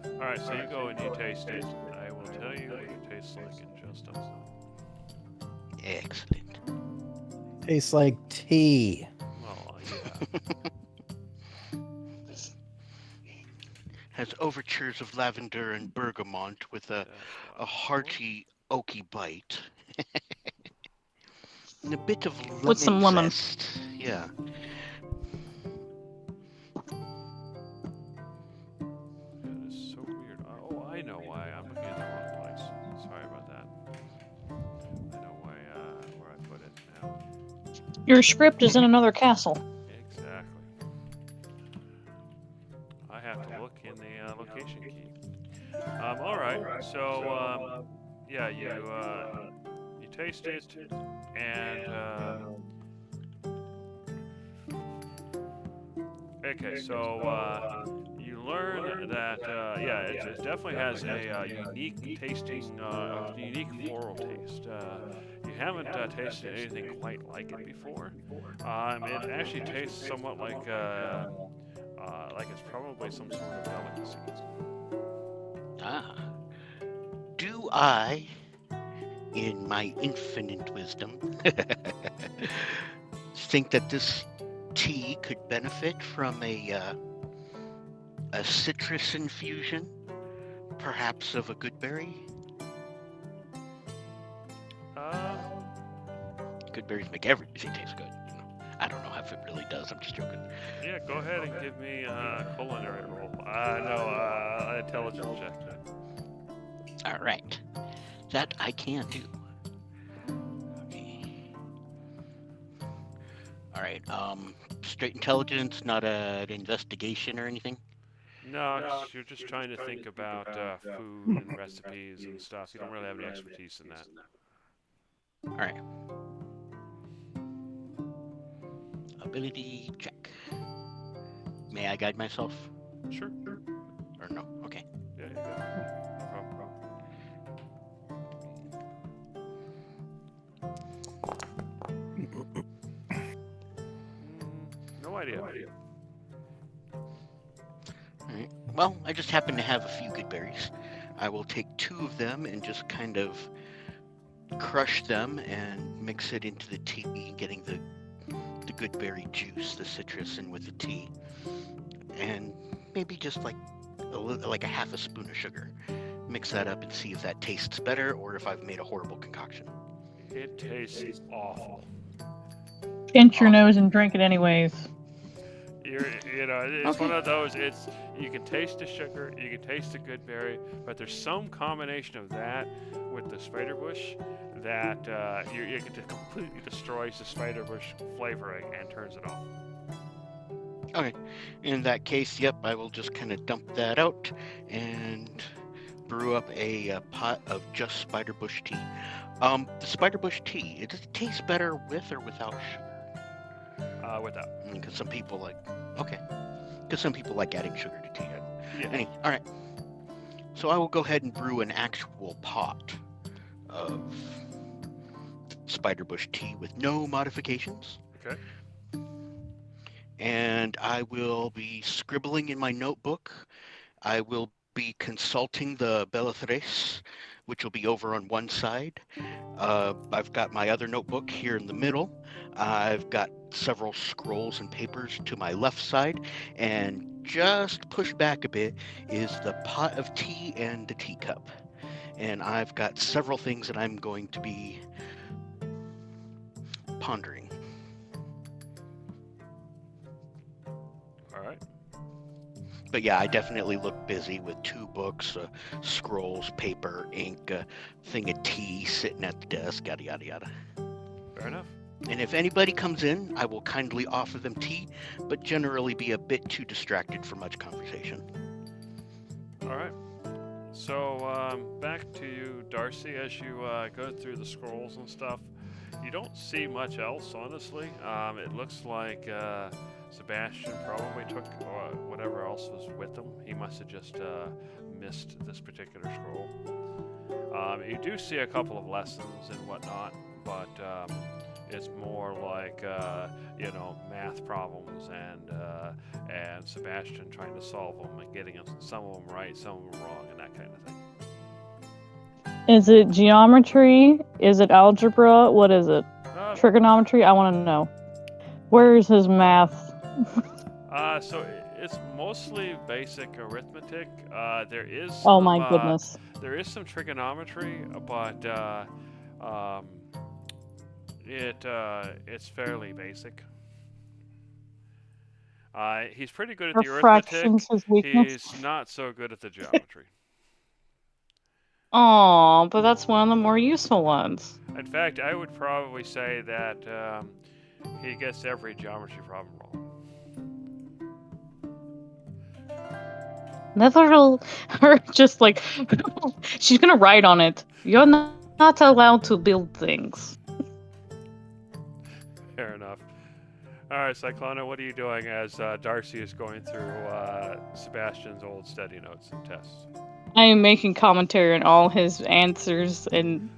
quick. Alright, so you go and you taste it. I will tell you what it tastes like in just a moment. Excellent. Tastes like tea. Well, yeah. Has overtures of lavender and bergamot with a hearty oaky bite. And a bit of lemon With some lemon. zest. Yeah. That is so weird. Oh, I know why. I'm looking at the wrong place. Sorry about that. I know where I put it now. Your script is in another castle. Exactly. I have to look in the location key. All right. So, yeah, you taste it, and okay, so you learn that yeah, it definitely has a unique tasting, unique floral taste. You haven't tasted anything quite like it before. It actually tastes somewhat like it's probably some sort of delicacy. Ah. Do I, in my infinite wisdom, think that this tea could benefit from a citrus infusion, perhaps of a goodberry? Goodberries make everything taste good. I don't know if it really does. I'm just joking. Yeah, go ahead and give me a culinary roll. No, intelligence check. All right, that I can do. Okay. All right. Straight intelligence, not an investigation or anything. No, you're just trying to think about food and recipes and stuff. You don't really have any expertise in that. All right. Ability check. May I guide myself? Sure. Or no? Okay. Yeah, you got it. No problem. No idea. Alright. Well, I just happen to have a few good berries. I will take 2 of them and just kind of crush them and mix it into the tea, getting the good berry juice, the citrus, in with the tea. And maybe just like a half a spoon of sugar. Mix that up and see if that tastes better or if I've made a horrible concoction. It tastes awful. Pinch your nose and drink it anyways. It's one of those. You can taste the sugar, you can taste the good berry, but there's some combination of that with the spiderbush that you can completely destroys the spiderbush flavoring and turns it off. Okay. In that case, yep, I will just kind of dump that out and brew up a pot of just spiderbush tea. The spiderbush tea, does it taste better with or without sugar? Without. Because some people like, because some people like adding sugar to tea. Yeah. All right. So I will go ahead and brew an actual pot of spiderbush tea with no modifications. Okay. And I will be scribbling in my notebook. I will be consulting the Bellatrix, which will be over on one side. I've got my other notebook here in the middle. I've got several scrolls and papers to my left side, and just pushed back a bit is the pot of tea and the teacup. And I've got several things that I'm going to be pondering. All right. But yeah, I definitely look busy with 2 books, scrolls, paper, ink, a thing of tea sitting at the desk, yada, yada, yada. Fair enough. And if anybody comes in, I will kindly offer them tea, but generally be a bit too distracted for much conversation. All right. So back to you, Darcy, as you go through the scrolls and stuff. You don't see much else, honestly. It looks like Sebastian probably took whatever else was with him. He must have just missed this particular scroll. You do see a couple of lessons and whatnot, but it's more like math problems and Sebastian trying to solve them and getting some of them right, some of them wrong, and that kind of thing. Is it geometry? Is it algebra? What is it? Trigonometry? I want to know. Where is his math? So it's mostly basic arithmetic. There is Oh my goodness. There is some trigonometry, but it's fairly basic. He's pretty good at the arithmetic. Fractions his weakness. He's not so good at the geometry. Aw, but that's one of the more useful ones. In fact, I would probably say that he gets every geometry problem wrong. Literal, her just like she's gonna write on it. You're not not allowed to build things. Fair enough. All right, Cyclona, what are you doing as Darcy is going through Sebastian's old study notes and tests? I am making commentary on all his answers and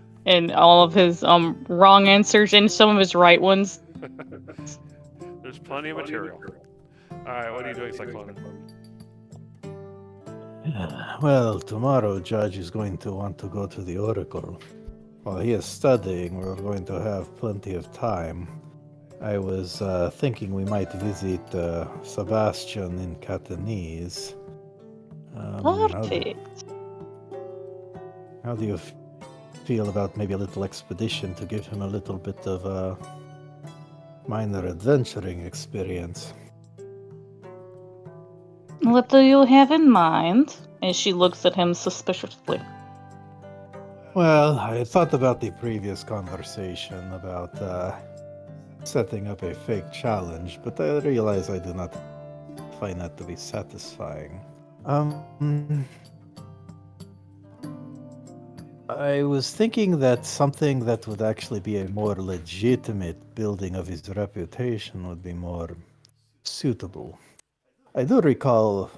all of his wrong answers and some of his right ones. There's plenty of material. All right, what are you doing, Cyclona? Well, tomorrow Judge is going to want to go to the Oracle. While he is studying, we're going to have plenty of time. I was thinking we might visit Sebastian in Catanese. Perfect. How do you feel about maybe a little expedition to give him a little bit of a minor adventuring experience? What do you have in mind? And she looks at him suspiciously. Well, I thought about the previous conversation about setting up a fake challenge, but I realize I do not find that to be satisfying. I was thinking that something that would actually be a more legitimate building of his reputation would be more suitable. I do recall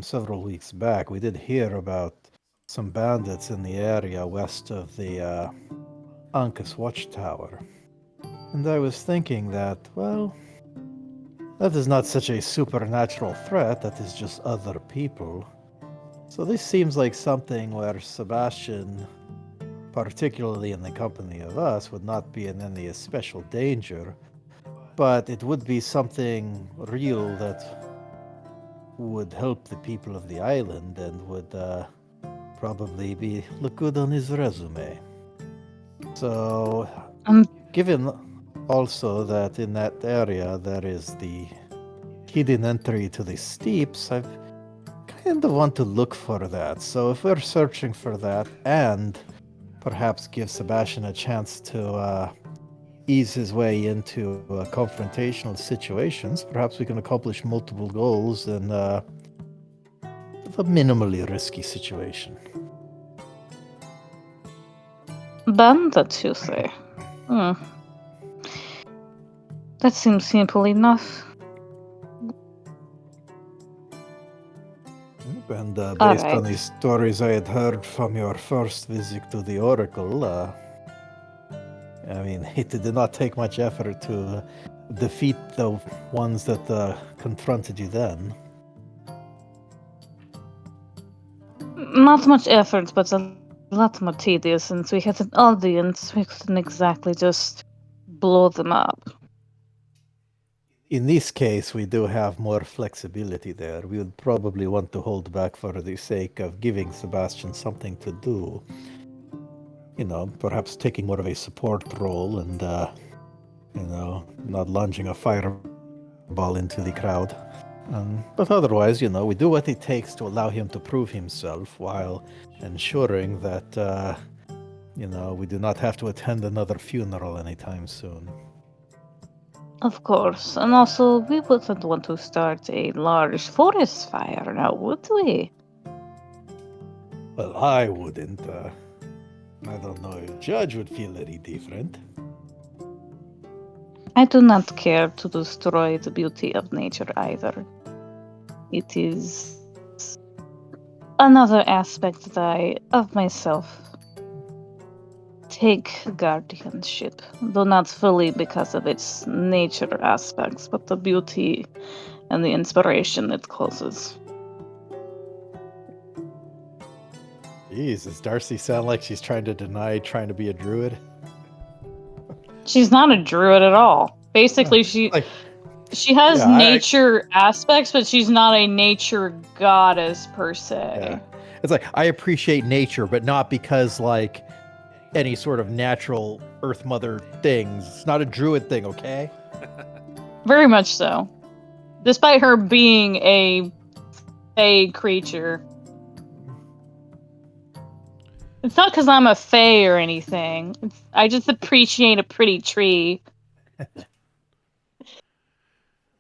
several weeks back we did hear about some bandits in the area west of the Uncas Watchtower. And I was thinking that, well, that is not such a supernatural threat, that is just other people. So this seems like something where Sebastian, particularly in the company of us, would not be in any special danger, but it would be something real that would help the people of the island and would probably look good on his resume. So, given also that in that area there is the hidden entry to the steeps, I kind of want to look for that. So if we're searching for that and perhaps give Sebastian a chance to ease his way into confrontational situations, perhaps we can accomplish multiple goals in a minimally risky situation. Bandits, you say? That seems simple enough. And based on the stories I had heard from your first visit to the Oracle, I mean, it did not take much effort to defeat the ones that confronted you then. Not much effort, but a lot more tedious, since we had an audience. We couldn't exactly just blow them up. In this case, we do have more flexibility there. We would probably want to hold back for the sake of giving Sebastian something to do. You know, perhaps taking more of a support role and, not launching a fireball into the crowd. But otherwise, we do what it takes to allow him to prove himself while ensuring that, we do not have to attend another funeral anytime soon. Of course, and also we wouldn't want to start a large forest fire now, would we? Well, I wouldn't. I don't know if Judge would feel any different. I do not care to destroy the beauty of nature either. It is another aspect that I, of myself, take guardianship, though not fully because of its nature aspects, but the beauty and the inspiration it causes. Jeez, does Darcy sound like she's trying to deny trying to be a druid? She's not a druid at all. Basically, she has nature aspects, but she's not a nature goddess per se. Yeah. It's like, I appreciate nature, but not because, any sort of natural Earth Mother things. It's not a druid thing, okay? Very much so. Despite her being a fae creature. It's not because I'm a fae or anything. I just appreciate a pretty tree.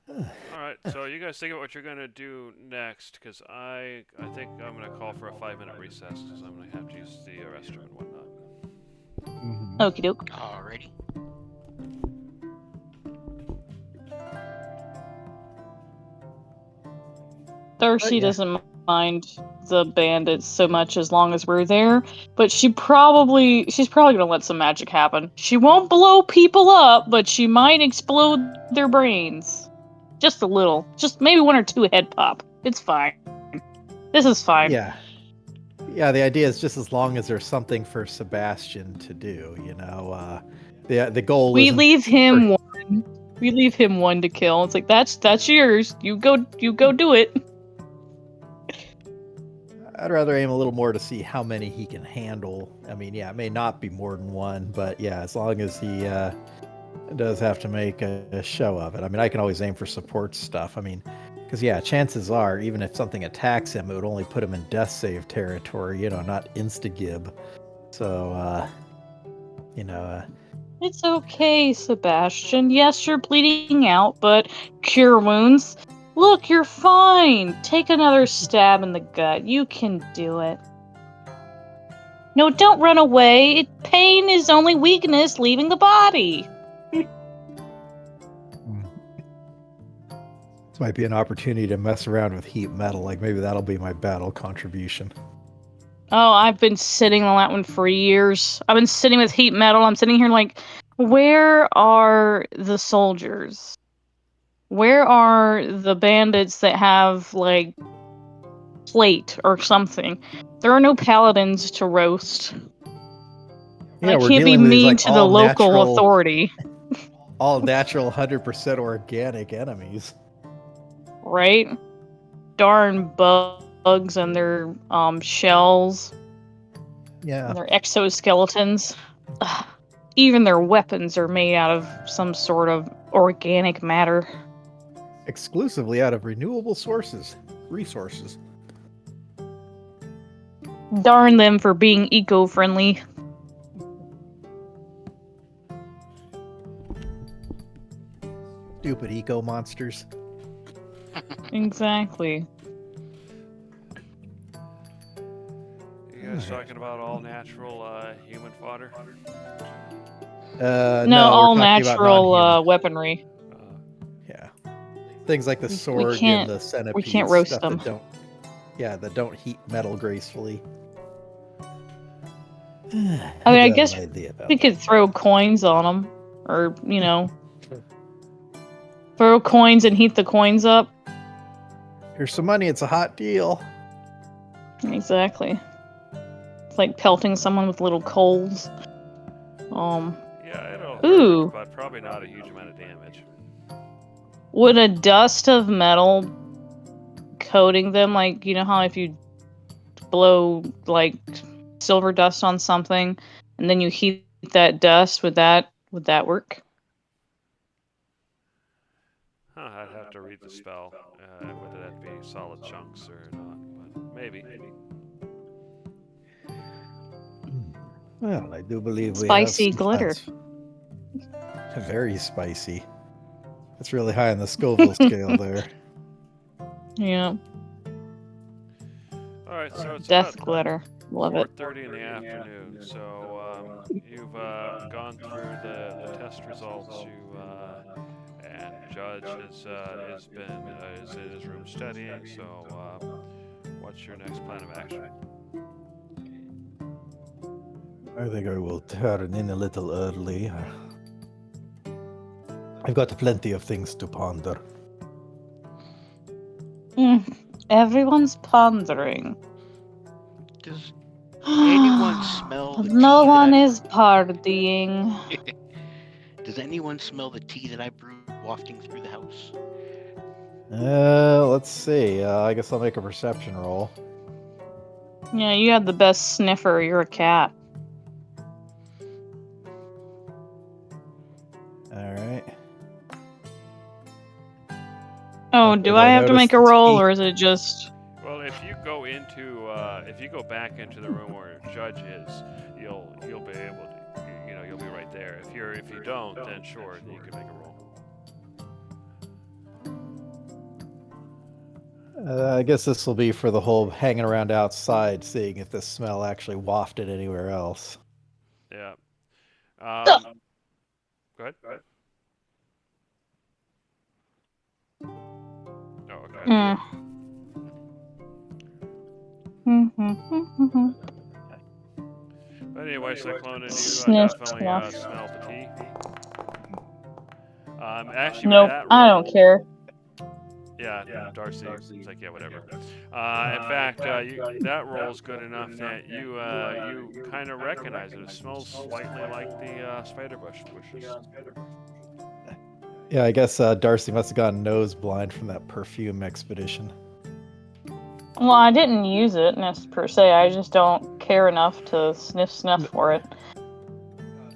Alright, so you guys think about what you're going to do next, because I think I'm going to call for a 5-minute recess, because I'm going to have to use the restroom and whatnot. Mhm. Okie doke. Alrighty. Thirsty yeah. doesn't mind the bandits so much as long as we're there, but she's probably gonna let some magic happen. She won't blow people up, but she might explode their brains. Just a little. Just maybe 1 or 2 head pop. It's fine. This is fine. Yeah. Yeah, the idea is just as long as there's something for Sebastian to do, you know. The goal We isn't leave him for- one. We leave him one to kill. It's like that's yours. You go do it. I'd rather aim a little more to see how many he can handle. I mean, yeah, it may not be more than one, but yeah, as long as he does have to make a show of it. I mean, I can always aim for support stuff. I mean, because yeah, chances are, even if something attacks him, it would only put him in death save territory, you know, not insta-gib. So, It's okay, Sebastian. Yes, you're bleeding out, but cure wounds. Look, you're fine. Take another stab in the gut. You can do it. No, don't run away. Pain is only weakness leaving the body. This might be an opportunity to mess around with heat metal. Like maybe that'll be my battle contribution. Oh, I've been sitting on that one for years. I've been sitting with heat metal. I'm sitting here like, where are the soldiers? Where are the bandits that have, like, plate or something? There are no paladins to roast. Yeah, I we're can't be dealing with these mean like to the local all authority, natural, 100% organic enemies. right? Darn bugs and their shells Yeah, and their exoskeletons. Ugh. Even their weapons are made out of some sort of organic matter. exclusively out of renewable resources. Darn them for being eco-friendly. Stupid eco monsters. Exactly. You guys talking about all natural human fodder? No, No, all we're talking about natural non-human. weaponry. Yeah, things like the We sword can't- and the centipede. we can't roast stuff them. that don't heat metal gracefully. I mean, got I an guess idea about we that. could throw coins on them, or throw coins and heat the coins up. Here's some money. It's a hot deal. Exactly. It's like pelting someone with little coals. Yeah, it'll Ooh. hurt, but probably not a huge amount of damage. Would a dust of metal coating them, like, you know how if you blow like silver dust on something and then you heat that dust, would that work? Huh, I'd have to read the spell, whether that be solid chunks or not, but maybe. Well, I do believe we Spicy have some glitter. plans. Very spicy. That's really high on the Scoville scale there. Yeah. All right, so it's Death about glitter. Love it. 4:30 in the afternoon. So you've gone through the test results. And Judge is in his room studying. So what's your next plan of action? I think I will turn in a little early. I've got plenty of things to ponder. Everyone's pondering. Does anyone smell the No tea one that is partying. Does anyone smell the tea that I brewed wafting through the house? Let's see. I guess I'll make a perception roll. Yeah, you have the best sniffer. You're a cat. All right. Oh, Okay, do I I have to noticed make a it's roll, 8. or is it just? Well, if you go back into the room where Judge is, you'll be able to, you'll be right there. If you don't, then sure, you can make a roll. I guess this will be for the whole hanging around outside, seeing if the smell actually wafted anywhere else. Yeah. Go ahead. Oh, okay. Mm. But anyway, Cyclone, you Sniff, definitely snuff. smelled the tea. Actually, with Nope, that I roll, don't care. yeah, Darcy was like, yeah, whatever. In fact, that roll's good enough that you kind of recognize it. It smells slightly like the spider bushes. Yeah, I guess Darcy must have gone nose blind from that perfume expedition. Well, I didn't use it per se. I just don't care enough to snuff for it.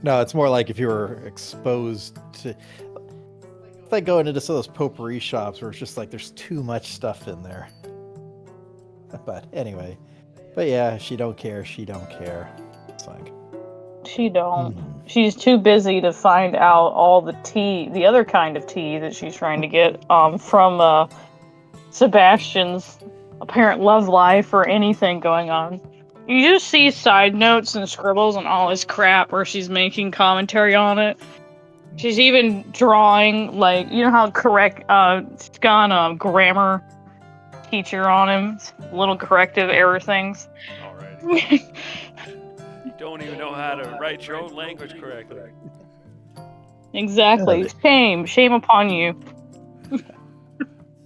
No, it's more like if you were exposed to. It's like going into some of those potpourri shops where it's just like there's too much stuff in there. But anyway. But yeah, she don't care. She don't care. It's like. She don't. She's too busy to find out all the tea, the other kind of tea that she's trying to get from Sebastian's apparent love life or anything going on. You just see side notes and scribbles and all this crap where she's making commentary on it. She's even drawing, like, you know how correct, she's got a grammar teacher on him, little corrective error things. Alrighty. You don't even know how to write your own language correctly. Exactly. Shame upon you.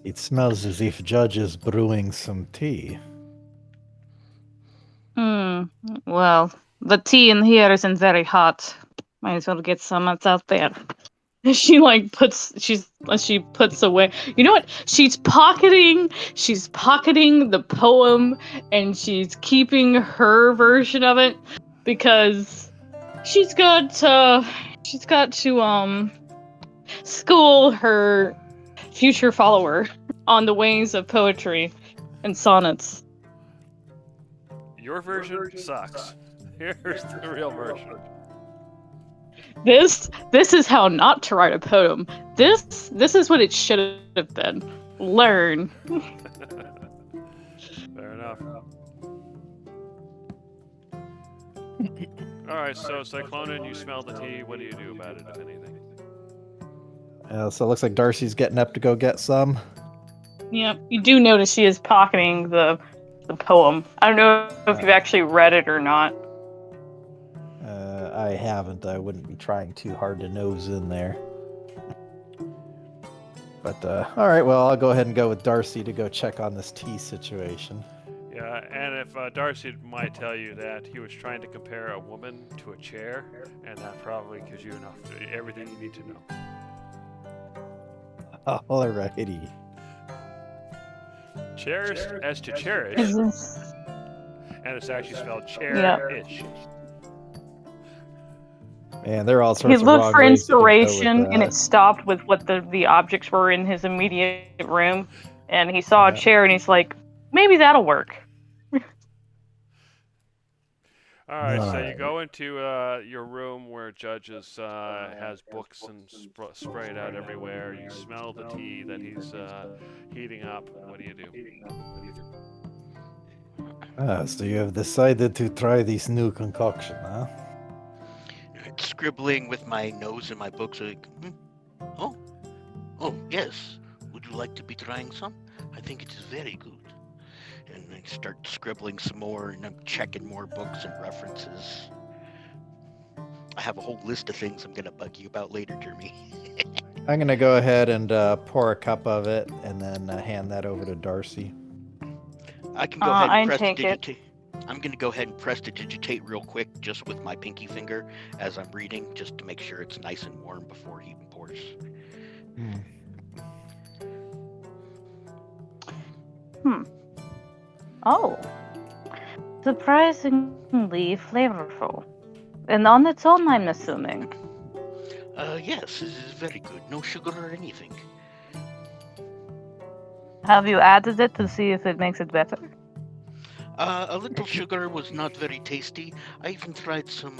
It smells as if Judge is brewing some tea. Well, the tea in here isn't very hot. Might as well get some that's out there. She puts away. You know what? She's pocketing the poem and she's keeping her version of it because she's got to school her future follower on the ways of poetry and sonnets. Your version sucks. Here's the real version. This is how not to write a poem. This is what it should have been. Learn. Fair enough. Alright, so Cyclonin, you smell the tea. What do you do about it, if anything? So it looks like Darcy's getting up to go get some. Yeah, you do notice she is pocketing the poem. I don't know if you've actually read it or not. I haven't. I wouldn't be trying too hard to nose in there. But, alright, well, I'll go ahead and go with Darcy to go check on this tea situation. Yeah, and if Darcy might tell you that he was trying to compare a woman to a chair, and that probably gives you everything you need to know. Alrighty. Chairs as to cherish, and it's actually spelled chair-ish. Man, they're all sorts he of looked wrong for ways to go with inspiration, and that. it stopped with what the objects were in his immediate room. And he saw a chair, and he's like, maybe that'll work. Alright, so you go into your room where Judges has books and sprayed out everywhere. You smell the tea that he's heating up. What do you do? So you have decided to try this new concoction, huh? Scribbling with my nose in my books, like, oh, yes. Would you like to be trying some? I think it is very good. And I start scribbling some more, and I'm checking more books and references. I have a whole list of things I'm gonna bug you about later, Jeremy. I'm gonna go ahead and pour a cup of it, and then hand that over to Darcy. I can go ahead and I'd take prestidigitate. I'm gonna go ahead and prestidigitate real quick, just with my pinky finger as I'm reading, just to make sure it's nice and warm before he even pours. Oh. Surprisingly flavorful. And on its own, I'm assuming. Yes, this is very good. No sugar or anything. Have you added it to see if it makes it better? A little sugar was not very tasty. I even tried some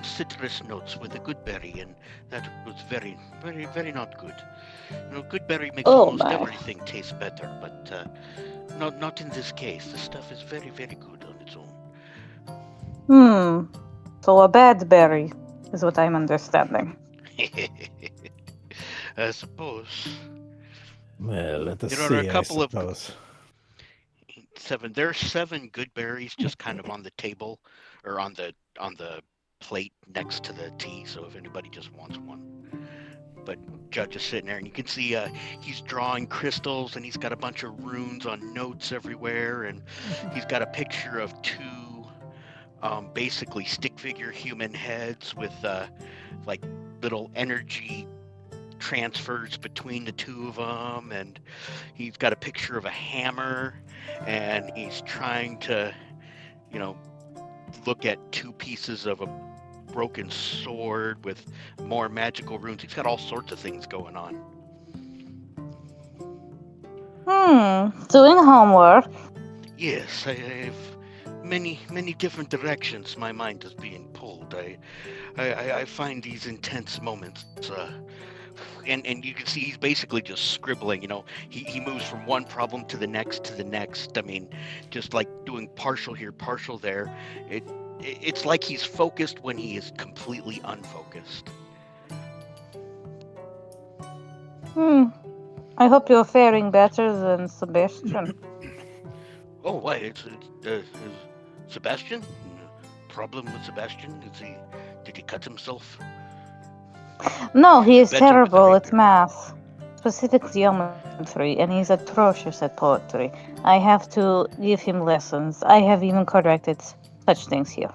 citrus notes with a goodberry, and that was very, very, very not good. You know, goodberry makes almost everything taste better, but not in this case. The stuff is very, very good on its own. So a bad berry is what I'm understanding. I suppose. Well, let us There are a see, I couple of suppose. There are 7 good berries just kind of on the table or on the plate next to the tea. So if anybody just wants one, but Judge is sitting there, and you can see he's drawing crystals, and he's got a bunch of runes on notes everywhere, and he's got a picture of 2 basically stick figure human heads with like little energy transfers between the 2 of them, and he's got a picture of a hammer, and he's trying to, look at 2 pieces of a broken sword with more magical runes. He's got all sorts of things going on. Doing homework. Yes, I have many different directions my mind is being pulled. I find these intense moments and you can see he's basically just scribbling. He moves from one problem to the next. I mean, just like doing partial here, partial there. It's like he's focused when he is completely unfocused. I hope you're faring better than Sebastian. Oh, why? It's Sebastian? Problem with Sebastian? Did he cut himself? No, he is Better with the terrible at finger. math, specific geometry, and he's atrocious at poetry. I have to give him lessons. I have even corrected such things here.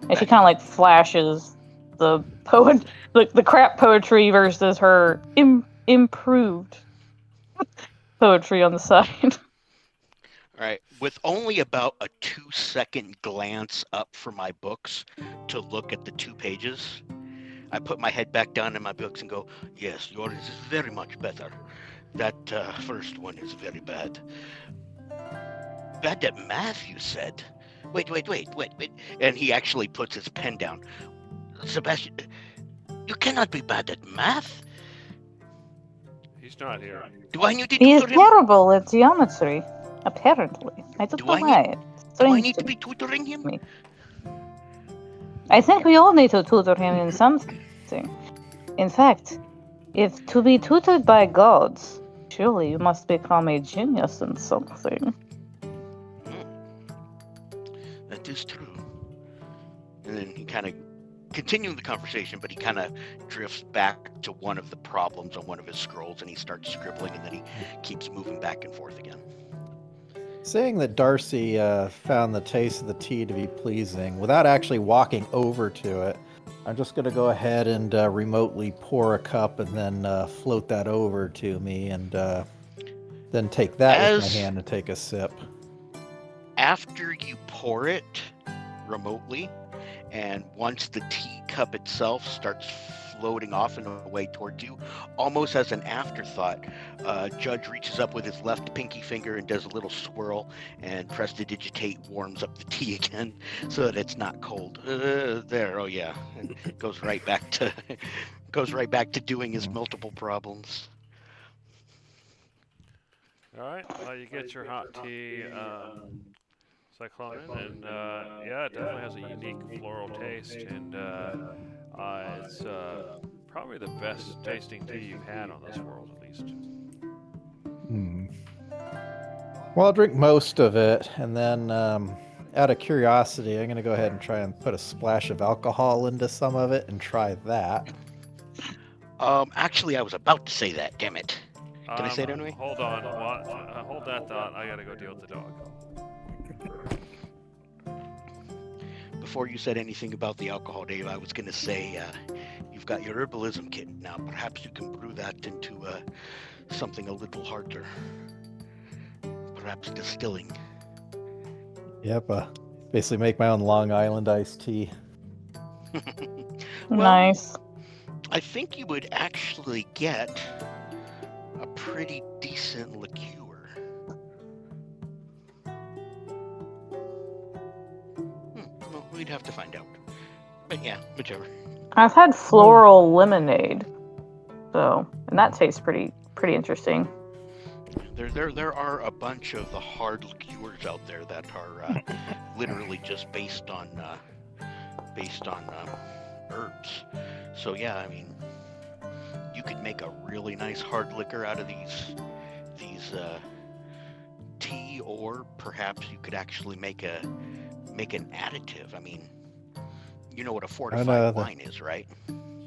And she kind of like flashes the the crap poetry versus her improved poetry on the side. All right, with only about a 2-second glance up for my books to look at the 2 pages, I put my head back down in my books and go, yes, yours is very much better. That first one is very bad. Bad at math, you said? Wait. And he actually puts his pen down. Sebastian, you cannot be bad at math. He's not here. Do I need to He is tutor him? terrible at geometry, apparently. I don't know why. It's Do I strange need to to be tutoring him? me. I think we all need to tutor him in something. In fact, if to be tutored by gods, surely you must become a genius in something. That is true. And then he kind of continuing the conversation, but he kind of drifts back to one of the problems on one of his scrolls, and he starts scribbling, and then he keeps moving back and forth again. Saying that Darcy found the taste of the tea to be pleasing, without actually walking over to it, I'm just going to go ahead and remotely pour a cup and then float that over to me, and then take that with my hand and take a sip. After you pour it remotely, and once the teacup itself starts floating off and away towards you, almost as an afterthought, Judge reaches up with his left pinky finger and does a little swirl, and prestidigitate warms up the tea again so that it's not cold. There, oh yeah, and goes right back to doing his multiple problems. All right. Well, you get your hot tea, Cyclonin, and yeah, it definitely has a unique floral taste, and it's probably the best tasting tea you've had on this world, at least. Well, I'll drink most of it, and then out of curiosity, I'm going to go ahead and try and put a splash of alcohol into some of it and try that. Actually, I was about to say that. Damn it. Can I say it anyway? Hold on. Hold that thought. I gotta go deal with the dog. Before you said anything about the alcohol, Dave, I was going to say you've got your herbalism kit now. Perhaps you can brew that into something a little harder. Perhaps distilling. Yep, basically make my own Long Island iced tea. Well, Nice. I think you would actually get a pretty decent liqueur. Well, we'd have to find out. But yeah, whichever. I've had floral lemonade, and that tastes pretty interesting. There are a bunch of the hard liqueurs out there that are literally just based on based on herbs. So yeah, I mean, you could make a really nice hard liquor out of these tea, or perhaps you could actually make an additive. I mean, you know what a fortified wine is, right?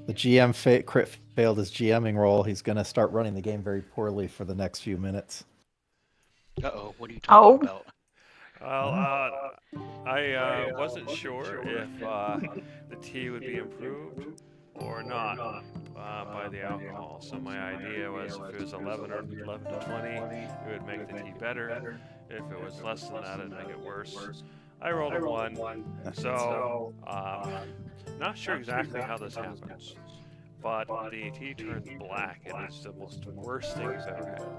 The GM crit failed his GMing role. He's going to start running the game very poorly for the next few minutes. Uh-oh, what are you talking about? Well, I wasn't sure if the tea would be improved or not by the alcohol. So my idea was if it was 11 to 20, it would make the tea better. If it was less than that, it'd make it worse. I rolled a 1, so not sure exactly how this happens. But the tea turns black. It is the most worst thing that's ever happened.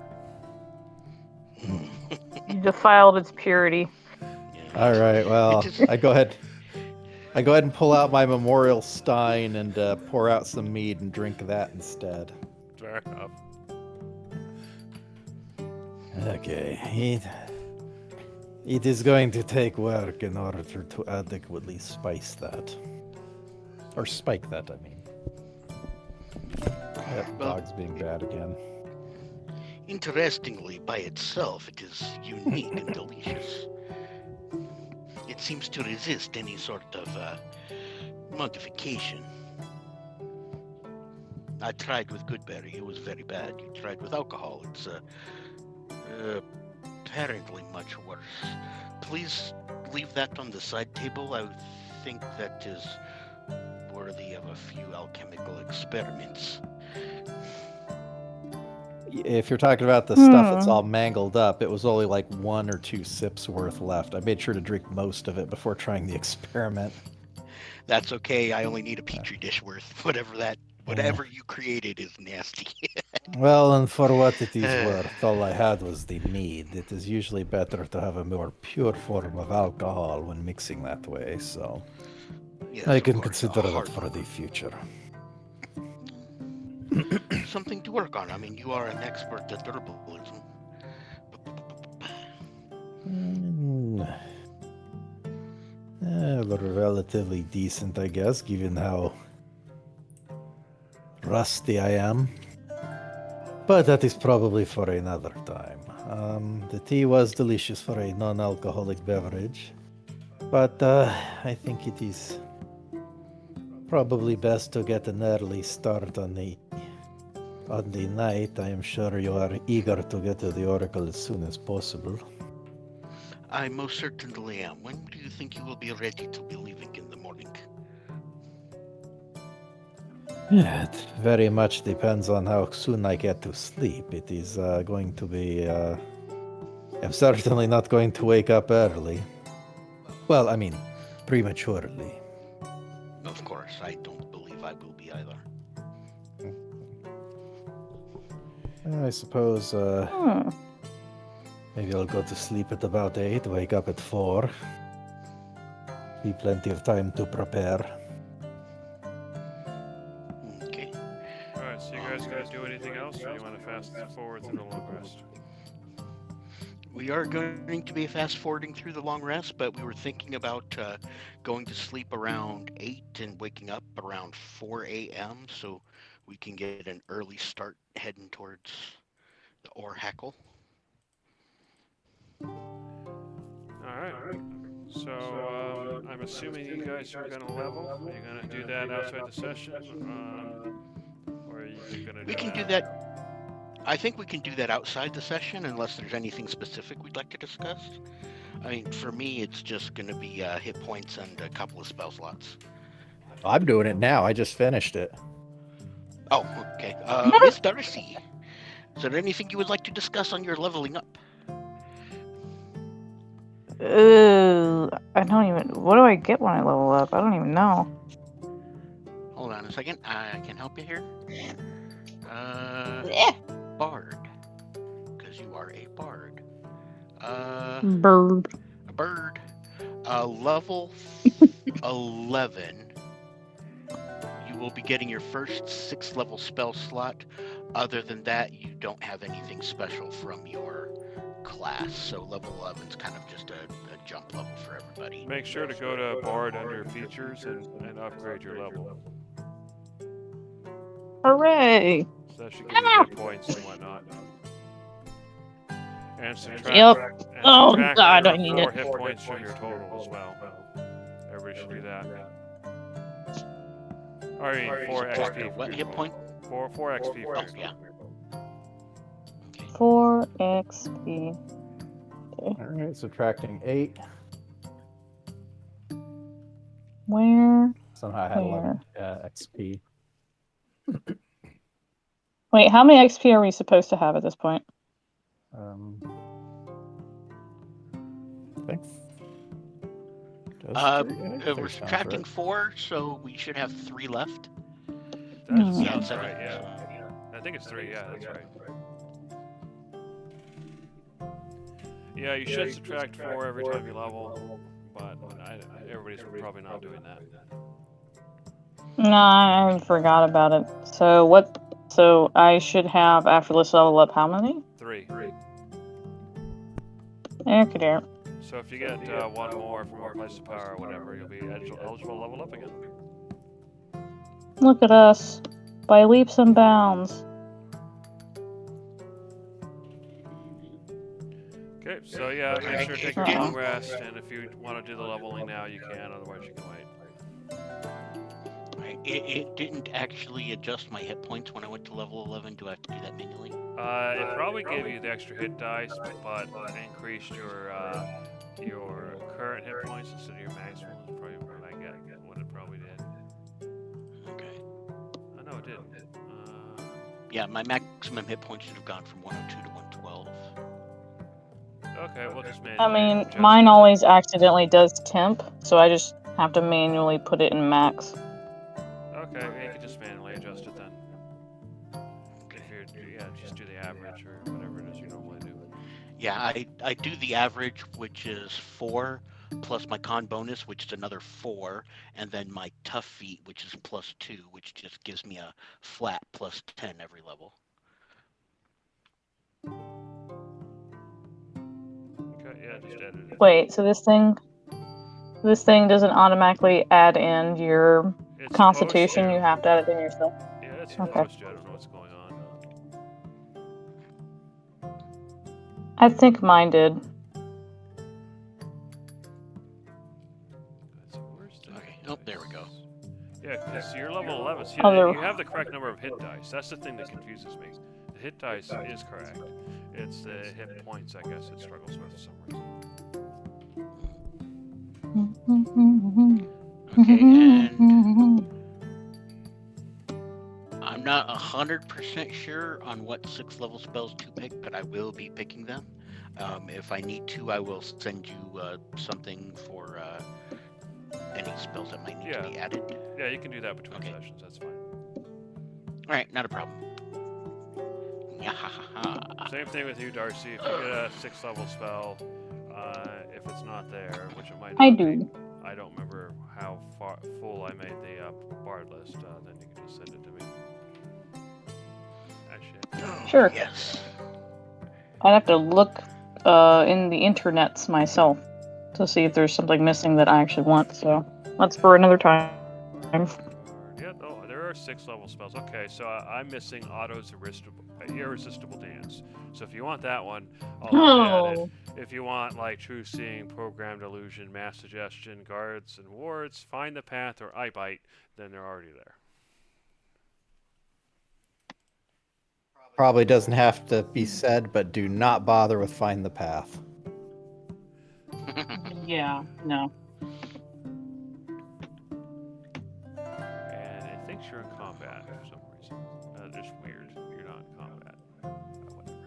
You defiled its purity. All right. Well, I go ahead and pull out my memorial stein and pour out some mead and drink that instead. Fair enough. Okay. It is going to take work in order to adequately spice that. Or spike that, I mean. That dog's being bad again. Interestingly, by itself, it is unique and delicious. It seems to resist any sort of modification. I tried with Goodberry, it was very bad. You tried with alcohol, it's apparently much worse. Please leave that on the side table. I would think that is worthy of a few alchemical experiments. If you're talking about the stuff that's all mangled up, it was only like 1 or 2 sips worth left. I made sure to drink most of it before trying the experiment. That's okay. I only need a petri dish worth. Whatever you created is nasty. Well, and for what it is worth, all I had was the mead. It is usually better to have a more pure form of alcohol when mixing that way, so Yes, I of can course, consider a that hard for the future. something to work on. I mean, you are an expert at herbalism. Relatively decent, I guess, given how rusty I am. But that is probably for another time. The tea was delicious for a non-alcoholic beverage, but I think it is probably best to get an early start on the night. I am sure you are eager to get to the Oracle as soon as possible. I most certainly am. When do you think you will be ready to be leaving in the morning? Yeah, it very much depends on how soon I get to sleep. It is going to be... I'm certainly not going to wake up early. Well, I mean, prematurely. Of course, I don't believe I will be either. I suppose maybe I'll go to sleep at about 8, wake up at 4. Be plenty of time to prepare. Okay. Alright, so you guys gonna do anything else, or you want to fast forward through the long rest? We are going to be fast forwarding through the long rest, but we were thinking about going to sleep around 8 and waking up around 4 a.m. so we can get an early start heading towards the Orhackle. Alright. So, I'm assuming you guys are gonna level. Are you gonna do that outside the session? Or are you gonna do We can do that. I think we can do that outside the session unless there's anything specific we'd like to discuss. I mean, for me, it's just going to be hit points and a couple of spell slots. I'm doing it now. I just finished it. Oh, okay. Miss Darcy, is there anything you would like to discuss on your leveling up? I don't even. What do I get when I level up? I don't even know. Hold on a second. I can help you here. Bard. Because you are a bard. Bird. A bird. Level 11. You will be getting your first 6th level spell slot. Other than that, you don't have anything special from your class. So level 11 is kind of just a jump level for everybody. Make sure to go to Bard under features and upgrade your level. Hooray! So that should give you hit points and whatnot. And subtract. Yep. And Oh, subtract God, your I need 4 it. hit points from your total as well. Everybody should do that. I mean, 4 XP. What hit point? 4 XP. Oh, yeah. 4 XP. Alright, subtracting 8. Where? Somehow I had 11 XP. Wait, how many XP are we supposed to have at this point? I think. We're subtracting 4, so we should have 3 left. That Yeah, sounds 7. right, yeah. I think it's 3, yeah, that's right. Yeah, you should subtract 4 every time you level, but everybody's probably not doing that. No, I forgot about it. So what? So I should have, after this level up, how many? 3. Okay, there. So if you get 1 more from our place of power or whatever, you'll be eligible to level up again. Look at us. By leaps and bounds. Okay, so yeah, make sure to take your long rest, and if you want to do the leveling now, you can, otherwise you can wait. Right. It didn't actually adjust my hit points when I went to level 11. Do I have to do that manually? It probably gave you the extra hit dice, but increased your current hit points instead of your maximum. Is probably what I get. What it probably did. Okay. I know it did. Yeah, my maximum hit points should have gone from 102 to 112. Okay, we'll just manually. I mean, adjust mine it. always accidentally does temp, so I just have to manually put it in max. Okay, you can just manually adjust it then. If you're, just do the average or whatever it is you normally do. Yeah, I do the average, which is 4, plus my con bonus, which is another 4, and then my tough feat, which is plus 2, which just gives me a flat plus 10 every level. Okay, yeah, just edit it. Wait, so this thing doesn't automatically add in your It's constitution. supposed to. You have to add it in yourself. Yeah, it's Okay. supposed to. I don't know what's going on. I think mine did. So where's the Okay, oh, there we go. Yeah, because you're level 11. So Other- you have the correct number of hit dice. That's the thing that confuses me. The hit dice is correct. It's the hit points, I guess, it struggles with for some reason. Okay, and I'm not 100% sure on what 6th level spells to pick, but I will be picking them. If I need to, I will send you something for any spells that might need to be added. Yeah, you can do that between Okay. sessions. That's fine. Alright, not a problem. Yahahaha. Same thing with you, Darcy. If you get a 6th level spell, if it's not there, which it might not I be, do. I don't remember how full I made the bard list. Then you can just send it to me. Actually, Sure. Yes. I'd have to look in the internets myself to see if there's something missing that I actually want. So that's for another time. yeah, there are 6 level spells. Okay, so I'm missing Otto's Irresistible Dance. So if you want that one, I'll add it. Oh, If you want like True Seeing, Programmed Illusion, Mass Suggestion, Guards and Wards, Find the Path, or I Bite, then they're already there. Probably doesn't have to be said, but do not bother with Find the Path. yeah, no. And it thinks you're in combat for some reason. Just weird. You're not in combat. Whatever.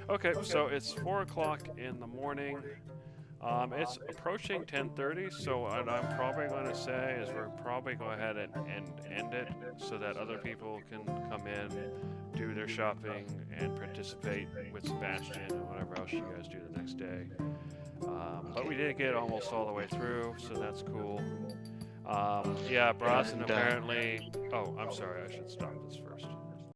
Okay, so it's 4 o'clock in the morning. It's approaching 10:30, so what I'm probably going to say is we're probably go ahead and end it so that other people can come in, do their shopping, and participate with Sebastian and whatever else you guys do the next day. But we did get almost all the way through, so that's cool. Yeah, Brosnan And, apparently... Oh, I'm sorry, I should stop this for